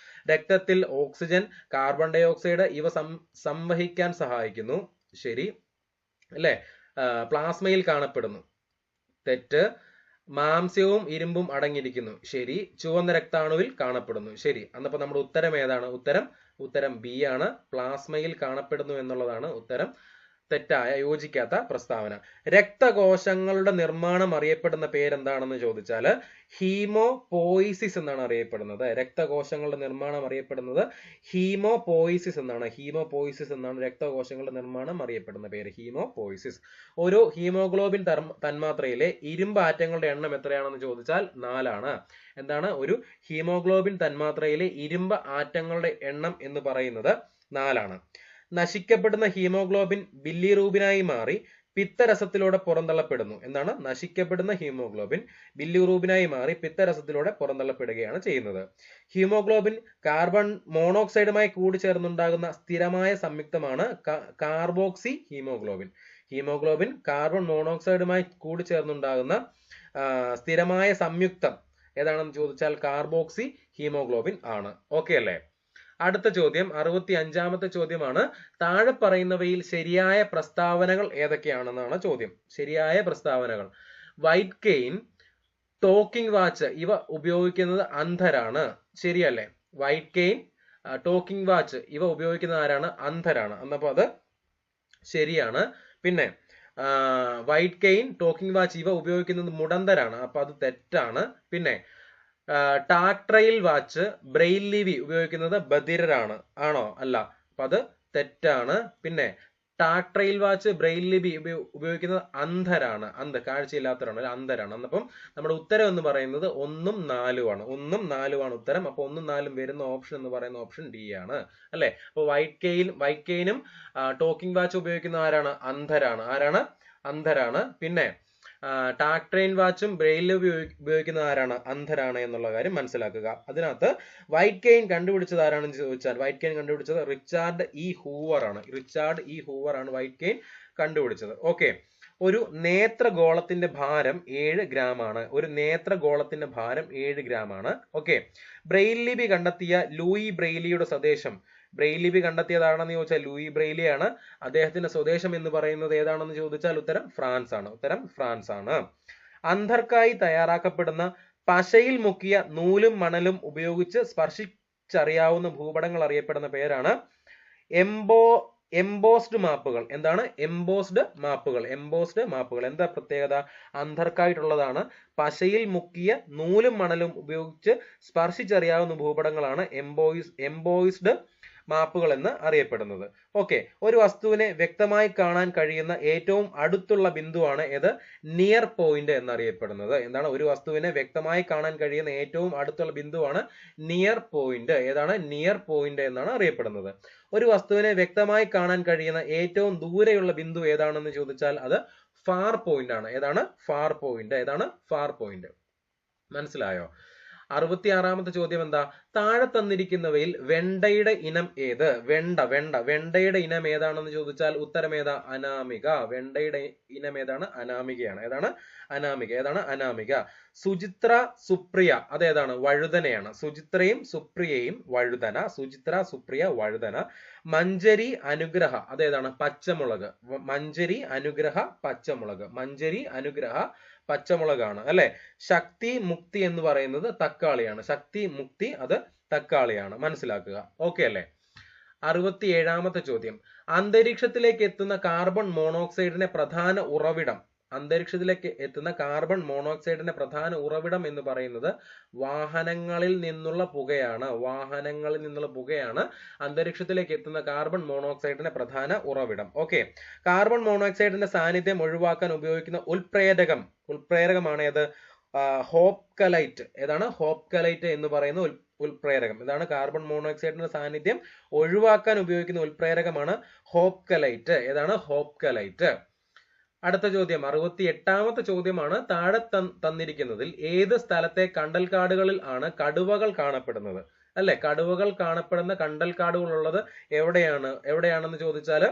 രക്തത്തിൽ ഓക്സിജൻ, കാർബൺ ഡയോക്സൈഡ് ഇവ സംവഹിക്കാൻ സഹായിക്കുന്നു. ശരി അല്ലെ? പ്ലാസ്മയിൽ കാണപ്പെടുന്നു. തെറ്റ്. മാംസ്യവും ഇരുമ്പും അടങ്ങിയിരിക്കുന്നു. ശരി. ചുവന്ന രക്താണുവിൽ കാണപ്പെടുന്നു. ശരി. അന്നപ്പോ നമ്മുടെ ഉത്തരം ഏതാണ്? ഉത്തരം ബി ആണ്. പ്ലാസ്മയിൽ കാണപ്പെടുന്നു എന്നുള്ളതാണ് ഉത്തരം. തെറ്റായ, യോജിക്കാത്ത പ്രസ്താവന. രക്തകോശങ്ങളുടെ നിർമ്മാണം അറിയപ്പെടുന്ന പേരെന്താണെന്ന് ചോദിച്ചാൽ ഹീമോപോയിസിസ് എന്നാണ് അറിയപ്പെടുന്നത്. രക്തകോശങ്ങളുടെ നിർമ്മാണം അറിയപ്പെടുന്നത് ഹീമോപോയിസിസ് എന്നാണ്. ഹീമോപോയിസിസ് എന്നാണ് രക്തകോശങ്ങളുടെ നിർമ്മാണം അറിയപ്പെടുന്ന പേര്. ഹീമോപോയിസിസ്. ഒരു ഹീമോഗ്ലോബിൻ തന്മാത്രയിലെ ഇരുമ്പ് ആറ്റങ്ങളുടെ എണ്ണം എത്രയാണെന്ന് ചോദിച്ചാൽ 4 ആണ്. എന്താണ്? ഒരു ഹീമോഗ്ലോബിൻ തന്മാത്രയിലെ ഇരുമ്പ് ആറ്റങ്ങളുടെ എണ്ണം എന്ന് പറയുന്നത് 4 ആണ്. നശിക്കപ്പെടുന്ന ഹീമോഗ്ലോബിൻ ബില്ലിറൂബിനായി മാറി പിത്തരസത്തിലൂടെ പുറന്തള്ളപ്പെടുന്നു. എന്താണ്? നശിക്കപ്പെടുന്ന ഹീമോഗ്ലോബിൻ ബില്ലിറൂബിനായി മാറി പിത്തരസത്തിലൂടെ പുറന്തള്ളപ്പെടുകയാണ് ചെയ്യുന്നത്. ഹീമോഗ്ലോബിൻ കാർബൺ മോണോക്സൈഡുമായി കൂടിച്ചേർന്നുണ്ടാകുന്ന സ്ഥിരമായ സംയുക്തമാണ് കാർബോക്സി ഹീമോഗ്ലോബിൻ. ഹീമോഗ്ലോബിൻ കാർബൺ മോണോക്സൈഡുമായി കൂടിച്ചേർന്നുണ്ടാകുന്ന സ്ഥിരമായ സംയുക്തം ഏതാണെന്ന് ചോദിച്ചാൽ കാർബോക്സി ഹീമോഗ്ലോബിൻ ആണ്. ഓക്കെ അല്ലേ? അടുത്ത ചോദ്യം 65ാമത്തെ ചോദ്യമാണ്. താഴെ പറയുന്നവയിൽ ശരിയായ പ്രസ്താവനകൾ ഏതൊക്കെയാണെന്നാണ് ചോദ്യം. ശരിയായ പ്രസ്താവനകൾ. വൈറ്റ് കെയിൻ, ടോക്കിംഗ് വാച്ച് ഇവ ഉപയോഗിക്കുന്നത് അന്ധരാണ്. ശരിയല്ലേ? വൈറ്റ് കെയിൻ, ടോക്കിംഗ് വാച്ച് ഇവ ഉപയോഗിക്കുന്നത് ആരാണ്? അന്ധരാണ്. എന്നപ്പോ അത് ശരിയാണ്. പിന്നെ വൈറ്റ് കെയിൻ, ടോക്കിംഗ് വാച്ച് ഇവ ഉപയോഗിക്കുന്നത് മുടന്തരാണ്. അപ്പൊ അത് തെറ്റാണ്. പിന്നെ ടാക്ട്രൈൽ വാച്ച്, ബ്രെയിൽ ലിപി ഉപയോഗിക്കുന്നത് ബധിരരാണ്. ആണോ? അല്ല. അപ്പൊ അത് തെറ്റാണ്. പിന്നെ ടാക്ട്രൈൽ വാച്ച്, ബ്രെയിൽ ലിപി ഉപയോഗിക്കുന്നത് അന്ധരാണ്. കാഴ്ചയില്ലാത്തവരാണ്, അന്ധരാണ്. അന്നപ്പം നമ്മുടെ ഉത്തരം എന്ന് പറയുന്നത് 1ഉം 4ഉം ആണ്. 1ഉം 4ഉം ആണ് ഉത്തരം. അപ്പൊ 1ഉം 4ഉം വരുന്ന ഓപ്ഷൻ എന്ന് പറയുന്ന ഓപ്ഷൻ ഡി ആണ്. അല്ലെ? അപ്പൊ വൈറ്റ് കെയിനും ടോക്കിംഗ് വാച്ച് ഉപയോഗിക്കുന്ന ആരാണ്? അന്ധരാണ്. ആരാണ്? അന്ധരാണ്. പിന്നെ ടാക്ട്രൈൻ വാച്ചും ബ്രെയിൽ ലിപി ഉപയോഗിക്കുന്ന ആരാണ്? അന്ധരാണ് എന്നുള്ള കാര്യം മനസ്സിലാക്കുക. അതിനകത്ത് വൈറ്റ് കെയിൻ കണ്ടുപിടിച്ചത് ആരാണെന്ന് ചോദിച്ചാൽ വൈറ്റ് കെയിൻ കണ്ടുപിടിച്ചത് റിച്ചാർഡ് ഇ ഹൂവർ ആണ്. റിച്ചാർഡ് ഇ ഹൂവർ ആണ് വൈറ്റ് കെയിൻ കണ്ടുപിടിച്ചത്. ഓക്കെ. ഒരു നേത്രഗോളത്തിന്റെ ഭാരം 7 ഗ്രാം ആണ്. ഒരു നേത്രഗോളത്തിന്റെ ഭാരം 7 ഗ്രാം ആണ്. ഓക്കെ. ബ്രെയിൽ ലിപി കണ്ടെത്തിയ ലൂയി ബ്രെയിലിയുടെ സ്വദേശം. ബ്രെയിൽ ലിപി കണ്ടെത്തിയതാണെന്ന് ചോദിച്ചാൽ ലൂയി ബ്രെയിലി ആണ്. അദ്ദേഹത്തിന്റെ സ്വദേശം എന്ന് പറയുന്നത് ഏതാണെന്ന് ചോദിച്ചാൽ ഉത്തരം ഫ്രാൻസ് ആണ്. ഉത്തരം ഫ്രാൻസ് ആണ്. അന്ധർക്കായി തയ്യാറാക്കപ്പെടുന്ന പശയിൽ മുക്കിയ നൂലും മണലും ഉപയോഗിച്ച് സ്പർശിച്ചറിയാവുന്ന ഭൂപടങ്ങൾ അറിയപ്പെടുന്ന പേരാണ് എംബോസ്ഡ് മാപ്പുകൾ. എന്താണ്? എംബോസ്ഡ് മാപ്പുകൾ. എംബോസ്ഡ് മാപ്പുകൾ എന്താ പ്രത്യേകത? അന്ധർക്കായിട്ടുള്ളതാണ്. പശയിൽ മുക്കിയ നൂലും മണലും ഉപയോഗിച്ച് സ്പർശിച്ചറിയാവുന്ന ഭൂപടങ്ങളാണ് എംബോയിസ്ഡ് മാപ്പുകൾ എന്ന് അറിയപ്പെടുന്നത്. ഓക്കെ, ഒരു വസ്തുവിനെ വ്യക്തമായി കാണാൻ കഴിയുന്ന ഏറ്റവും അടുത്തുള്ള ബിന്ദുവാണ് ഏത്? നിയർ പോയിന്റ് എന്നറിയപ്പെടുന്നത്. എന്താണ്? ഒരു വസ്തുവിനെ വ്യക്തമായി കാണാൻ കഴിയുന്ന ഏറ്റവും അടുത്തുള്ള ബിന്ദുവാണ് നിയർ പോയിന്റ്. ഏതാണ്? നിയർ പോയിന്റ് എന്നാണ് അറിയപ്പെടുന്നത്. ഒരു വസ്തുവിനെ വ്യക്തമായി കാണാൻ കഴിയുന്ന ഏറ്റവും ദൂരെയുള്ള ബിന്ദു ഏതാണെന്ന് ചോദിച്ചാൽ അത് ഫാർ പോയിന്റ് ആണ്. ഏതാണ്? Far point. ഏതാണ്? Far point. മനസ്സിലായോ? 66ാമത്തെ ചോദ്യം എന്താ? താഴെ തന്നിരിക്കുന്നവയിൽ വെണ്ടയുടെ ഇനം ഏത്? വെണ്ടയുടെ ഇനം ഏതാണെന്ന് ചോദിച്ചാൽ ഉത്തരം ഏതാ? അനാമിക. വെണ്ടയുടെ ഇനം ഏതാണ്? അനാമികയാണ്. ഏതാണ്? അനാമിക. ഏതാണ്? അനാമിക. സുചിത്ര, സുപ്രിയ അതേതാണ്? വഴുതനയാണ്. സുചിത്രയും സുപ്രിയയും വഴുതന. സുചിത്ര, സുപ്രിയ വഴുതന. മഞ്ചരി, അനുഗ്രഹ അതേതാണ്? പച്ചമുളക്. മഞ്ചരി, അനുഗ്രഹ, പച്ചമുളക്. മഞ്ചരി, അനുഗ്രഹ, പച്ചമുളകാണ് അല്ലെ. ശക്തി, മുക്തി എന്ന് പറയുന്നത് തക്കാളിയാണ്. ശക്തി, മുക്തി അത് തക്കാളിയാണ്. മനസ്സിലാക്കുക. ഓക്കെ അല്ലേ? 67ാമത്തെ ചോദ്യം. അന്തരീക്ഷത്തിലേക്ക് എത്തുന്ന കാർബൺ മോണോക്സൈഡിന്റെ പ്രധാന ഉറവിടം അന്തരീക്ഷത്തിലേക്ക് എത്തുന്ന കാർബൺ മോണോക്സൈഡിന്റെ പ്രധാന ഉറവിടം എന്ന് പറയുന്നത് വാഹനങ്ങളിൽ നിന്നുള്ള പുകയാണ്. വാഹനങ്ങളിൽ നിന്നുള്ള പുകയാണ് അന്തരീക്ഷത്തിലേക്ക് എത്തുന്ന കാർബൺ മോണോക്സൈഡിന്റെ പ്രധാന ഉറവിടം. ഓക്കെ, കാർബൺ മോണോക്സൈഡിന്റെ സാന്നിധ്യം ഒഴിവാക്കാൻ ഉപയോഗിക്കുന്ന ഉൽപ്രേരകമാണ് ഏത്? ഹോപ്കലൈറ്റ്. ഏതാണ്? ഹോപ്കലൈറ്റ് എന്ന് പറയുന്ന ഉൽപ്രേരകം. ഇതാണ് കാർബൺ മോണോക്സൈഡിന്റെ സാന്നിധ്യം ഒഴിവാക്കാൻ ഉപയോഗിക്കുന്ന ഉൽപ്രേരകമാണ് ഹോപ്കലൈറ്റ്. ഏതാണ്? ഹോപ്കലൈറ്റ്. അടുത്ത ചോദ്യം 68ാമത്തെ ചോദ്യമാണ്. താഴെ തന്നിരിക്കുന്നതിൽ ഏത് സ്ഥലത്തെ കണ്ടൽക്കാടുകളിൽ ആണ് കടുവകൾ കാണപ്പെടുന്നത്? അല്ലെ, കടുവകൾ കാണപ്പെടുന്ന കണ്ടൽക്കാടുകൾ ഉള്ളത് എവിടെയാണെന്ന് ചോദിച്ചാൽ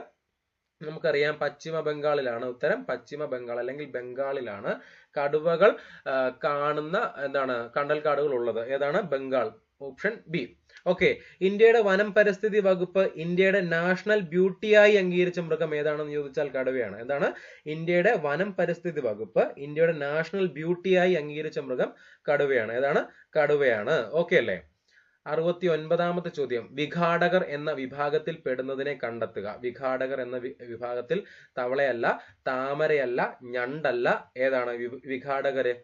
നമുക്കറിയാം പശ്ചിമ ബംഗാളിലാണ്. ഉത്തരം പശ്ചിമ ബംഗാൾ അല്ലെങ്കിൽ ബംഗാളിലാണ് കടുവകൾ കാണുന്ന കണ്ടൽക്കാടുകൾ ഉള്ളത്. ഏതാണ്? ബംഗാൾ. Option B. ഓക്കെ, ഇന്ത്യയുടെ വനം പരിസ്ഥിതി വകുപ്പ് ഇന്ത്യയുടെ നാഷണൽ ബ്യൂട്ടിയായി അംഗീകരിച്ച മൃഗം ഏതാണെന്ന് ചോദിച്ചാൽ കടുവയാണ്. എന്താണ്? ഇന്ത്യയുടെ വനം പരിസ്ഥിതി വകുപ്പ് ഇന്ത്യയുടെ നാഷണൽ ബ്യൂട്ടിയായി അംഗീകരിച്ച മൃഗം കടുവയാണ്. ഏതാണ്? കടുവയാണ്. ഓക്കെ അല്ലേ? 69ാമത്തെ ചോദ്യം. വിഘാടകർ എന്ന വിഭാഗത്തിൽ പെടുന്നതിനെ കണ്ടെത്തുക. വിഘാടകർ എന്ന വിഭാഗത്തിൽ തവളയല്ല, താമരയല്ല, ഞണ്ടല്ല. ഏതാണ് വിഘാടകര്?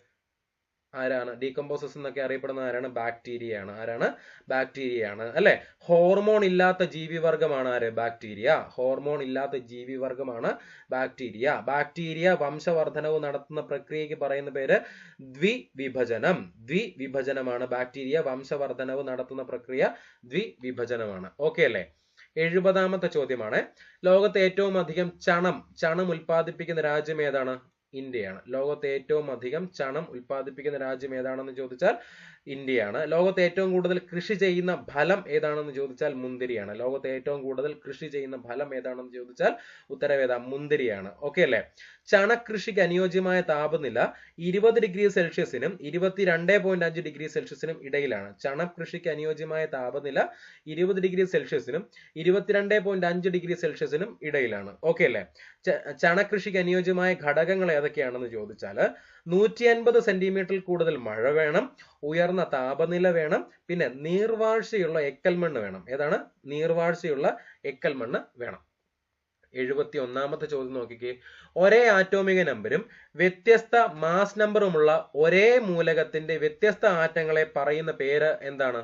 ആരാണ്? ഡീകമ്പോസസ് എന്നൊക്കെ അറിയപ്പെടുന്ന ആരാണ്? ബാക്ടീരിയയാണ്. ആരാണ്? ബാക്ടീരിയയാണ് അല്ലെ. ഹോർമോൺ ഇല്ലാത്ത ജീവിവർഗമാണ് ആര്? ബാക്ടീരിയ. ഹോർമോൺ ഇല്ലാത്ത ജീവിവർഗമാണ് ബാക്ടീരിയ. ബാക്ടീരിയ വംശവർദ്ധനവ് നടത്തുന്ന പ്രക്രിയക്ക് പറയുന്ന പേര് ദ്വിവിഭജനം. ദ്വിവിഭജനമാണ്. ബാക്ടീരിയ വംശവർദ്ധനവ് നടത്തുന്ന പ്രക്രിയ ദ്വിവിഭജനമാണ്. ഓക്കെ അല്ലേ? 70ാമത്തെ ചോദ്യമാണ്. ലോകത്തെ ഏറ്റവും അധികം ചണം ഉൽപ്പാദിപ്പിക്കുന്ന രാജ്യം ഏതാണ്? ഇന്ത്യയാണ്. ലോകത്തെ ഏറ്റവും അധികം ചണം ഉൽപ്പാദിപ്പിക്കുന്ന രാജ്യം ഏതാണെന്ന് ചോദിച്ചാൽ ഇന്ത്യയാണ്. ലോകത്തെ ഏറ്റവും കൂടുതൽ കൃഷി ചെയ്യുന്ന ഫലം ഏതാണെന്ന് ചോദിച്ചാൽ മുന്തിരിയാണ്. ലോകത്തെ ഏറ്റവും കൂടുതൽ കൃഷി ചെയ്യുന്ന ഫലം ഏതാണെന്ന് ചോദിച്ചാൽ ഉത്തരം ഏതാ? മുന്തിരിയാണ്. ഓക്കെ അല്ലേ? ചണകൃഷിക്ക് അനുയോജ്യമായ താപനില 20 ഡിഗ്രി സെൽഷ്യസിനും 22.5 ഡിഗ്രി സെൽഷ്യസിനും ഇടയിലാണ്. ചണകൃഷിക്ക് അനുയോജ്യമായ താപനില 20 ഡിഗ്രി സെൽഷ്യസിനും 22.5 ഡിഗ്രി സെൽഷ്യസിനും ഇടയിലാണ്. ഓക്കെ അല്ലേ? ചണകൃഷിക്ക് അനുയോജ്യമായ ഘടകങ്ങൾ ഏതൊക്കെയാണെന്ന് ചോദിച്ചാൽ 150 സെന്റിമീറ്ററിൽ കൂടുതൽ മഴ വേണം, ഉയർന്ന താപനില വേണം, പിന്നെ നീർവാഴ്ചയുള്ള എക്കൽമണ്ണ് വേണം. ഏതാണ്? നീർവാഴ്ചയുള്ള എക്കൽമണ്ണ് വേണം. 71ാമത്തെ ചോദ്യം നോക്കിക്കേ. ഒരേ ആറ്റോമിക നമ്പരും വ്യത്യസ്ത മാസ് നമ്പറുമുള്ള ഒരേ മൂലകത്തിന്റെ വ്യത്യസ്ത ആറ്റങ്ങളെ പറയുന്ന പേര് എന്താണ്?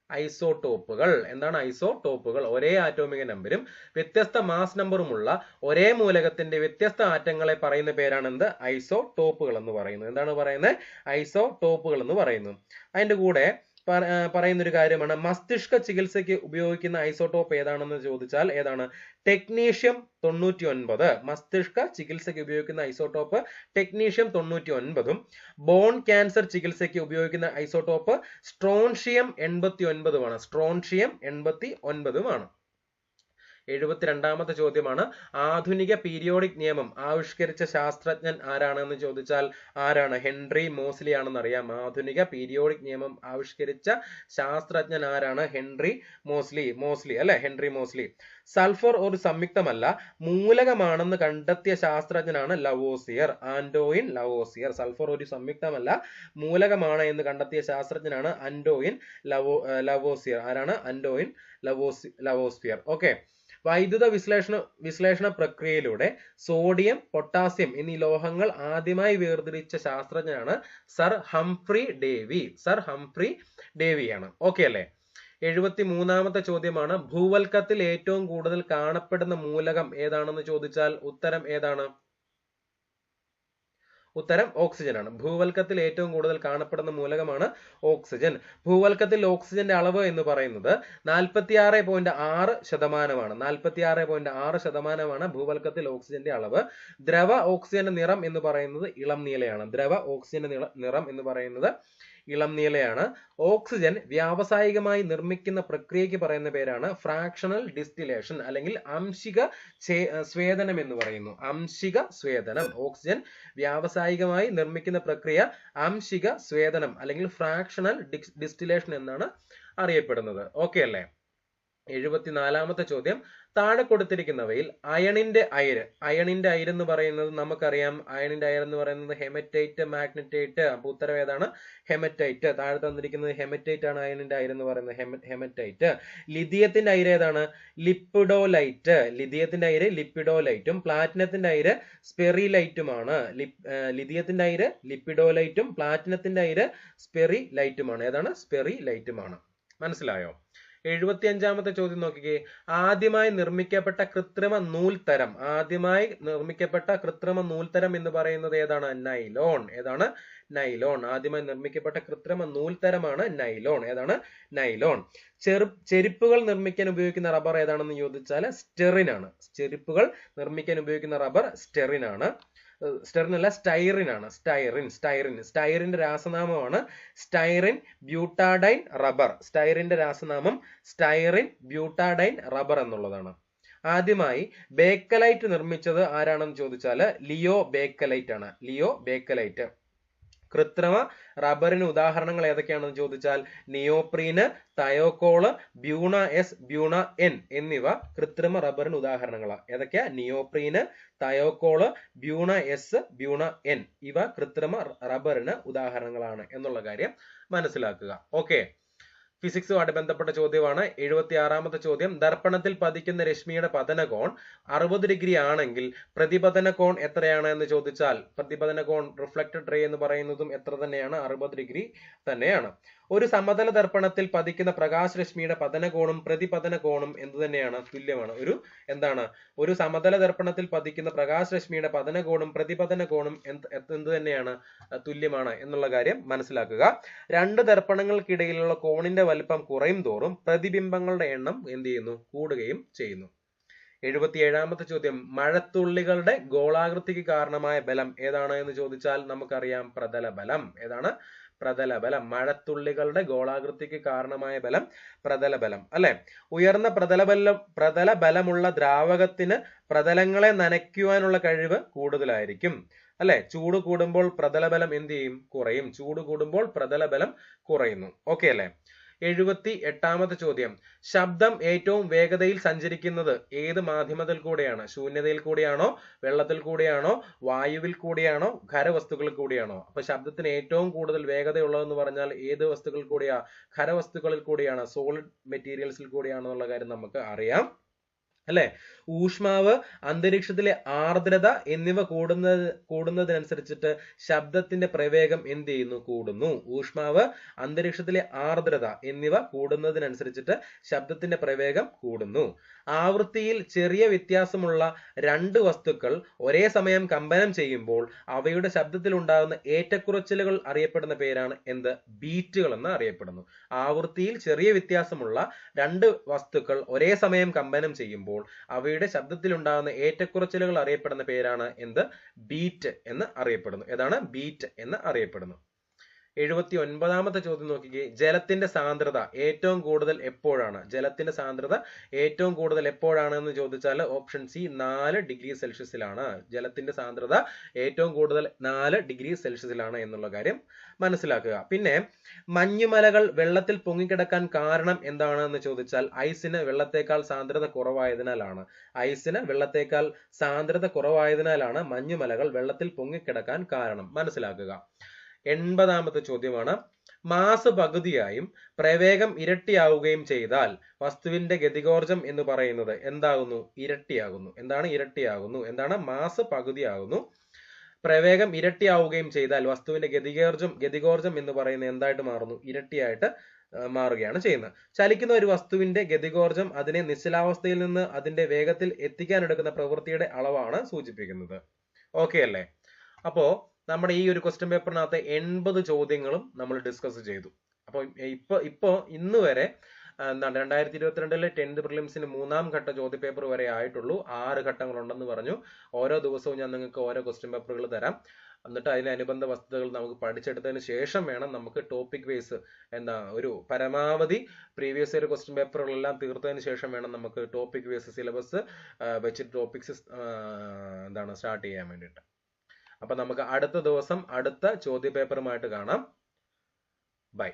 ഐസോടോപ്പുകൾ. എന്താണ്? ഐസോടോപ്പുകൾ. ഒരേ ആറ്റോമിക നമ്പരും വ്യത്യസ്ത മാസ് നമ്പറുമുള്ള ഒരേ മൂലകത്തിന്റെ വ്യത്യസ്ത ആറ്റങ്ങളെ പറയുന്ന പേരാണ് എന്ത്? ഐസോടോപ്പുകൾ എന്ന് പറയുന്നത്. എന്താണ് പറയുന്നത്? ഐസോടോപ്പുകൾ എന്ന് പറയുന്നു. അതിന്റെ കൂടെ പറയുന്ന ഒരു കാര്യമാണ് മസ്തിഷ്ക ചികിത്സയ്ക്ക് ഉപയോഗിക്കുന്ന ഐസോടോപ്പ് ഏതാണെന്ന് ചോദിച്ചാൽ ഏതാണ്? ടെക്നീഷ്യം 99. മസ്തിഷ്ക ചികിത്സയ്ക്ക് ഉപയോഗിക്കുന്ന ഐസോടോപ്പ് ടെക്നീഷ്യം 99ഉം ബോൺ ക്യാൻസർ ചികിത്സയ്ക്ക് ഉപയോഗിക്കുന്ന ഐസോടോപ്പ് സ്ട്രോൺഷ്യം 89ഉമാണ്. സ്ട്രോൺഷ്യം 89ഉമാണ്. 72ാമത്തെ ചോദ്യമാണ്. ആധുനിക പീരിയോഡിക് നിയമം ആവിഷ്കരിച്ച ശാസ്ത്രജ്ഞൻ ആരാണെന്ന് ചോദിച്ചാൽ ആരാണ്? ഹെൻറി മോസ്ലി ആണെന്ന് അറിയാം. ആധുനിക പീരിയോഡിക് നിയമം ആവിഷ്കരിച്ച ശാസ്ത്രജ്ഞൻ ആരാണ്? ഹെൻറി മോസ്ലി അല്ലെ. Henry Moseley. സൾഫർ ഒരു സംയുക്തമല്ല, മൂലകമാണെന്ന് കണ്ടെത്തിയ ശാസ്ത്രജ്ഞനാണ് ലവോസിയർ. Antoine Lavoisier. സൾഫർ ഒരു സംയുക്തമല്ല, മൂലകമാണ് എന്ന് കണ്ടെത്തിയ ശാസ്ത്രജ്ഞനാണ് ആന്റോയിൻ ലവോസിയർ. ആരാണ്? Antoine Lavoisier. ഓക്കെ. വൈദ്യുത വിശ്ലേഷണ പ്രക്രിയയിലൂടെ സോഡിയം, പൊട്ടാസ്യം എന്നീ ലോഹങ്ങൾ ആദ്യമായി വേർതിരിച്ച ശാസ്ത്രജ്ഞനാണ് sir Humphry Davy. Sir Humphry ഡേവിയാണ്. ഓക്കെ അല്ലേ? 73ാമത്തെ ചോദ്യമാണ് ഭൂവൽക്കത്തിൽ ഏറ്റവും കൂടുതൽ കാണപ്പെടുന്ന മൂലകം ഏതാണെന്ന് ചോദിച്ചാൽ ഉത്തരം ഏതാണ്? ഉത്തരം ഓക്സിജൻ ആണ്. ഭൂവൽക്കത്തിൽ ഏറ്റവും കൂടുതൽ കാണപ്പെടുന്ന മൂലകമാണ് ഓക്സിജൻ. ഭൂവൽക്കത്തിൽ ഓക്സിജന്റെ അളവ് എന്ന് പറയുന്നത് 46.6%. 46.6% ഭൂവൽക്കത്തിൽ ഓക്സിജന്റെ അളവ്. ദ്രവ ഓക്സിജന്റെ നിറം എന്ന് പറയുന്നത് ഇളം നീലയാണ്. ദ്രവ ഓക്സിജന്റെ നിറം എന്ന് പറയുന്നത് ഇളം നീലയാണ്. ഓക്സിജൻ വ്യാവസായികമായി നിർമ്മിക്കുന്ന പ്രക്രിയയ്ക്ക് പറയുന്ന പേരാണ് ഫ്രാക്ഷണൽ ഡിസ്റ്റിലേഷൻ അല്ലെങ്കിൽ ആംശിക സ്വേദനം എന്ന് പറയുന്നു. ആംശിക സ്വേദനം. ഓക്സിജൻ വ്യാവസായികമായി നിർമ്മിക്കുന്ന പ്രക്രിയ ആംശിക സ്വേദനം അല്ലെങ്കിൽ ഫ്രാക്ഷണൽ ഡിസ്റ്റിലേഷൻ എന്നാണ് അറിയപ്പെടുന്നത്. ഓക്കെ അല്ലേ? 74ാമത്തെ ചോദ്യം താഴെ കൊടുത്തിരിക്കുന്നവയിൽ അയണിന്റെ അയിര് എന്ന് പറയുന്നത് നമുക്കറിയാം. അയണിന്റെ അയർ എന്ന് പറയുന്നത് ഹെമറ്റൈറ്റ്, മാഗ്നറ്റൈറ്റ്. അപ്പൊ ഉത്തരം ഏതാണ്? ഹെമറ്റൈറ്റ്. താഴെ തന്നിരിക്കുന്നത് ഹെമറ്റൈറ്റ് ആണ് അയണിന്റെ അയർ എന്ന് പറയുന്നത്, ഹെമറ്റൈറ്റ്. ലിഥിയത്തിന്റെ അയിര് ഏതാണ്? ലിപ്പിഡോലൈറ്റ്. ലിഥിയത്തിന്റെ അയിര് ലിപ്പിഡോലൈറ്റും പ്ലാറ്റിനത്തിന്റെ അയിര് സ്പെറിലൈറ്റുമാണ്. ലിഥിയത്തിന്റെ അയിര് ലിപ്പിഡോലൈറ്റും പ്ലാറ്റിനത്തിന്റെ അയിര് സ്പെറിലൈറ്റുമാണ്. ഏതാണ്? സ്പെറിലൈറ്റുമാണ്. മനസ്സിലായോ? 75ാമത്തെ ചോദ്യം നോക്കിക്കേ. ആദ്യമായി നിർമ്മിക്കപ്പെട്ട കൃത്രിമ നൂൽത്തരം എന്ന് പറയുന്നത് ഏതാണ്? നൈലോൺ. ഏതാണ്? നൈലോൺ. ആദ്യമായി നിർമ്മിക്കപ്പെട്ട കൃത്രിമ നൂൽത്തരമാണ് നൈലോൺ. ഏതാണ്? നൈലോൺ. ചെരുപ്പുകൾ നിർമ്മിക്കാൻ ഉപയോഗിക്കുന്ന റബ്ബർ ഏതാണെന്ന് ചോദിച്ചാൽ സ്റ്റെറിൻ ആണ്. ചെരുപ്പുകൾ നിർമ്മിക്കാൻ ഉപയോഗിക്കുന്ന റബ്ബർ സ്റ്റെറിൻ ആണ്. സ്റ്റെറിൻ അല്ല, സ്റ്റൈറിൻ ആണ്. സ്റ്റൈറിന്റെ രാസനാമമാണ് സ്റ്റൈറിൻ ബ്യൂട്ടാഡൈൻ റബ്ബർ. സ്റ്റൈറിന്റെ രാസനാമം സ്റ്റൈറിൻ ബ്യൂട്ടാഡൈൻ റബ്ബർ എന്നുള്ളതാണ്. ആദ്യമായി ബേക്കലൈറ്റ് നിർമ്മിച്ചത് ആരാണെന്ന് ചോദിച്ചാൽ ലിയോ ബേക്കലൈറ്റ് ആണ്. Leo bakelite. കൃത്രിമ റബ്ബറിന് ഉദാഹരണങ്ങൾ ഏതൊക്കെയാണെന്ന് ചോദിച്ചാൽ neoprene, thiokol, buna S, buna N എന്നിവ കൃത്രിമ റബ്ബറിന് ഉദാഹരണങ്ങളാണ്. ഏതൊക്കെയാ? Neoprene, thiokol, buna S, buna N ഇവ കൃത്രിമ റബ്ബറിന് ഉദാഹരണങ്ങളാണ് എന്നുള്ള കാര്യം മനസ്സിലാക്കുക. ഓക്കെ, ഫിസിക്സുമായിട്ട് ബന്ധപ്പെട്ട ചോദ്യമാണ്. 76ാമത്തെ ചോദ്യം ദർപ്പണത്തിൽ പതിക്കുന്ന രശ്മിയുടെ പതനകോൺ 60 ഡിഗ്രി ആണെങ്കിൽ പ്രതിപതന കോൺ എത്രയാണ് എന്ന് ചോദിച്ചാൽ പ്രതിപതന കോൺ റിഫ്ലക്റ്റഡ് റേ എന്ന് പറയുന്നതും എത്ര തന്നെയാണ്? 60 ഡിഗ്രി തന്നെയാണ്. ഒരു സമതല ദർപ്പണത്തിൽ പതിക്കുന്ന പ്രകാശരശ്മിയുടെ പതനകോണും പ്രതിപതന കോണും എന്ത് തന്നെയാണ്? തുല്യമാണ്. ഒരു സമതല ദർപ്പണത്തിൽ പതിക്കുന്ന പ്രകാശരശ്മിയുടെ പതനകോണും പ്രതിപതന കോണും എന്ത് തന്നെയാണ്? തുല്യമാണ് എന്നുള്ള കാര്യം മനസ്സിലാക്കുക. രണ്ട് ദർപ്പണങ്ങൾക്കിടയിലുള്ള കോണിന്റെ വലിപ്പം കുറയും തോറും പ്രതിബിംബങ്ങളുടെ എണ്ണം എന്ത് ചെയ്യുന്നു? കൂടുകയും ചെയ്യുന്നു. 77ാമത്തെ ചോദ്യം മഴത്തുള്ളികളുടെ ഗോളാകൃതിക്ക് കാരണമായ ബലം ഏതാണ് എന്ന് ചോദിച്ചാൽ നമുക്കറിയാം പ്രതലബലം. ഏതാണ്? പ്രതലബലം. മഴത്തുള്ളികളുടെ ഗോളാകൃതിക്ക് കാരണമായ ബലം പ്രതലബലം അല്ലെ. ഉയർന്ന പ്രതലബലമുള്ള ദ്രാവകത്തിന് പ്രതലങ്ങളെ നനയ്ക്കുവാനുള്ള കഴിവ് കൂടുതലായിരിക്കും അല്ലെ. ചൂട് കൂടുമ്പോൾ പ്രതലബലം എന്ത് ചെയ്യും? കുറയും. ചൂട് കൂടുമ്പോൾ പ്രതലബലം കുറയുന്നു. ഓക്കെ അല്ലെ. 78ാമത്തെ ചോദ്യം ശബ്ദം ഏറ്റവും വേഗതയിൽ സഞ്ചരിക്കുന്നത് ഏത് മാധ്യമത്തിൽ കൂടെയാണ്? ശൂന്യതയിൽ കൂടിയാണോ, വെള്ളത്തിൽ കൂടിയാണോ, വായുവിൽ കൂടിയാണോ, ഖരവസ്തുക്കളിൽ കൂടിയാണോ? അപ്പൊ ശബ്ദത്തിന് ഏറ്റവും കൂടുതൽ വേഗതയുള്ളതെന്ന് പറഞ്ഞാൽ ഏത് വസ്തുക്കളിൽ കൂടിയാ? ഖരവസ്തുക്കളിൽ കൂടിയാണ്, സോളിഡ് മെറ്റീരിയൽസിൽ കൂടിയാണെന്നുള്ള കാര്യം നമുക്ക് അറിയാം അല്ലെ. ഊഷ്മാവ്, അന്തരീക്ഷത്തിലെ ആർദ്രത എന്നിവ കൂടുന്നതിനനുസരിച്ചിട്ട് ശബ്ദത്തിന്റെ പ്രവേഗം എന്ത് ചെയ്യുന്നു? കൂടുന്നു. ഊഷ്മാവ്, അന്തരീക്ഷത്തിലെ ആർദ്രത എന്നിവ കൂടുന്നതിനനുസരിച്ചിട്ട് ശബ്ദത്തിന്റെ പ്രവേഗം കൂടുന്നു. ആവൃത്തിയിൽ ചെറിയ വ്യത്യാസമുള്ള രണ്ട് വസ്തുക്കൾ ഒരേ സമയം കമ്പനം ചെയ്യുമ്പോൾ അവയുടെ ശബ്ദത്തിൽ ഉണ്ടാകുന്ന ഏറ്റക്കുറച്ചിലുകൾ അറിയപ്പെടുന്ന പേരാണ് എന്ത്? ബീറ്റുകൾ എന്ന് അറിയപ്പെടുന്നു. ആവൃത്തിയിൽ ചെറിയ വ്യത്യാസമുള്ള രണ്ട് വസ്തുക്കൾ ഒരേ സമയം കമ്പനം ചെയ്യുമ്പോൾ അവയുടെ ശബ്ദത്തിൽ ഉണ്ടാകുന്ന ഏറ്റക്കുറച്ചിലുകൾ അറിയപ്പെടുന്ന പേരാണ് എന്ത്? ബീറ്റ് എന്ന് അറിയപ്പെടുന്നു. ഏതാണ്? ബീറ്റ് എന്ന് അറിയപ്പെടുന്നു. 79ാമത്തെ ചോദ്യം നോക്കിക്കേ. ജലത്തിന്റെ സാന്ദ്രത ഏറ്റവും കൂടുതൽ എപ്പോഴാണ്? ജലത്തിന്റെ സാന്ദ്രത ഏറ്റവും കൂടുതൽ എപ്പോഴാണ് എന്ന് ചോദിച്ചാൽ ഓപ്ഷൻ സി 4 ഡിഗ്രി സെൽഷ്യസിലാണ്. ജലത്തിന്റെ സാന്ദ്രത ഏറ്റവും കൂടുതൽ 4 ഡിഗ്രി സെൽഷ്യസിലാണ് എന്നുള്ള കാര്യം മനസ്സിലാക്കുക. പിന്നെ മഞ്ഞുമലകൾ വെള്ളത്തിൽ പൊങ്ങിക്കിടക്കാൻ കാരണം എന്താണ് എന്ന് ചോദിച്ചാൽ ഐസിന് വെള്ളത്തേക്കാൾ സാന്ദ്രത കുറവായതിനാലാണ്. ഐസിന് വെള്ളത്തേക്കാൾ സാന്ദ്രത കുറവായതിനാലാണ് മഞ്ഞുമലകൾ വെള്ളത്തിൽ പൊങ്ങിക്കിടക്കാൻ കാരണം. മനസ്സിലാക്കുക. 80ാമത്തെ ചോദ്യമാണ് മാസ് പകുതിയായും പ്രവേഗം ഇരട്ടിയാവുകയും ചെയ്താൽ വസ്തുവിന്റെ ഗതികോർജം എന്ന് പറയുന്നത് എന്താകുന്നു? ഇരട്ടിയാകുന്നു. എന്താണ്? ഇരട്ടിയാകുന്നു. എന്താണ്? മാസ് പകുതിയാകുന്നു, പ്രവേഗം ഇരട്ടിയാവുകയും ചെയ്താൽ വസ്തുവിന്റെ ഗതികോർജം എന്ന് പറയുന്നത് എന്തായിട്ട് മാറുന്നു? ഇരട്ടിയായിട്ട് മാറുകയാണ് ചെയ്യുന്നത്. ചലിക്കുന്ന ഒരു വസ്തുവിന്റെ ഗതികോർജം അതിനെ നിശ്ചലാവസ്ഥയിൽ നിന്ന് അതിന്റെ വേഗത്തിൽ എത്തിക്കാനെടുക്കുന്ന പ്രവൃത്തിയുടെ അളവാണ് സൂചിപ്പിക്കുന്നത്. ഓക്കെ അല്ലേ? അപ്പോ നമ്മുടെ ഈ ഒരു ക്വസ്റ്റ്യൻ പേപ്പറിനകത്ത് 80 ചോദ്യങ്ങളും നമ്മൾ ഡിസ്കസ് ചെയ്തു. അപ്പോൾ ഇപ്പോ ഇന്ന് വരെ എന്താണ് 2022 10th പ്രിലിംസിന് 3ാം ഘട്ട ചോദ്യപേപ്പർ വരെ ആയിട്ടുള്ളൂ. 6 ഘട്ടങ്ങളുണ്ടെന്ന് പറഞ്ഞു. ഓരോ ദിവസവും ഞാൻ നിങ്ങൾക്ക് ഓരോ ക്വസ്റ്റ്യൻ പേപ്പറുകൾ തരാം. എന്നിട്ട് അതിനനുബന്ധ വസ്തുതകൾ നമുക്ക് പഠിച്ചെടുത്തതിന് ശേഷം വേണം നമുക്ക് ടോപ്പിക് വൈസ് ഒരു പരമാവധി പ്രീവിയസ് ഇയർ ക്വസ്റ്റ്യൻ പേപ്പറുകളെല്ലാം തീർത്തതിന് ശേഷം വേണം നമുക്ക് ടോപ്പിക് വൈസ് സിലബസ് വെച്ചിട്ട് ടോപ്പിക്സ് സ്റ്റാർട്ട് ചെയ്യാൻ വേണ്ടിയിട്ട്. അപ്പൊ നമുക്ക് അടുത്ത ദിവസം അടുത്ത ചോദ്യപേപ്പറുമായിട്ട് കാണാം. ബൈ.